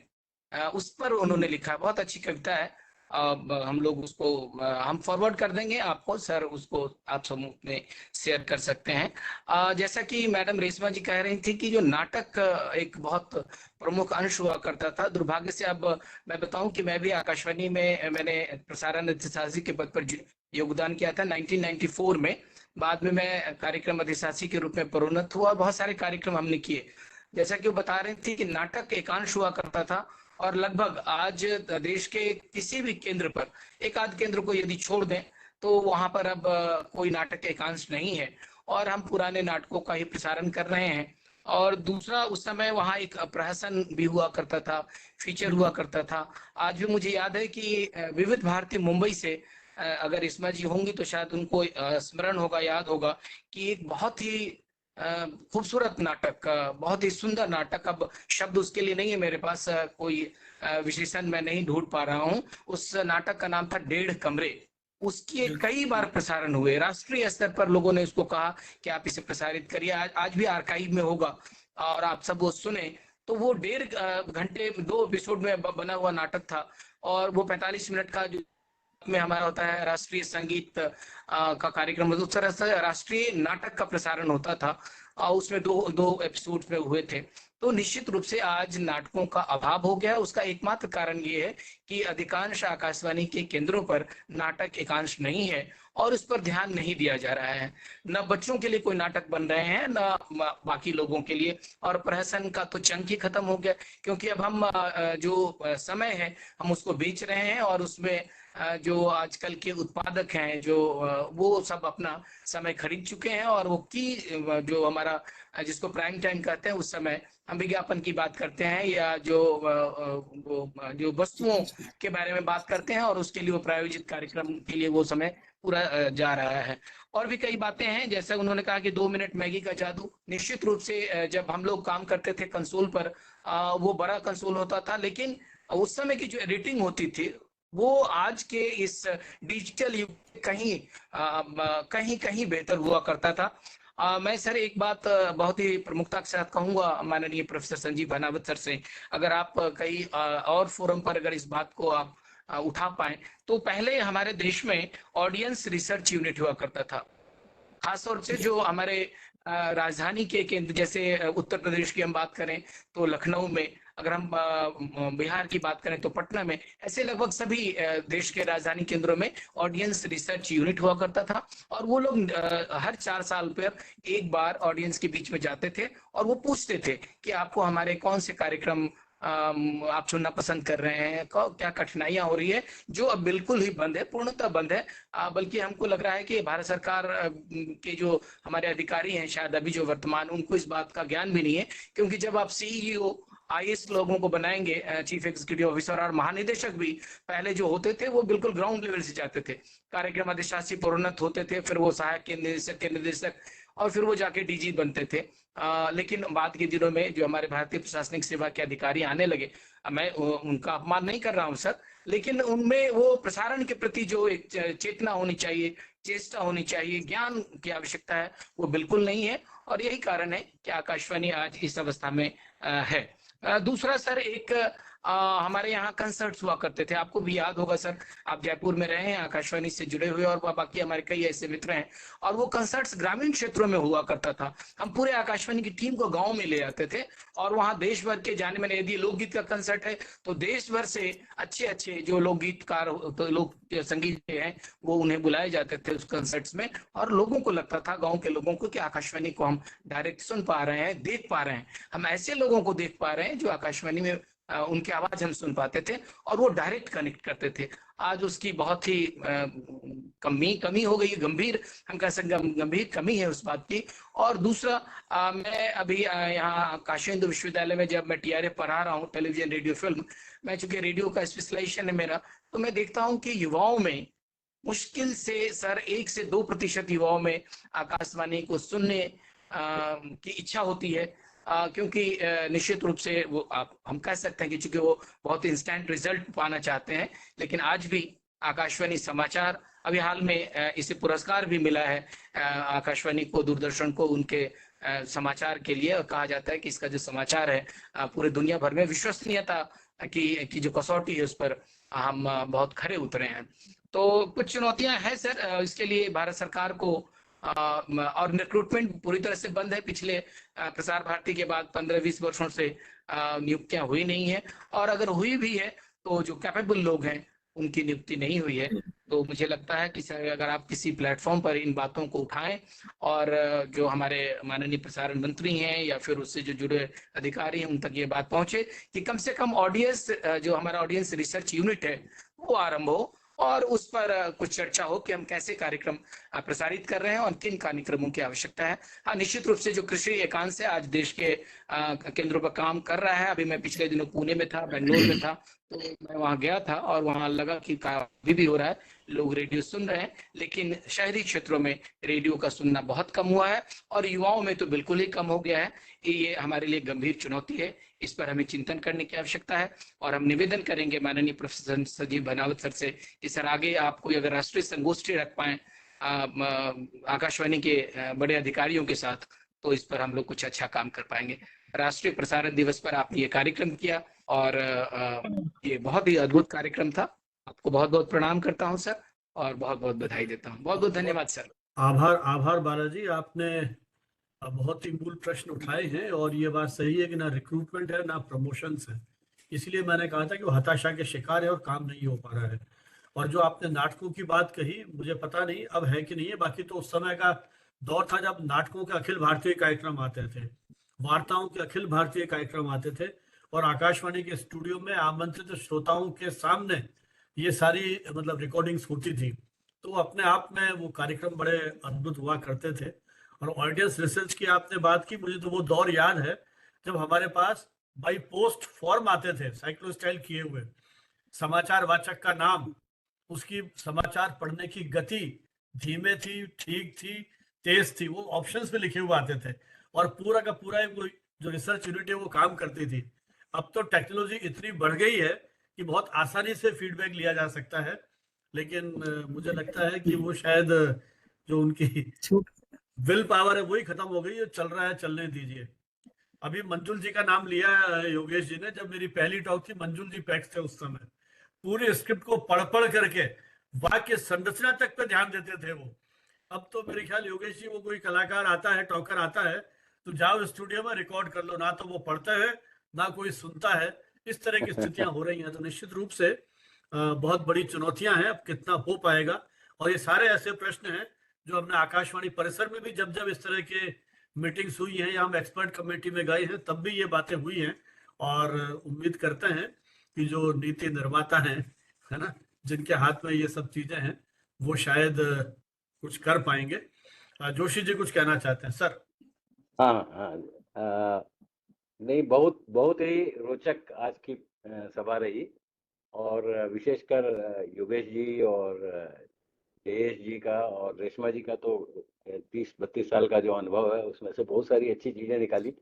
उस पर उन्होंने लिखा। बहुत अच्छी कविता है। हम लोग उसको हम फॉरवर्ड कर देंगे आपको सर, उसको आप समूह में शेयर कर सकते हैं। जैसा कि मैडम रेशमा जी कह रही थी कि जो नाटक एक बहुत प्रमुख अंश हुआ करता था, दुर्भाग्य से अब मैं बताऊं कि मैं भी आकाशवाणी में मैंने प्रसारण अधिशासी के पद पर योगदान किया था 1994 में। बाद में मैं कार्यक्रम अधिशासी के रूप में प्रोन्नत हुआ और बहुत सारे कार्यक्रम हमने किए। जैसा कि वो बता रही थी कि नाटक एकांश हुआ करता था और लगभग आज देश के किसी भी केंद्र पर, एक आध केंद्र को यदि छोड़ दें तो वहां पर अब कोई नाटक एकांश नहीं है और हम पुराने नाटकों का ही प्रसारण कर रहे हैं। और दूसरा, उस समय वहां एक प्रहसन भी हुआ करता था, फीचर हुआ करता था। आज भी मुझे याद है कि विविध भारती मुंबई से अगर इसमा जी होंगी तो शायद उनको स्मरण होगा, याद होगा कि एक बहुत ही खूबसूरत नाटक, बहुत ही सुंदर नाटक, अब शब्द उसके लिए नहीं है मेरे पास, कोई विशेषण मैं नहीं ढूंढ पा रहा हूँ। उस नाटक का नाम था 1.5 कमरे। उसके कई बार प्रसारण हुए, राष्ट्रीय स्तर पर लोगों ने उसको कहा कि आप इसे प्रसारित करिए। आज भी आर्काइव में होगा और आप सब वो सुने। तो वो 1.5 घंटे 2 एपिसोड में बना हुआ नाटक था और वो 45 मिनट का जो में हमारा होता है राष्ट्रीय संगीत का कार्यक्रम, उस तरह से राष्ट्रीय नाटक का प्रसारण होता था और उसमें दो एपिसोड में हुए थे। तो निश्चित रूप से आज नाटकों का अभाव हो गया। उसका एकमात्र कारण ये है कि अधिकांश आकाशवाणी के केंद्रों पर नाटक एकांश नहीं है और उस पर ध्यान नहीं दिया जा रहा है। न बच्चों के लिए कोई नाटक बन रहे हैं न बाकी लोगों के लिए। और प्रहसन का तो चंक ही खत्म हो गया, क्योंकि अब हम जो समय है हम उसको बेच रहे हैं और उसमें जो आजकल के उत्पादक हैं जो वो सब अपना समय खरीद चुके हैं और वो की जो हमारा जिसको प्राइम टाइम कहते हैं, उस समय हम विज्ञापन की बात करते हैं या जो वस्तुओं के बारे में बात करते हैं और उसके लिए वो प्रायोजित कार्यक्रम के लिए वो समय पूरा जा रहा है। और भी कई बातें हैं, जैसे उन्होंने कहा कि 2 मिनट मैगी का जादू। निश्चित रूप से जब हम लोग काम करते थे कंसोल पर, वो बड़ा कंसोल होता था, लेकिन उस समय की जो एडिटिंग होती थी वो आज के इस डिजिटल युग कहीं कहीं बेहतर हुआ करता था। मैं सर एक बात बहुत ही प्रमुखता के साथ कहूंगा माननीय प्रोफेसर संजीव भानावत सर से, अगर आप कई और फोरम पर अगर इस बात को आप उठा पाए, तो पहले हमारे देश में ऑडियंस रिसर्च यूनिट हुआ करता था। खासतौर से जो हमारे राजधानी के केंद्र, जैसे उत्तर प्रदेश की हम बात करें तो लखनऊ में अगर हम बिहार की बात करें तो पटना में, ऐसे लगभग सभी देश के राजधानी केंद्रों में ऑडियंस रिसर्च यूनिट हुआ करता था। और वो लोग हर 4 साल पर एक बार ऑडियंस के बीच में जाते थे और वो पूछते थे कि आपको हमारे कौन से कार्यक्रम आप सुनना पसंद कर रहे हैं, क्या कठिनाइयां हो रही है, जो अब बिल्कुल ही बंद है, पूर्णतः बंद है। बल्कि हमको लग रहा है कि भारत सरकार के जो हमारे अधिकारी हैं शायद अभी जो वर्तमान, उनको इस बात का ज्ञान भी नहीं है, क्योंकि जब आप सीईओ आईएएस लोगों को बनाएंगे, चीफ एग्जीक्यूटिव ऑफिसर और महानिदेशक भी पहले जो होते थे वो बिल्कुल ग्राउंड लेवल से जाते थे, कार्यक्रम अधिशासी प्रोन्नत होते थे, फिर वो सहायक के निदेशक और फिर वो जाके डीजी बनते थे। लेकिन बाद के दिनों में जो हमारे भारतीय प्रशासनिक सेवा के अधिकारी आने लगे, मैं उनका अपमान नहीं कर रहा हूं सर, लेकिन उनमें वो प्रसारण के प्रति जो एक चेतना होनी चाहिए, चेष्टा होनी चाहिए, ज्ञान की आवश्यकता है, वो बिल्कुल नहीं है। और यही कारण है कि आकाशवाणी आज इस अवस्था में है। दूसरा सर, एक हमारे यहाँ कंसर्ट्स हुआ करते थे, आपको भी याद होगा सर, आप जयपुर में रहे हैं, आकाशवाणी से जुड़े हुए, और बाकी हमारे कई ऐसे मित्र हैं। और वो कंसर्ट्स ग्रामीण क्षेत्रों में हुआ करता था। हम पूरे आकाशवाणी की टीम को गांव में ले जाते थे और वहां देश भर के जाने माने, यदि लोकगीत का कंसर्ट है तो देश भर से अच्छे अच्छे जो लोकगीतकार तो लोक संगीत हैं वो उन्हें बुलाए जाते थे उस कंसर्ट्स में। और लोगों को लगता था, गाँव के लोगों को, कि आकाशवाणी को हम डायरेक्ट सुन पा रहे हैं, देख पा रहे हैं, हम ऐसे लोगों को देख पा रहे हैं जो आकाशवाणी में उनकी आवाज हम सुन पाते थे और वो डायरेक्ट कनेक्ट करते थे। आज उसकी बहुत ही कमी हो गई, गंभीर, हम कह सकते गंभीर कमी है उस बात की। और दूसरा, मैं अभी यहाँ काशी हिंदू विश्वविद्यालय में जब मैं टीआरए पढ़ा रहा हूँ, टेलीविजन रेडियो फिल्म, मैं चूंकि रेडियो का स्पेशलाइजेशन है मेरा, तो मैं देखता हूँ कि युवाओं में मुश्किल से सर 1 से 2% युवाओं में आकाशवाणी को सुनने की इच्छा होती है। क्योंकि निश्चित रूप से वो हम कह सकते हैं कि चूंकि वो बहुत इंस्टेंट रिजल्ट पाना चाहते हैं, लेकिन आज भी आकाशवाणी समाचार, अभी हाल में इसे पुरस्कार भी मिला है आकाशवाणी को, दूरदर्शन को, उनके समाचार के लिए। और कहा जाता है कि इसका जो समाचार है पूरे दुनिया भर में विश्वसनीयता की जो कसौटी है उस पर हम बहुत खरे उतरे हैं। तो कुछ चुनौतियां हैं सर, इसके लिए भारत सरकार को, और रिक्रूटमेंट पूरी तरह से बंद है। पिछले प्रसार भारती के बाद 15-20 वर्षों से नियुक्तियां हुई नहीं है, और अगर हुई भी है तो जो कैपेबल लोग हैं उनकी नियुक्ति नहीं हुई है। तो मुझे लगता है कि सर, अगर आप किसी प्लेटफॉर्म पर इन बातों को उठाएं और जो हमारे माननीय प्रसारण मंत्री हैं या फिर उससे जो जुड़े अधिकारी हैं उन तक ये बात पहुंचे कि कम से कम ऑडियंस, जो हमारा ऑडियंस रिसर्च यूनिट है वो आरंभ हो और उस पर कुछ चर्चा हो कि हम कैसे कार्यक्रम प्रसारित कर रहे हैं और किन कार्यक्रमों की आवश्यकता है। हाँ, निश्चित रूप से जो कृषि एकांश है आज देश के केंद्रों पर काम कर रहा है। अभी मैं पिछले दिनों पुणे में था, बेंगलोर में था, तो मैं वहां गया था और वहां लगा कि काफी भी हो रहा है, लोग रेडियो सुन रहे हैं, लेकिन शहरी क्षेत्रों में रेडियो का सुनना बहुत कम हुआ है और युवाओं में तो बिल्कुल ही कम हो गया है। ये हमारे लिए गंभीर चुनौती है, इस पर हमें चिंतन करने की आवश्यकता है। और हम निवेदन करेंगे माननीय प्रोफेसर संजीव भानावत सर से कि सर आगे आप कोई अगर राष्ट्रीय संगोष्ठी रख पाए आकाशवाणी के बड़े अधिकारियों के साथ, तो इस पर हम लोग कुछ अच्छा काम कर पाएंगे। राष्ट्रीय प्रसारण दिवस पर आपने ये कार्यक्रम किया और ये बहुत ही अद्भुत कार्यक्रम था। आपको बहुत बहुत प्रणाम करता हूँ सर और बहुत बहुत बधाई देता हूँ। बहुत बहुत धन्यवाद सर। आभार बालाजी, आपने बहुत ही मूल प्रश्न उठाए हैं और ये बात सही है कि ना रिक्रूटमेंट है ना प्रमोशन है। इसलिए मैंने कहा था कि वो हताशा के शिकार है और काम नहीं हो पा रहा है। और जो आपने नाटकों की बात कही, मुझे पता नहीं अब है कि नहीं है, बाकी तो उस समय का दौर था जब नाटकों के अखिल भारतीय कार्यक्रम आते थे, वार्ताओं के अखिल भारतीय कार्यक्रम आते थे और आकाशवाणी के स्टूडियो में आमंत्रित श्रोताओं के सामने ये सारी मतलब रिकॉर्डिंग्स होती थी। तो अपने आप में वो कार्यक्रम बड़े अद्भुत हुआ करते थे। और ऑडियंस रिसर्च की आपने बात की, मुझे तो वो दौर याद है जब हमारे पास बाई पोस्ट फॉर्म आते थे साइक्लो स्टाइल किए हुए, समाचार वाचक का नाम, उसकी समाचार पढ़ने की गति धीमे थी, ठीक थी, तेज थी, वो ऑप्शंस में लिखे हुए आते थे और पूरा का पूरा जो रिसर्च यूनिट है वो काम करती थी। अब तो टेक्नोलॉजी इतनी बढ़ गई है कि बहुत आसानी से फीडबैक लिया जा सकता है, लेकिन मुझे लगता है कि वो शायद जो उनकी विल पावर है वही खत्म हो गई है। चल रहा है, चलने दीजिए। अभी मंजुल जी का नाम लिया योगेश जी ने, जब मेरी पहली टॉक थी मंजुल जी पैक्स थे उस समय, पूरे स्क्रिप्ट को पढ़ करके वाक्य संरचना तक पे ध्यान देते थे वो। अब तो मेरे ख्याल योगेश जी, वो कोई कलाकार आता है, टॉकर आता है, तो जाओ स्टूडियो में रिकॉर्ड कर लो, ना तो वो पढ़ते हैं ना कोई सुनता है, इस तरह की स्थितियां हो रही हैं। तो निश्चित रूप से बहुत बड़ी चुनौतियां हैं, अब कितना हो पाएगा। और ये सारे ऐसे प्रश्न हैं जो हमने आकाशवाणी परिसर में भी जब जब इस तरह के मीटिंग्स हुई हैं या हम एक्सपर्ट कमेटी में गए हैं तब भी ये बातें हुई हैं। और उम्मीद करते हैं कि जो नीति निर्माता हैं, है ना, जिनके हाथ में ये सब चीजें हैं, वो शायद कुछ कर पाएंगे। जोशी जी कुछ कहना चाहते हैं सर? हाँ हाँ, नहीं, बहुत बहुत ही रोचक आज की सभा रही। और विशेषकर योगेश जी और जयेश जी का और रेशमा जी का तो 30-32 साल का जो अनुभव है उसमें से बहुत सारी अच्छी चीजें निकाली।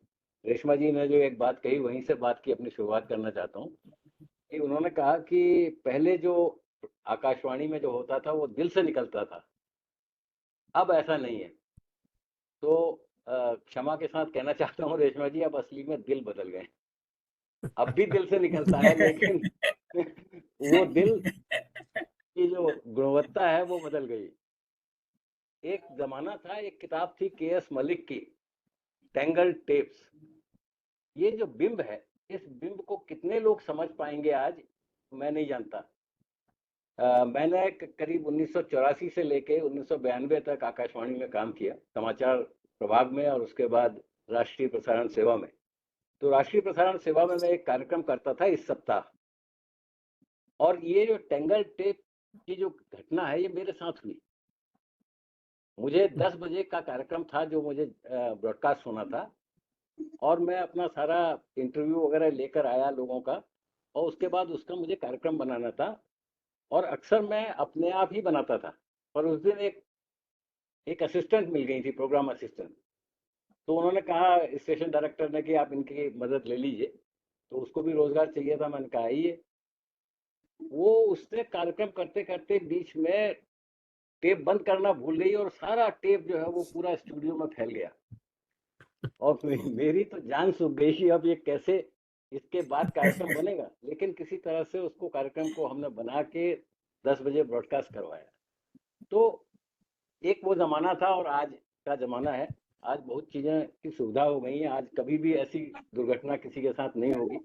रेशमा जी ने जो एक बात कही वहीं से बात की अपनी शुरुआत करना चाहता हूँ कि उन्होंने कहा कि पहले जो आकाशवाणी में जो होता था वो दिल से निकलता था, अब ऐसा नहीं है। तो क्षमा के साथ कहना चाहता हूँ रेशमा जी, अब असली में दिल बदल गए। अब भी दिल से निकलता है लेकिन वो दिल की जो गुणवत्ता है वो बदल गई। एक जमाना था, एक किताब थी के.एस. मलिक की, टैंगल टेप्स। ये जो बिंब है, इस बिंब को कितने लोग समझ पाएंगे आज मैं नहीं जानता। मैंने करीब 1984 से लेके 1992 तक आकाशवाणी में काम किया, समाचार प्रभाग में और उसके बाद राष्ट्रीय प्रसारण सेवा में। तो राष्ट्रीय प्रसारण सेवा में मैं एक कार्यक्रम करता था इस सप्ताह, और ये जो टैंगल टेप की जो घटना है ये मेरे साथ हुई। मुझे 10 बजे का कार्यक्रम था जो मुझे ब्रॉडकास्ट होना था, और मैं अपना सारा इंटरव्यू वगैरह लेकर आया लोगों का, और उसके बाद उसका मुझे कार्यक्रम बनाना था। और अक्सर मैं अपने आप ही बनाता था, पर उस दिन एक असिस्टेंट मिल गई थी, प्रोग्राम असिस्टेंट। तो उन्होंने कहा स्टेशन डायरेक्टर ने कि आप इनकी मदद ले लीजिए। तो उसको भी रोजगार चाहिए था, मैंने कहा आइए। वो उसने कार्यक्रम करते करते बीच में टेप बंद करना भूल गई और सारा टेप जो है वो पूरा स्टूडियो में फैल गया। और मेरी तो जान सूख गई कि अब ये कैसे इसके बाद कार्यक्रम बनेगा। लेकिन किसी तरह से उसको कार्यक्रम को हमने बना के 10 बजे ब्रॉडकास्ट करवाया। तो एक वो जमाना था और आज का जमाना है। आज बहुत चीजें की सुविधा हो गई है। आज कभी भी ऐसी दुर्घटना किसी के साथ नहीं होगी,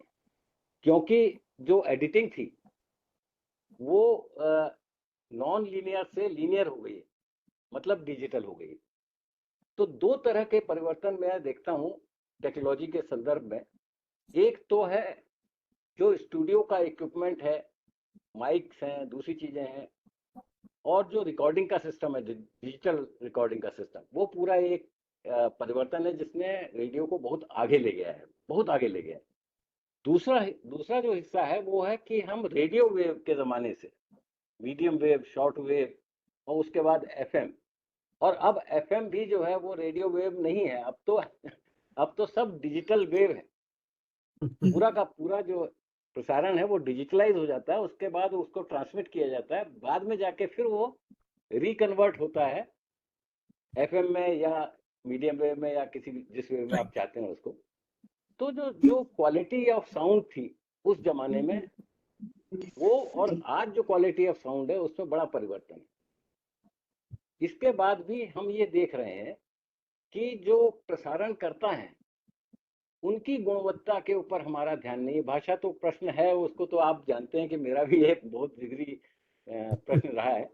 क्योंकि जो एडिटिंग थी वो नॉन लीनियर से लीनियर हो गई है, मतलब डिजिटल हो गई। तो दो तरह के परिवर्तन मैं देखता हूँ टेक्नोलॉजी के संदर्भ में। एक तो है जो स्टूडियो का इक्विपमेंट है, माइक्स हैं, दूसरी चीजें हैं, और जो रिकॉर्डिंग का सिस्टम है, डिजिटल रिकॉर्डिंग का सिस्टम, वो पूरा एक परिवर्तन है जिसने रेडियो को बहुत आगे ले गया है, बहुत आगे ले गया है। दूसरा जो हिस्सा है वो है कि हम रेडियो वेव के जमाने से मीडियम वेव, शॉर्ट वेव और उसके बाद एफएम, और अब एफएम भी जो है वो रेडियो वेव नहीं है, अब तो सब डिजिटल वेव है। पूरा का पूरा जो प्रसारण है वो डिजिटलाइज हो जाता है, उसके बाद उसको ट्रांसमिट किया जाता है, बाद में जाके फिर वो रिकन्वर्ट होता है एफएम में या मीडियम वेव में या किसी जिस वेव में आप चाहते हैं उसको। तो जो क्वालिटी ऑफ साउंड थी उस जमाने में, वो और आज जो क्वालिटी ऑफ साउंड है उसमें बड़ा परिवर्तन है। इसके बाद भी हम ये देख रहे हैं कि जो प्रसारण करता है उनकी गुणवत्ता के ऊपर हमारा ध्यान नहीं है। भाषा तो प्रश्न है, उसको तो आप जानते हैं कि मेरा भी एक बहुत जिगरी प्रश्न रहा है।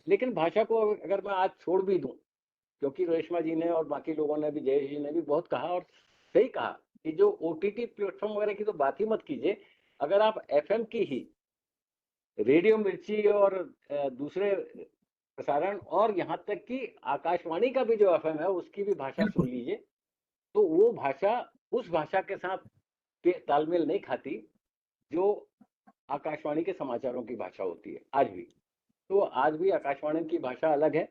लेकिन भाषा को अगर मैं आज छोड़ भी दूं, क्योंकि रेशमा जी ने और बाकी लोगों ने भी, जयेश जी ने भी बहुत कहा और सही कहा कि जो ओटीटी प्लेटफॉर्म वगैरह की तो बात ही मत कीजिए। अगर आप एफएम की ही, रेडियो मिर्ची और दूसरे प्रसारण और यहाँ तक कि आकाशवाणी का भी जो एफएम है उसकी भी भाषा सुन लीजिए, तो वो भाषा उस भाषा के साथ के तालमेल नहीं खाती जो आकाशवाणी के समाचारों की भाषा होती है आज भी। तो आज भी आकाशवाणी की भाषा अलग है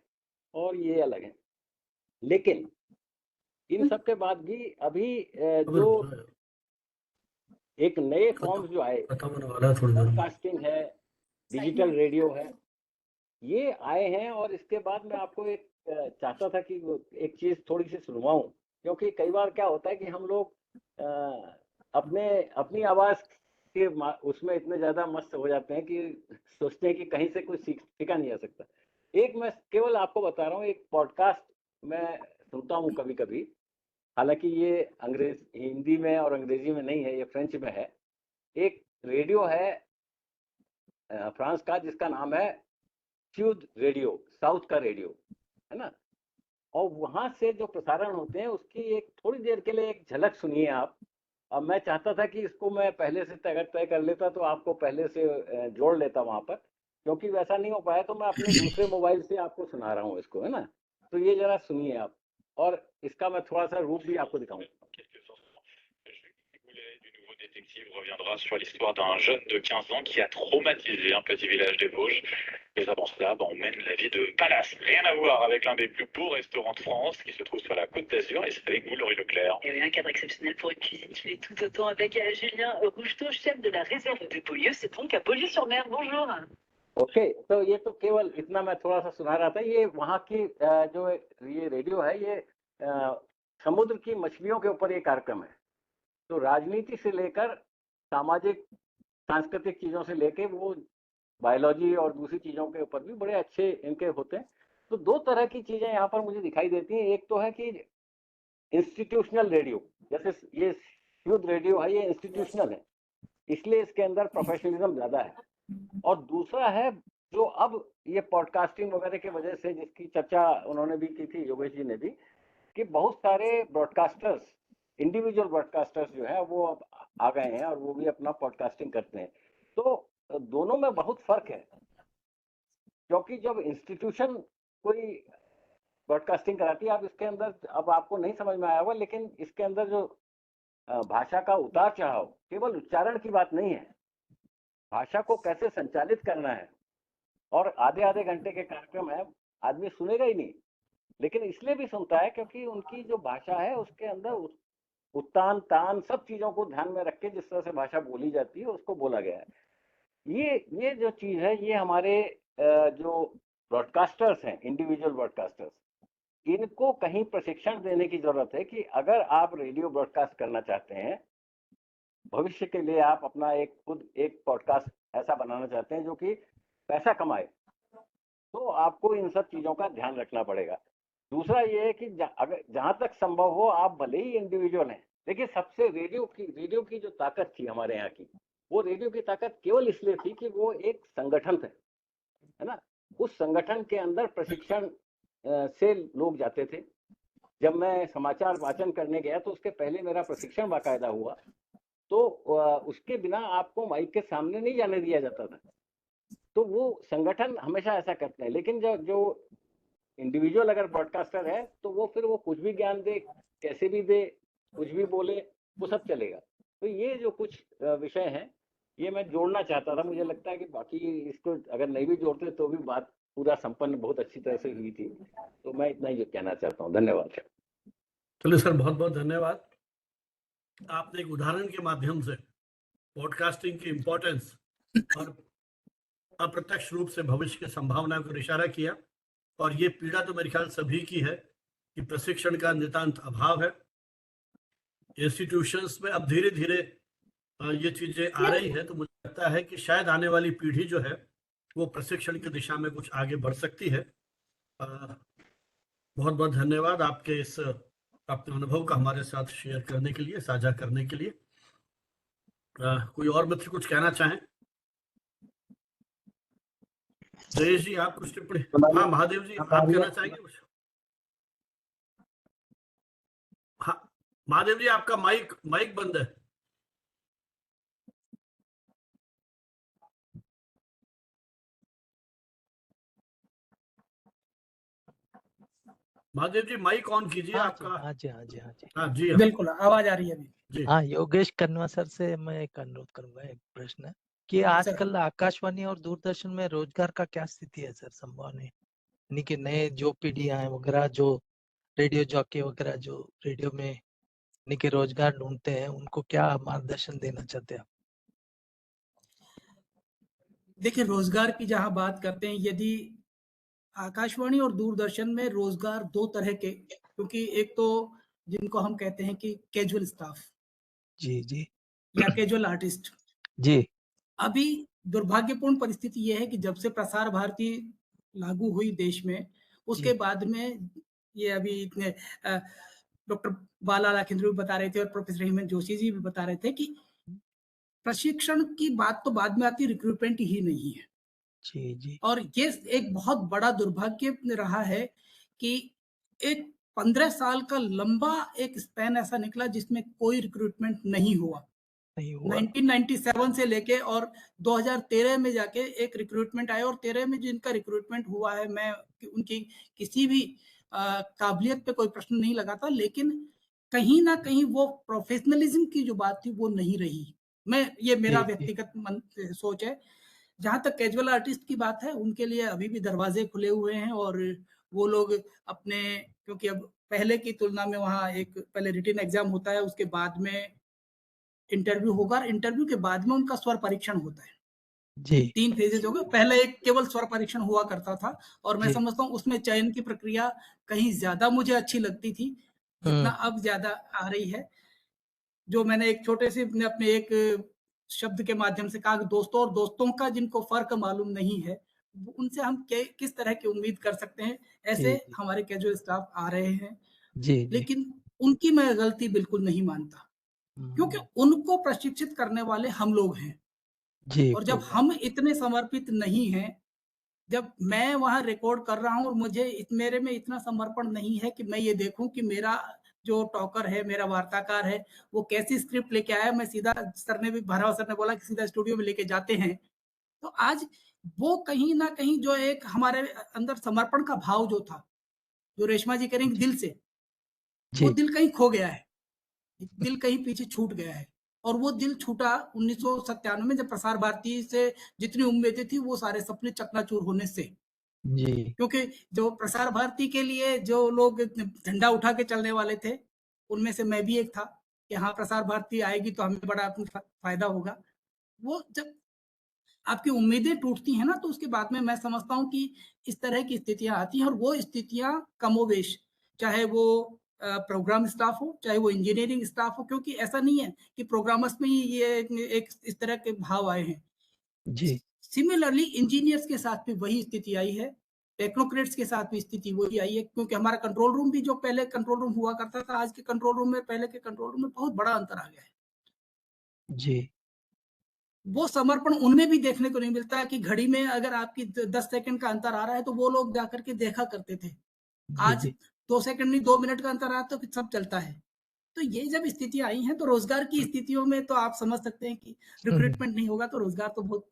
और ये अलग है। लेकिन इन सब के बाद भी अभी जो एक नए फॉर्म्स जो आए, पॉडकास्टिंग है, डिजिटल रेडियो है, ये आए हैं। और इसके बाद मैं आपको एक चाहता था कि एक चीज थोड़ी सी सुनवाऊं, क्योंकि कई बार क्या होता है कि हम लोग अपनी आवाज के उसमें इतने ज्यादा मस्त हो जाते हैं कि सोचते हैं कि कहीं से कुछ सीखा नहीं जा सकता। एक मैं केवल आपको बता रहा हूँ, एक पॉडकास्ट मैं सुनता हूँ कभी कभी, हालांकि ये हिंदी में और अंग्रेजी में नहीं है, ये फ्रेंच में है। एक रेडियो है फ्रांस का जिसका नाम है स्यूड रेडियो, साउथ का रेडियो है ना, और वहां से जो प्रसारण होते हैं उसकी एक थोड़ी देर के लिए एक झलक सुनिए आप। अब मैं चाहता था कि इसको मैं पहले से अगर तय कर लेता तो आपको पहले से जोड़ लेता वहां पर, क्योंकि वैसा नहीं हो पाया तो मैं अपने दूसरे मोबाइल से आपको सुना रहा हूँ इसको, है ना। तो ये जरा सुनिए आप, और इसका मैं थोड़ा सा रूप भी आपको दिखाऊंगा। Détective reviendra sur l'histoire d'un jeune de 15 ans qui a traumatisé un petit village des Vosges. Et avant cela, on mène la vie de palace. Rien à voir avec l'un des plus beaux restaurants de France qui se trouve sur la Côte d'Azur, et c'est avec vous, Laurie Leclerc. Et oui, un cadre exceptionnel pour une cuisine qui fait tout autant avec Julien Rougetot, chef de la réserve de Beaulieu. C'est donc à Beaulieu-sur-Mer. Bonjour. Okay, तो ये तो केवल इतना मैं थोड़ा सा सुना रहा था। ये वहाँ की जो ये रेडियो है, ये समुद्र की मछलियों के ऊपर ये कार्यक्रम है। तो राजनीति से लेकर सामाजिक सांस्कृतिक चीजों से लेके वो बायोलॉजी और दूसरी चीजों के ऊपर भी बड़े अच्छे इनके होते हैं। तो दो तरह की चीजें यहाँ पर मुझे दिखाई देती हैं। एक तो है कि इंस्टीट्यूशनल रेडियो, जैसे ये शुद्ध रेडियो है, ये इंस्टीट्यूशनल है, इसलिए इसके अंदर प्रोफेशनलिज्म ज्यादा है। और दूसरा है जो अब ये पॉडकास्टिंग वगैरह की वजह से, जिसकी चर्चा उन्होंने भी की थी, योगेश जी ने भी, कि बहुत सारे ब्रॉडकास्टर्स, इंडिविजुअल ब्रॉडकास्टर्स जो है वो अब आ गए हैं और वो भी अपना पॉडकास्टिंग करते हैं। तो दोनों में बहुत फर्क है, क्योंकि जब इंस्टीट्यूशन कोई ब्रॉडकास्टिंग कराती है, आप इसके अंदर, अब आपको नहीं समझ में आया होगा, लेकिन इसके अंदर जो भाषा का उतार चढ़ाव, केवल उच्चारण की बात नहीं है, भाषा को कैसे संचालित करना है। और आधे आधे घंटे के कार्यक्रम है, आदमी सुनेगा ही नहीं, लेकिन इसलिए भी सुनता है क्योंकि उनकी जो भाषा है उसके अंदर उत्तान तान सब चीजों को ध्यान में रख के जिस तरह से भाषा बोली जाती है उसको बोला गया है। ये जो चीज है, ये हमारे जो ब्रॉडकास्टर्स हैं, इंडिविजुअल ब्रॉडकास्टर्स, इनको कहीं प्रशिक्षण देने की जरूरत है कि अगर आप रेडियो ब्रॉडकास्ट करना चाहते हैं, भविष्य के लिए आप अपना खुद एक पॉडकास्ट ऐसा बनाना चाहते हैं जो कि पैसा कमाए, तो आपको इन सब चीजों का ध्यान रखना पड़ेगा। दूसरा ये है कि अगर जहां तक संभव हो, आप भले ही इंडिविजुअल हैं, देखिए सबसे रेडियो की जो ताकत थी हमारे यहाँ की, वो रेडियो की ताकत केवल इसलिए थी कि वो एक संगठन है ना। उस संगठन के अंदर प्रशिक्षण से लोग जाते थे। जब मैं समाचार वाचन करने गया तो उसके पहले मेरा प्रशिक्षण बाकायदा हुआ, तो उसके बिना आपको माइक के सामने नहीं जाने दिया जाता था। तो वो संगठन हमेशा ऐसा करते हैं। लेकिन जो इंडिविजुअल अगर ब्रॉडकास्टर है तो वो फिर वो कुछ भी ज्ञान दे, कैसे भी दे, कुछ भी बोले, वो सब चलेगा। तो ये जो कुछ विषय हैं, ये मैं जोड़ना चाहता था। मुझे लगता है कि बाकी इसको अगर नहीं भी जोड़ते तो भी बात पूरा संपन्न बहुत अच्छी तरह से हुई थी। तो मैं इतना ही कहना चाहता हूँ। धन्यवाद। चलिए सर, बहुत बहुत धन्यवाद। आपने एक उदाहरण के माध्यम से पॉडकास्टिंग की इम्पोर्टेंस और अप्रत्यक्ष रूप से भविष्य की संभावनाओं को इशारा किया। और ये पीड़ा तो मेरे ख्याल सभी की है कि प्रशिक्षण का नितांत अभाव है। इंस्टीट्यूशंस में अब धीरे धीरे ये चीजें आ रही है, तो मुझे लगता है कि शायद आने वाली पीढ़ी जो है वो प्रशिक्षण की दिशा में कुछ आगे बढ़ सकती है। बहुत बहुत धन्यवाद आपके इस अपने अनुभव का हमारे साथ शेयर करने के लिए, साझा करने के लिए। कोई और मित्र कुछ कहना चाहें? जयेश जी, आप कुछ टिप्पणी? हाँ महादेव जी, आप कहना चाहेंगे कुछ? हाँ महादेव जी, आपका माइक बंद है। महादेव जी, माइक ऑन कीजिए आपका। हाँ जी हाँ जी हाँ जी हाँ जी, बिल्कुल आवाज आ रही है अभी जी। हाँ, योगेश कन्वा सर से मैं एक अनुरोध करूंगा, एक प्रश्न है कि आजकल आकाशवाणी और दूरदर्शन में रोजगार का क्या स्थिति है सर, संभावना, यानी कि नए जो पीढ़ियां हैं वगैरह, जो रेडियो जॉकी वगैरह जो रेडियो में यानी कि रोजगार ढूंढते हैं, उनको क्या मार्गदर्शन देना चाहते हैं? देखिए, रोजगार की जहां बात करते हैं, यदि आकाशवाणी और दूरदर्शन में रोजगार दो तरह के, क्योंकि एक तो जिनको हम कहते हैं कि कैजुअल स्टाफ जी या कैजुअल आर्टिस्ट, जी अभी दुर्भाग्यपूर्ण परिस्थिति यह है कि जब से प्रसार भारती लागू हुई देश में, उसके बाद में ये अभी इतने डॉक्टर बाला लाखेंद्र भी बता रहे थे और प्रोफेसर हेमंत जोशी जी भी बता रहे थे कि प्रशिक्षण की बात तो बाद में आती, रिक्रूटमेंट ही नहीं है। जी जी और ये एक बहुत बड़ा दुर्भाग्य रहा है कि एक 15 साल का लंबा एक स्पैन ऐसा निकला जिसमें कोई रिक्रूटमेंट नहीं हुआ। नहीं हुआ। 1997 से लेके और 2013 में जाके एक रिक्रूटमेंट आया, और 13 में जिनका रिक्रूटमेंट हुआ है, मैं उनकी किसी भी काबिलियत पे कोई प्रश्न नहीं लगाता, लेकिन कहीं ना कहीं वो प्रोफेशनलिज्म की जो बात थी वो नहीं रही। ये मेरा जी, जी। व्यक्तिगत सोच है। जहां तक कैजुअल आर्टिस्ट की बात है, उनके लिए अभी भी दरवाजे खुले हुए हैं, और वो लोग अपने, क्योंकि अब पहले की तुलना में वहाँ एक पहले रिटन एग्जाम होता है, उसके बाद में इंटरव्यू होगा, और इंटरव्यू के बाद में उनका स्वर परीक्षण होता है। जी 3 फेजेज हो गए। पहले एक केवल स्वर परीक्षण हुआ करता था, और मैं जी। समझता हूँ उसमें चयन की प्रक्रिया कहीं ज्यादा मुझे अच्छी लगती थी, जितना अब ज्यादा आ रही है। जो मैंने एक छोटे से अपने एक शब्द के माध्यम से कहा कि दोस्तों और दोस्तों का जिनको फर्क मालूम नहीं है, उनसे हम किस तरह की उम्मीद कर सकते हैं। ऐसे जी। हमारे कैजुअल स्टाफ आ रहे हैं, जी जी लेकिन उनकी मैं गलती बिल्कुल नहीं मानता, क्योंकि उनको प्रशिक्षित करने वाले हम लोग हैं। जी और जब हम इतने समर्पित नहीं हैं, जब मैं वहाँ रिकॉर्ड कर रहा हूँ और मेरे में इतना समर्पण नहीं है कि मैं ये देखूं कि मेरा जो टॉकर है, मेरा वार्ताकार है, वो कैसी स्क्रिप्ट लेके आया, मैं सीधा, सर ने भी, भराव सर ने बोला कि सीधा स्टूडियो में लेके जाते हैं, तो आज वो कहीं ना कहीं जो एक हमारे अंदर समर्पण का भाव जो था, जो रेशमा जी करेंगे दिल से, वो जी दिल कहीं खो गया है, दिल कहीं पीछे छूट गया है। और वो दिल छूटा 1997 में, जब प्रसार भारती से जितनी उम्मीदें थी वो सारे सपने चकनाचूर होने से। जी क्योंकि जो प्रसार भारती के लिए जो लोग झंडा उठा के चलने वाले थे, उनमें से मैं भी एक था कि हाँ, प्रसार भारती आएगी तो हमें बड़ा फायदा होगा। वो जब आपकी उम्मीदें टूटती हैं ना, तो उसके बाद में मैं समझता हूँ कि इस तरह की स्थितियां आती हैं, और वो स्थितियां कमोवेश, चाहे वो प्रोग्राम स्टाफ हो, चाहे वो इंजीनियरिंग स्टाफ हो, क्योंकि ऐसा नहीं है कि प्रोग्रामर्स में ही ये एक इस तरह के भाव आए हैं। जी सिमिलरली इंजीनियर्स के साथ भी वही स्थिति आई है, टेक्नोक्रेट्स के साथ भी स्थिति वही आई है, क्योंकि हमारा कंट्रोल रूम भी, जो पहले कंट्रोल रूम हुआ करता था, आज के कंट्रोल रूम में, पहले के कंट्रोल रूम में बहुत बड़ा अंतर आ गया है। जी वो समर्पण उनमें भी देखने को नहीं मिलता कि घड़ी में अगर आपकी 10 सेकंड का अंतर आ रहा है तो वो लोग जाकर के देखा करते थे। आज जी 2 सेकंड नहीं, 2 मिनट का अंतर आता तो सब चलता है। तो ये जब स्थितियां आई हैं, तो रोजगार की स्थितियों में तो आप समझ सकते हैं कि रिक्रूटमेंट नहीं होगा तो रोजगार तो बहुत,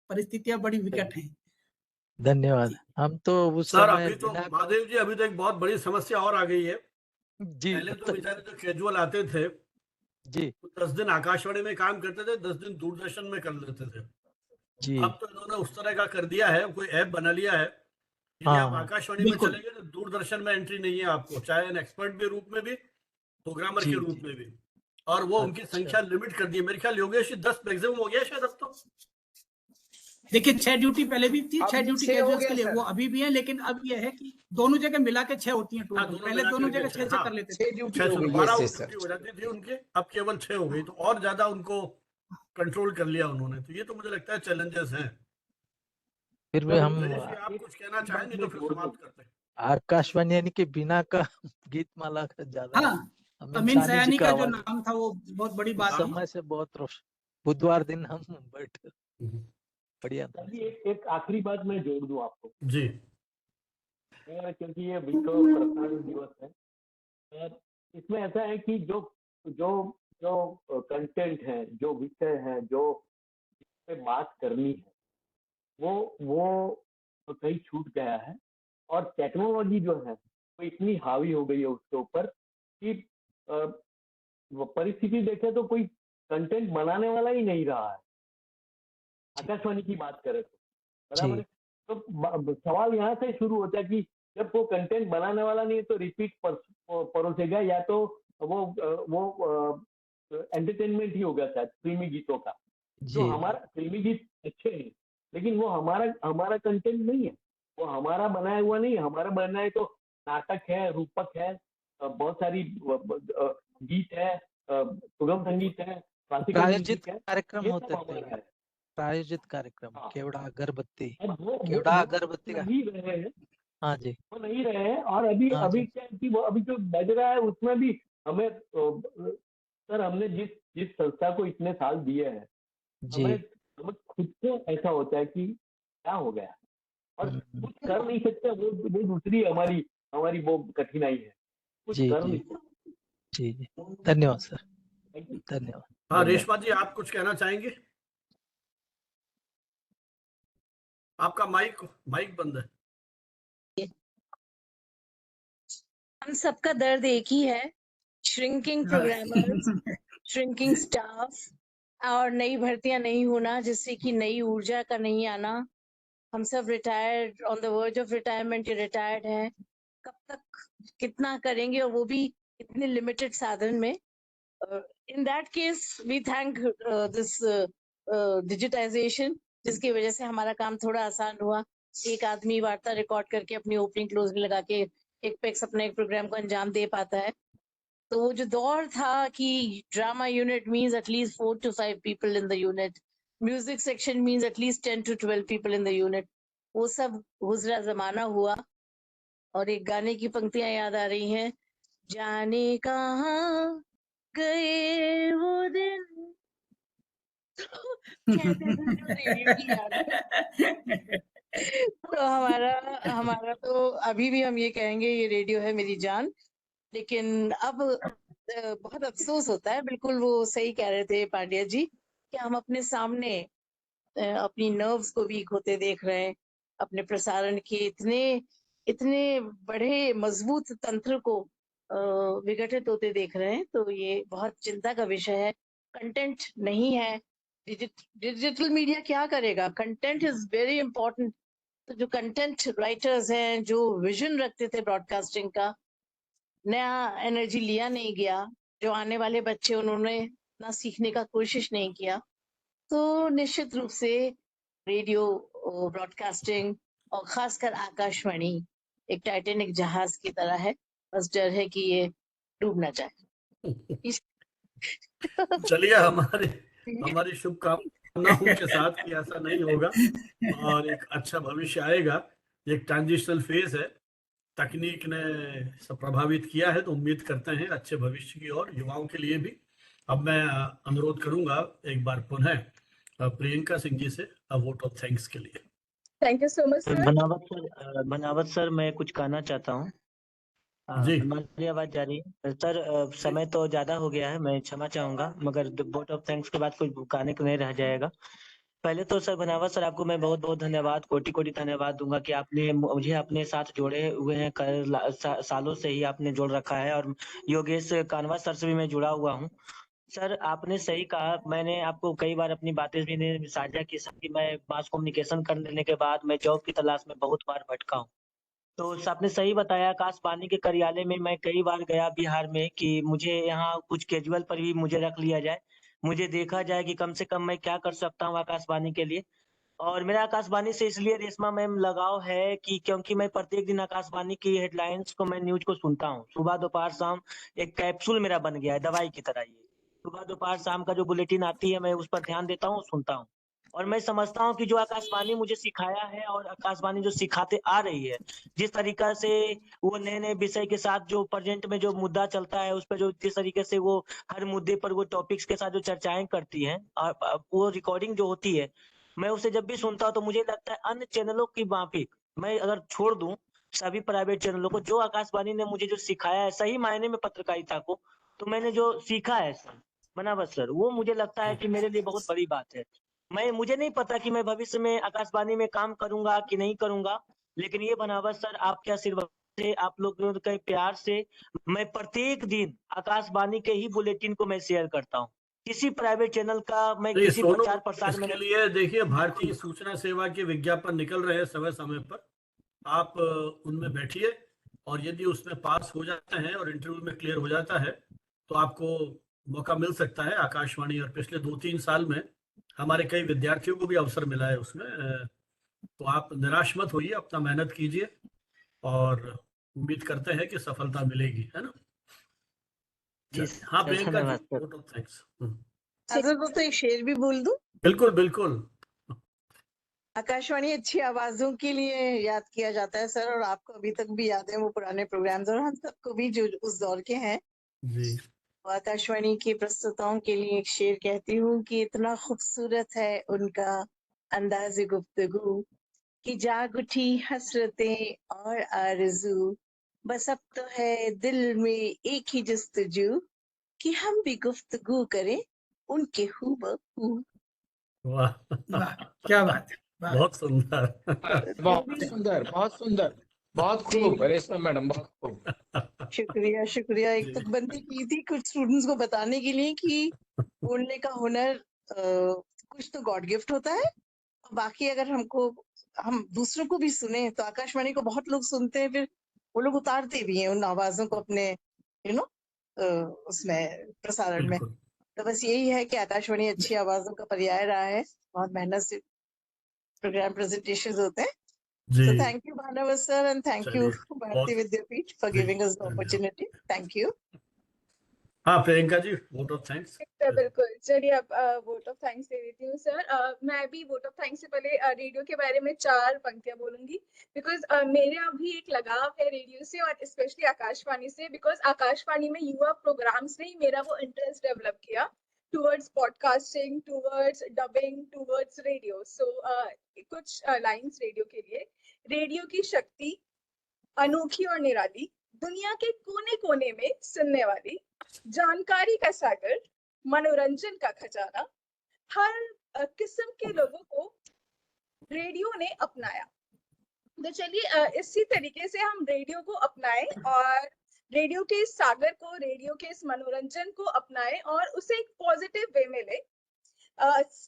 परिस्थितियां बड़ी विकट हैं। धन्यवाद। जी। हम तो उस सर समय अभी तो बिना महादेव जी, अभी तो एक बहुत बड़ी समस्या और आ गई है। जी पहले तो बताइए। बेचारे जो कैजुअल आते थे, जी तो 10 दिन आकाशवाणी में काम करते थे, 10 दिन दूरदर्शन में कर लेते थे। जी अब तो इन्होंने उस तरह का कर दिया है, कोई ऐप बना लिया है, यदि आप हाँ आकाशवाणी में बिल्कुल। चलेंगे तो दूरदर्शन में एंट्री नहीं है आपको, चाहे एन एक्सपर्ट के रूप में भी, प्रोग्रामर जी के रूप जी में भी। और वो उनकी अच्छा संख्या लिमिट कर दी है। मेरे ख्याल योगेश 10 मैक्सिमम हो गया शायद अब तो। देखिए 6 ड्यूटी पहले भी थी, 6 ड्यूटी 6 हो कैजुअल्स गया के लिए सर। वो अभी भी है, लेकिन अब ये है कि दोनों जगह मिला के 6 होती हैं हाँ, टोटल। दोनों पहले मिला दोनों करके जगह 6 हाँ, कर लेते थे। 6 ड्यूटी 6 हो से गई 12 यस ड्यूटी सर। हो जाती थी उनके, अब केवल 6 हो गई, तो और ज्यादा उनको कंट्रोल कर लिया उन्होंने। तो ये तो मुझे लगता है चैलेंजेस हैं। फिर भी सर, हम नरेश जी, आप एक कुछ कहना एक चाहें, बात नहीं मैं तो फिर जोड़ दूं। समाप्त करते हैं। आकाशवाणी यानी कि बिना का गीत माला का ज्यादा हाँ, हमें अमीन सानी जी सयानी का का जो आवाज नाम था वो बहुत बड़ी उस बात थी। समय से बहुत रोशन। बुधवार दिन हम बैठे बढ़िया था। सर जी, एक आखिरी बात मैं जोड़ दूं आपको, जी क्योंकि ये विश्व प्रसारण दिवस है। और इसमें ऐसा है कि जो जो जो कंटेंट है, जो विषय है, जो पे बात करनी है, वो तो कहीं छूट गया है। और टेक्नोलॉजी जो है वो इतनी हावी हो गई है उसके ऊपर कि वो परिस्थिति देखे तो कोई कंटेंट बनाने वाला ही नहीं रहा है। आकाशवाणी की बात करें तो बराबर है। तो सवाल यहाँ से शुरू होता है कि जब वो कंटेंट बनाने वाला नहीं है तो रिपीट परोसेगा, या तो वो एंटरटेनमेंट ही होगा शायद, फिल्मी गीतों का। जो जी हमारा फिल्मी गीत अच्छे हैं, लेकिन वो हमारा कंटेंट नहीं है, वो हमारा बनाया हुआ नहीं है। हमारा बनाया तो नाटक है, रूपक है, बहुत सारी गीत है, सुगम संगीत है, क्लासिकल प्रायोजित म्यूजिक है, कार्यक्रम ये होते सब थे। हमारा है। प्रायोजित कार्यक्रम हाँ। केवड़ा अगरबत्ती अब वो केवड़ा अगरबत्ती का नहीं रहे हैं। हाँ जी, वो नहीं रहे हैं। और अभी हाँ अभी जी, क्या है कि वो अभी जो बज रहा है उसमें भी हमें सर हमने जिस जिस संस्था को इतने साल दिए हैं, जी। हमें खुद को ऐसा होता है कि क्या हो गया और कुछ कर नहीं सकते। वो दूसरी हमारी हमारी वो कठिनाई है, कुछ जी, कर जी, नहीं सकते। जी, जी। धन्यवाद सर, थैंक यू। धन्यवाद। हाँ धन्यवाद। रेशमा जी, आप कुछ कहना चाहेंगे? आपका माइक माइक बंद है। हम सबका दर्द एक ही है, श्रिंकिंग प्रोग्रामर्स, श्रिंकिंग स्टाफ और नई भर्तियां नहीं होना, जिससे कि नई ऊर्जा का नहीं आना। हम सब retired, on the verge of retirement, retired हैं। कब तक कितना करेंगे, और वो भी इतने लिमिटेड साधन में। In that case we thank this digitization, जिसकी वजह से हमारा काम थोड़ा आसान हुआ। एक आदमी वार्ता रिकॉर्ड करके अपनी ओपनिंग क्लोजिंग लगा के एक पेक्स अपने एक प्रोग्राम को अंजाम दे पाता है। तो वो जो दौर था कि drama unit means at least 4 to 5 people in the unit, music section means at least 10 to 12 people in the unit, वो सब गुजरा जमाना हुआ। और एक गाने की पंक्तियां याद आ रही हैं, जाने कहाँ गए वो दिन, कहते थे जो रेडियो की याद है। तो हमारा तो अभी भी हम ये कहेंगे, ये रेडियो है मेरी जान। लेकिन अब बहुत अफसोस होता है, बिल्कुल वो सही कह रहे थे पांड्या जी, कि हम अपने सामने अपनी नर्व्स को वीक होते देख रहे हैं, अपने प्रसारण के इतने इतने बड़े मजबूत तंत्र को विघटित होते देख रहे हैं। तो ये बहुत चिंता का विषय है। कंटेंट नहीं है, डिजिटल मीडिया क्या करेगा? Content is very important. तो जो कंटेंट राइटर्स हैं, जो विजन रखते थे ब्रॉडकास्टिंग का, नया एनर्जी लिया नहीं गया। जो आने वाले बच्चे, उन्होंने ना सीखने का कोशिश नहीं किया। तो निश्चित रूप से रेडियो ब्रॉडकास्टिंग और खासकर आकाशवाणी एक टाइटैनिक जहाज की तरह है। बस डर है कि ये डूब ना जाए। चलिए, हमारी शुभकामनाओं के साथ कि ऐसा नहीं होगा और एक अच्छा भविष्य आएगा। एक ट्रांजिशनल फेज है, तकनीक ने सब प्रभावित किया है, तो उम्मीद करते हैं अच्छे भविष्य की और युवाओं के लिए भी। अब मैं अनुरोध करूंगा एक बार पुनः प्रियंका सिंह जी से वोट ऑफ थैंक्स के लिए। Thank you so much sir. बनावत सर मैं कुछ कहना चाहता हूँ। जी। हमारी आवाज जा रही है सर? समय तो ज्यादा हो गया है, मैं क्षमा चाहूंगा, मगर वोट ऑफ थैंक्स के बाद कुछ कहने को नहीं रह जाएगा। पहले तो सर बनावत सर, आपको मैं बहुत बहुत धन्यवाद, कोटि कोटि धन्यवाद दूंगा कि आपने मुझे अपने साथ जोड़े हुए हैं। सालों से ही आपने जोड़ रखा है, और योगेश कानवा सर से भी मैं जुड़ा हुआ हूँ। सर आपने सही कहा, मैंने आपको कई बार अपनी बातें भी साझा की सर, कि मैं मास कम्युनिकेशन करने के बाद मैं जॉब की तलाश में बहुत बार भटका हूँ। तो आपने सही बताया, आकाशवाणी के कार्यालय में मैं कई बार गया बिहार में, कि मुझे यहाँ कुछ कैजुअल पर भी मुझे रख लिया जाए, मुझे देखा जाए कि कम से कम मैं क्या कर सकता हूँ आकाशवाणी के लिए। और मेरा आकाशवाणी से इसलिए रेशमा मैम लगाव है कि क्योंकि मैं प्रत्येक दिन आकाशवाणी की हेडलाइंस को, मैं न्यूज को सुनता हूँ, सुबह दोपहर शाम। एक कैप्सूल मेरा बन गया है, दवाई की तरह। ये सुबह दोपहर शाम का जो बुलेटिन आती है, मैं उस पर ध्यान देता हूँ, सुनता हूँ। और मैं समझता हूँ कि जो आकाशवाणी मुझे सिखाया है, और आकाशवाणी जो सिखाते आ रही है, जिस तरीका से वो नए नए विषय के साथ जो प्रेजेंट में जो मुद्दा चलता है, उस पर जो जिस तरीके से वो हर मुद्दे पर वो टॉपिक्स के साथ जो चर्चाएं करती हैं, और वो रिकॉर्डिंग जो होती है, मैं उसे जब भी सुनता हूँ तो मुझे लगता है अन्य चैनलों की माफिक, मैं अगर छोड़ दूं सभी प्राइवेट चैनलों को, जो आकाशवाणी ने मुझे जो सिखाया है सही मायने में पत्रकारिता को, तो मैंने जो सीखा है सर बनावत सर, वो मुझे लगता है कि मेरे लिए बहुत बड़ी बात है। मुझे नहीं पता कि मैं भविष्य में आकाशवाणी में काम करूंगा कि नहीं करूंगा, लेकिन ये बनावत सर आपके आशीर्वाद से, आप लोगों के प्यार से, मैं प्रत्येक दिन आकाशवाणी के ही बुलेटिन को मैं शेयर करता हूँ। किसी प्राइवेट चैनल का मैं तो ये किसी सोनू, प्रचार प्रसार में इसके लिए देखिए, भारतीय सूचना सेवा के विज्ञापन निकल रहे हैं समय समय पर। आप उनमें बैठिए, और यदि उसमें पास हो जाते हैं और इंटरव्यू में क्लियर हो जाता है, तो आपको मौका मिल सकता है आकाशवाणी। और पिछले 2-3 साल में हमारे कई विद्यार्थियों को भी अवसर मिला है उसमें। तो आप निराश मत होइए, अपना मेहनत कीजिए, और उम्मीद करते हैं कि सफलता मिलेगी, है ना? जी चलिए, हाँ सर, प्रियंका जी, धन्यवाद सर। Vote of thanks. तो एक शेर भी बोल दूं? बिल्कुल बिल्कुल। आकाशवाणी अच्छी आवाजों के लिए याद किया जाता है सर, और आपको अभी तक भी याद है वो पुराने प्रोग्राम्स, और हम सबको भी जो उस दौर के हैं। जी आकाशवाणी के प्रस्तुताओं के लिए एक शेर कहती हूँ कि इतना खूबसूरत है उनका अंदाज़ गुफ्तगू कि जाग उठी हसरतें और आरज़ू, बस अब तो है दिल में एक ही जस्तजू कि हम भी गुफ्तगू करें उनके हूबहू। वाह वाह, क्या बात है, वाह। बहुत सुंदर बहुत सुंदर, बहुत सुंदर, बहुत खूब रेशमा मैडम, बहुत खूब। शुक्रिया शुक्रिया। एक जी। तुकबंदी की थी कुछ स्टूडेंट्स को बताने के लिए कि बोलने का हुनर कुछ तो गॉड गिफ्ट होता है, और बाकी अगर हम दूसरों को भी सुने तो आकाशवाणी को बहुत लोग सुनते हैं, फिर वो लोग उतारते भी हैं उन आवाजों को अपने उसमें प्रसारण में। बिल्कुल तो बस यही है कि आकाशवाणी अच्छी आवाजों का पर्याय रहा है, बहुत मेहनत से प्रोग्राम प्रेजेंटेशन होते हैं। जी So thank you, Bhanavar sir, and thank you, चलिए Bharati बहुत Vidyapeeth, for ji giving us the धन्यवाद। opportunity. Thank you. हाँ Priyanka ji, vote of thanks. बिल्कुल, चलिए अब वोट ऑफ थैंक्स दे देती हूँ सर। मैं भी वोट ऑफ थैंक्स से पहले रेडियो के बारे में 4 पंक्तियां बोलूंगी, बिकॉज मेरा अभी एक लगाव है रेडियो से और स्पेशली आकाशवाणी से, बिकॉज आकाशवाणी में युवा प्रोग्राम्स ने ही मेरा वो इंटरेस्ट डेवलप किया towards podcasting, towards dubbing, towards radio. So कुछ लाइंस रेडियो के लिए। रेडियो की शक्ति अनोखी और निराली, दुनिया के कोने कोने में सुनने वाली, जानकारी का सागर, मनोरंजन का खजाना, हर किस्म के लोगों को रेडियो ने अपनाया। तो चलिए इसी तरीके से हम रेडियो को अपनाएं और रेडियो के इस सागर को, रेडियो के इस मनोरंजन को अपनाएं और उसे एक पॉजिटिव वे में ले।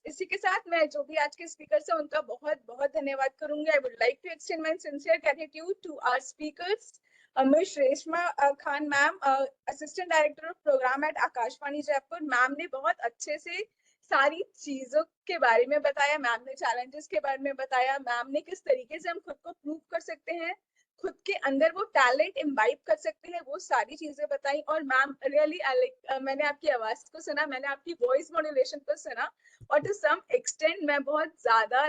इसी के साथ मैं जो भी आज के स्पीकर्स हैं उनका बहुत बहुत धन्यवाद करूंगी। I would like to extend my sincere gratitude to our speakers, miss Reshma Khan ma'am, assistant director of program at Akashvani Jaipur. Ma'am ने बहुत अच्छे से सारी चीजों के बारे में बताया, मैम ने चैलेंजेस के बारे में बताया, मैम ने किस तरीके से हम खुद को प्रूव कर सकते हैं, खुद के अंदर वो टैलेंट इम्बाइब कर सकते हैं, वो सारी चीजें बताई। और मैम रियली मैंने आपकी आवाज को सुना, मैंने आपकी वॉइस मॉड्यूलेशन को सुना, और टू सम एक्सटेंट मैं बहुत ज्यादा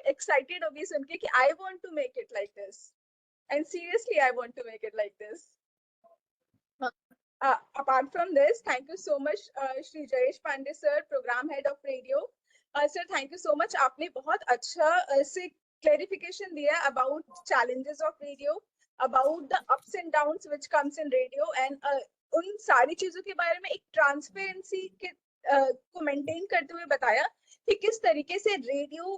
एक्साइटेड हो गई सुन के कि I want to make it like this, and seriously I want to make it like this. apart from this, thank you so much Shri Jayesh Pandey sir, program head of radio. Sir, thank you so much. आपने बहुत अच्छा से clarification दिया about challenges of radio, about the ups and downs which comes in radio, and उन सारी चीजों के बारे में एक ट्रांसपेरेंसी के को मेंटेन करते हुए बताया कि किस तरीके से रेडियो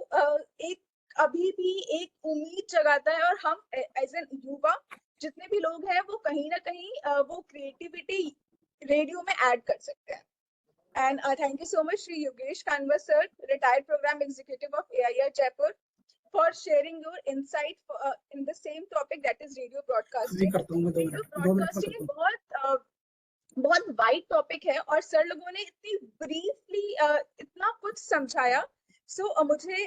एक अभी भी एक उम्मीद जगाता है, और हम एज एन युवा जितने भी लोग हैं वो कहीं ना कहीं वो क्रिएटिविटी रेडियो में ऐड कर सकते हैं। And thank you so much, Shri Yogesh Kanwar sir, retired program executive of AIR Jaipur, for sharing your insight in the same topic, that is radio broadcasting. Radio broadcasting बहुत wide topic है और sir लोगों ने इतनी briefly इतना कुछ समझाया। सो मुझे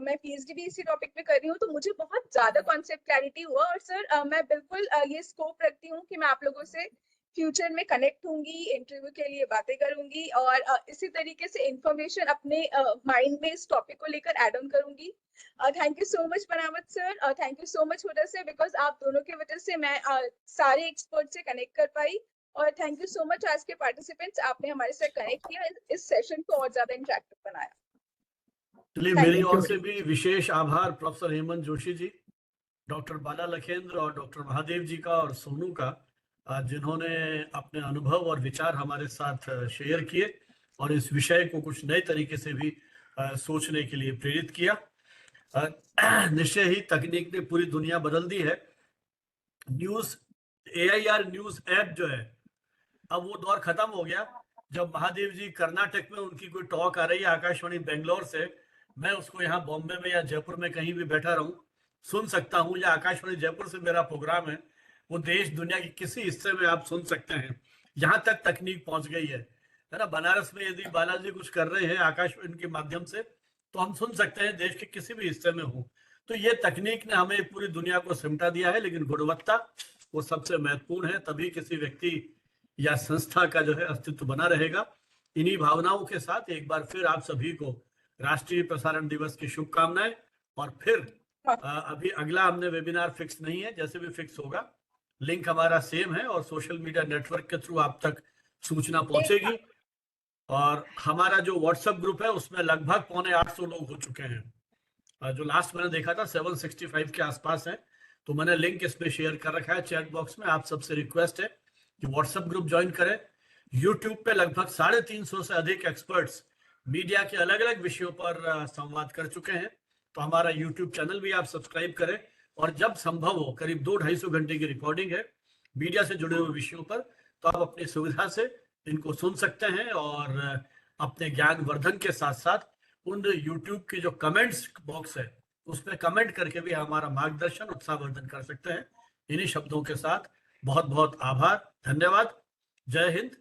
मैं पीएचडी भी इसी टॉपिक पे कर रही हूँ, तो मुझे बहुत ज्यादा कॉन्सेप्ट क्लैरिटी हुआ। और सर मैं बिल्कुल ये स्कोप रखती हूँ कि मैं आप लोगों से फ्यूचर में कनेक्ट होंगी, इंटरव्यू के लिए बातें करूंगी, और इसी तरीके से इंफॉर्मेशन अपने माइंड में इस टॉपिक को लेकर ऐड ऑन करूंगी। थैंक यू सो मच बनावत sir, thank you so much Huda sir, because आप दोनों की वजह से मैं सारे एक्सपर्ट से कनेक्ट कर पाई। और थैंक यू सो मच आज के पार्टिसिपेंट्स, आपने हमारे साथ कनेक्ट किया, इस सेशन को और ज्यादा इंटरेक्टिव बनाया। चलिए मेरी ओर से भी विशेष आभार प्रोफेसर हेमंत जोशी जी, डॉक्टर बाला लखेंद्र और डॉक्टर महादेव जी का और सोनू का, जिन्होंने अपने अनुभव और विचार हमारे साथ शेयर किए और इस विषय को कुछ नए तरीके से भी सोचने के लिए प्रेरित किया। निश्चय ही तकनीक ने पूरी दुनिया बदल दी है। न्यूज AIR न्यूज ऐप जो है, अब वो दौर खत्म हो गया जब महादेव जी कर्नाटक में उनकी कोई टॉक आ रही है आकाशवाणी बेंगलोर से, मैं उसको यहाँ बॉम्बे में या जयपुर में कहीं भी बैठा रहूं सुन सकता हूं, या आकाशवाणी जयपुर से मेरा प्रोग्राम है वो देश दुनिया के किसी हिस्से में आप सुन सकते हैं। यहाँ तक तकनीक पहुंच गई है ना। बनारस में यदि बालाजी कुछ कर रहे हैं आकाशवाणी के माध्यम से तो हम सुन सकते हैं देश के किसी भी हिस्से में हो। तो ये तकनीक ने हमें पूरी दुनिया को सिमटा दिया है, लेकिन गुणवत्ता वो सबसे महत्वपूर्ण है, तभी किसी व्यक्ति या संस्था का जो है अस्तित्व बना रहेगा। इन्हीं भावनाओं के साथ एक बार फिर आप सभी को राष्ट्रीय प्रसारण दिवस की शुभकामनाएं। और फिर अभी अगला हमने वेबिनार फिक्स नहीं है, जैसे भी फिक्स होगा लिंक हमारा सेम है और सोशल मीडिया नेटवर्क के थ्रू आप तक सूचना पहुंचेगी। और हमारा जो व्हाट्सएप ग्रुप है उसमें लगभग 750 लोग हो चुके हैं। जो लास्ट मैंने देखा था 765 के आसपास है। तो मैंने लिंक इसमें शेयर कर रखा है चैट बॉक्स में। आप सबसे रिक्वेस्ट है कि व्हाट्सएप ग्रुप ज्वाइन करें। यूट्यूब पे लगभग 350 से अधिक एक्सपर्ट्स मीडिया के अलग अलग विषयों पर संवाद कर चुके हैं। तो हमारा यूट्यूब चैनल भी आप सब्सक्राइब करें और जब संभव हो, करीब 2-250 घंटे की रिकॉर्डिंग है मीडिया से जुड़े हुए विषयों पर, तो आप अपनी सुविधा से इनको सुन सकते हैं और अपने ज्ञान वर्धन के साथ साथ उन यूट्यूब के जो कमेंट्स बॉक्स है उसमें कमेंट करके भी हमारा मार्गदर्शन उत्साहवर्धन कर सकते हैं। इन्हीं शब्दों के साथ बहुत बहुत आभार, धन्यवाद, जय हिंद,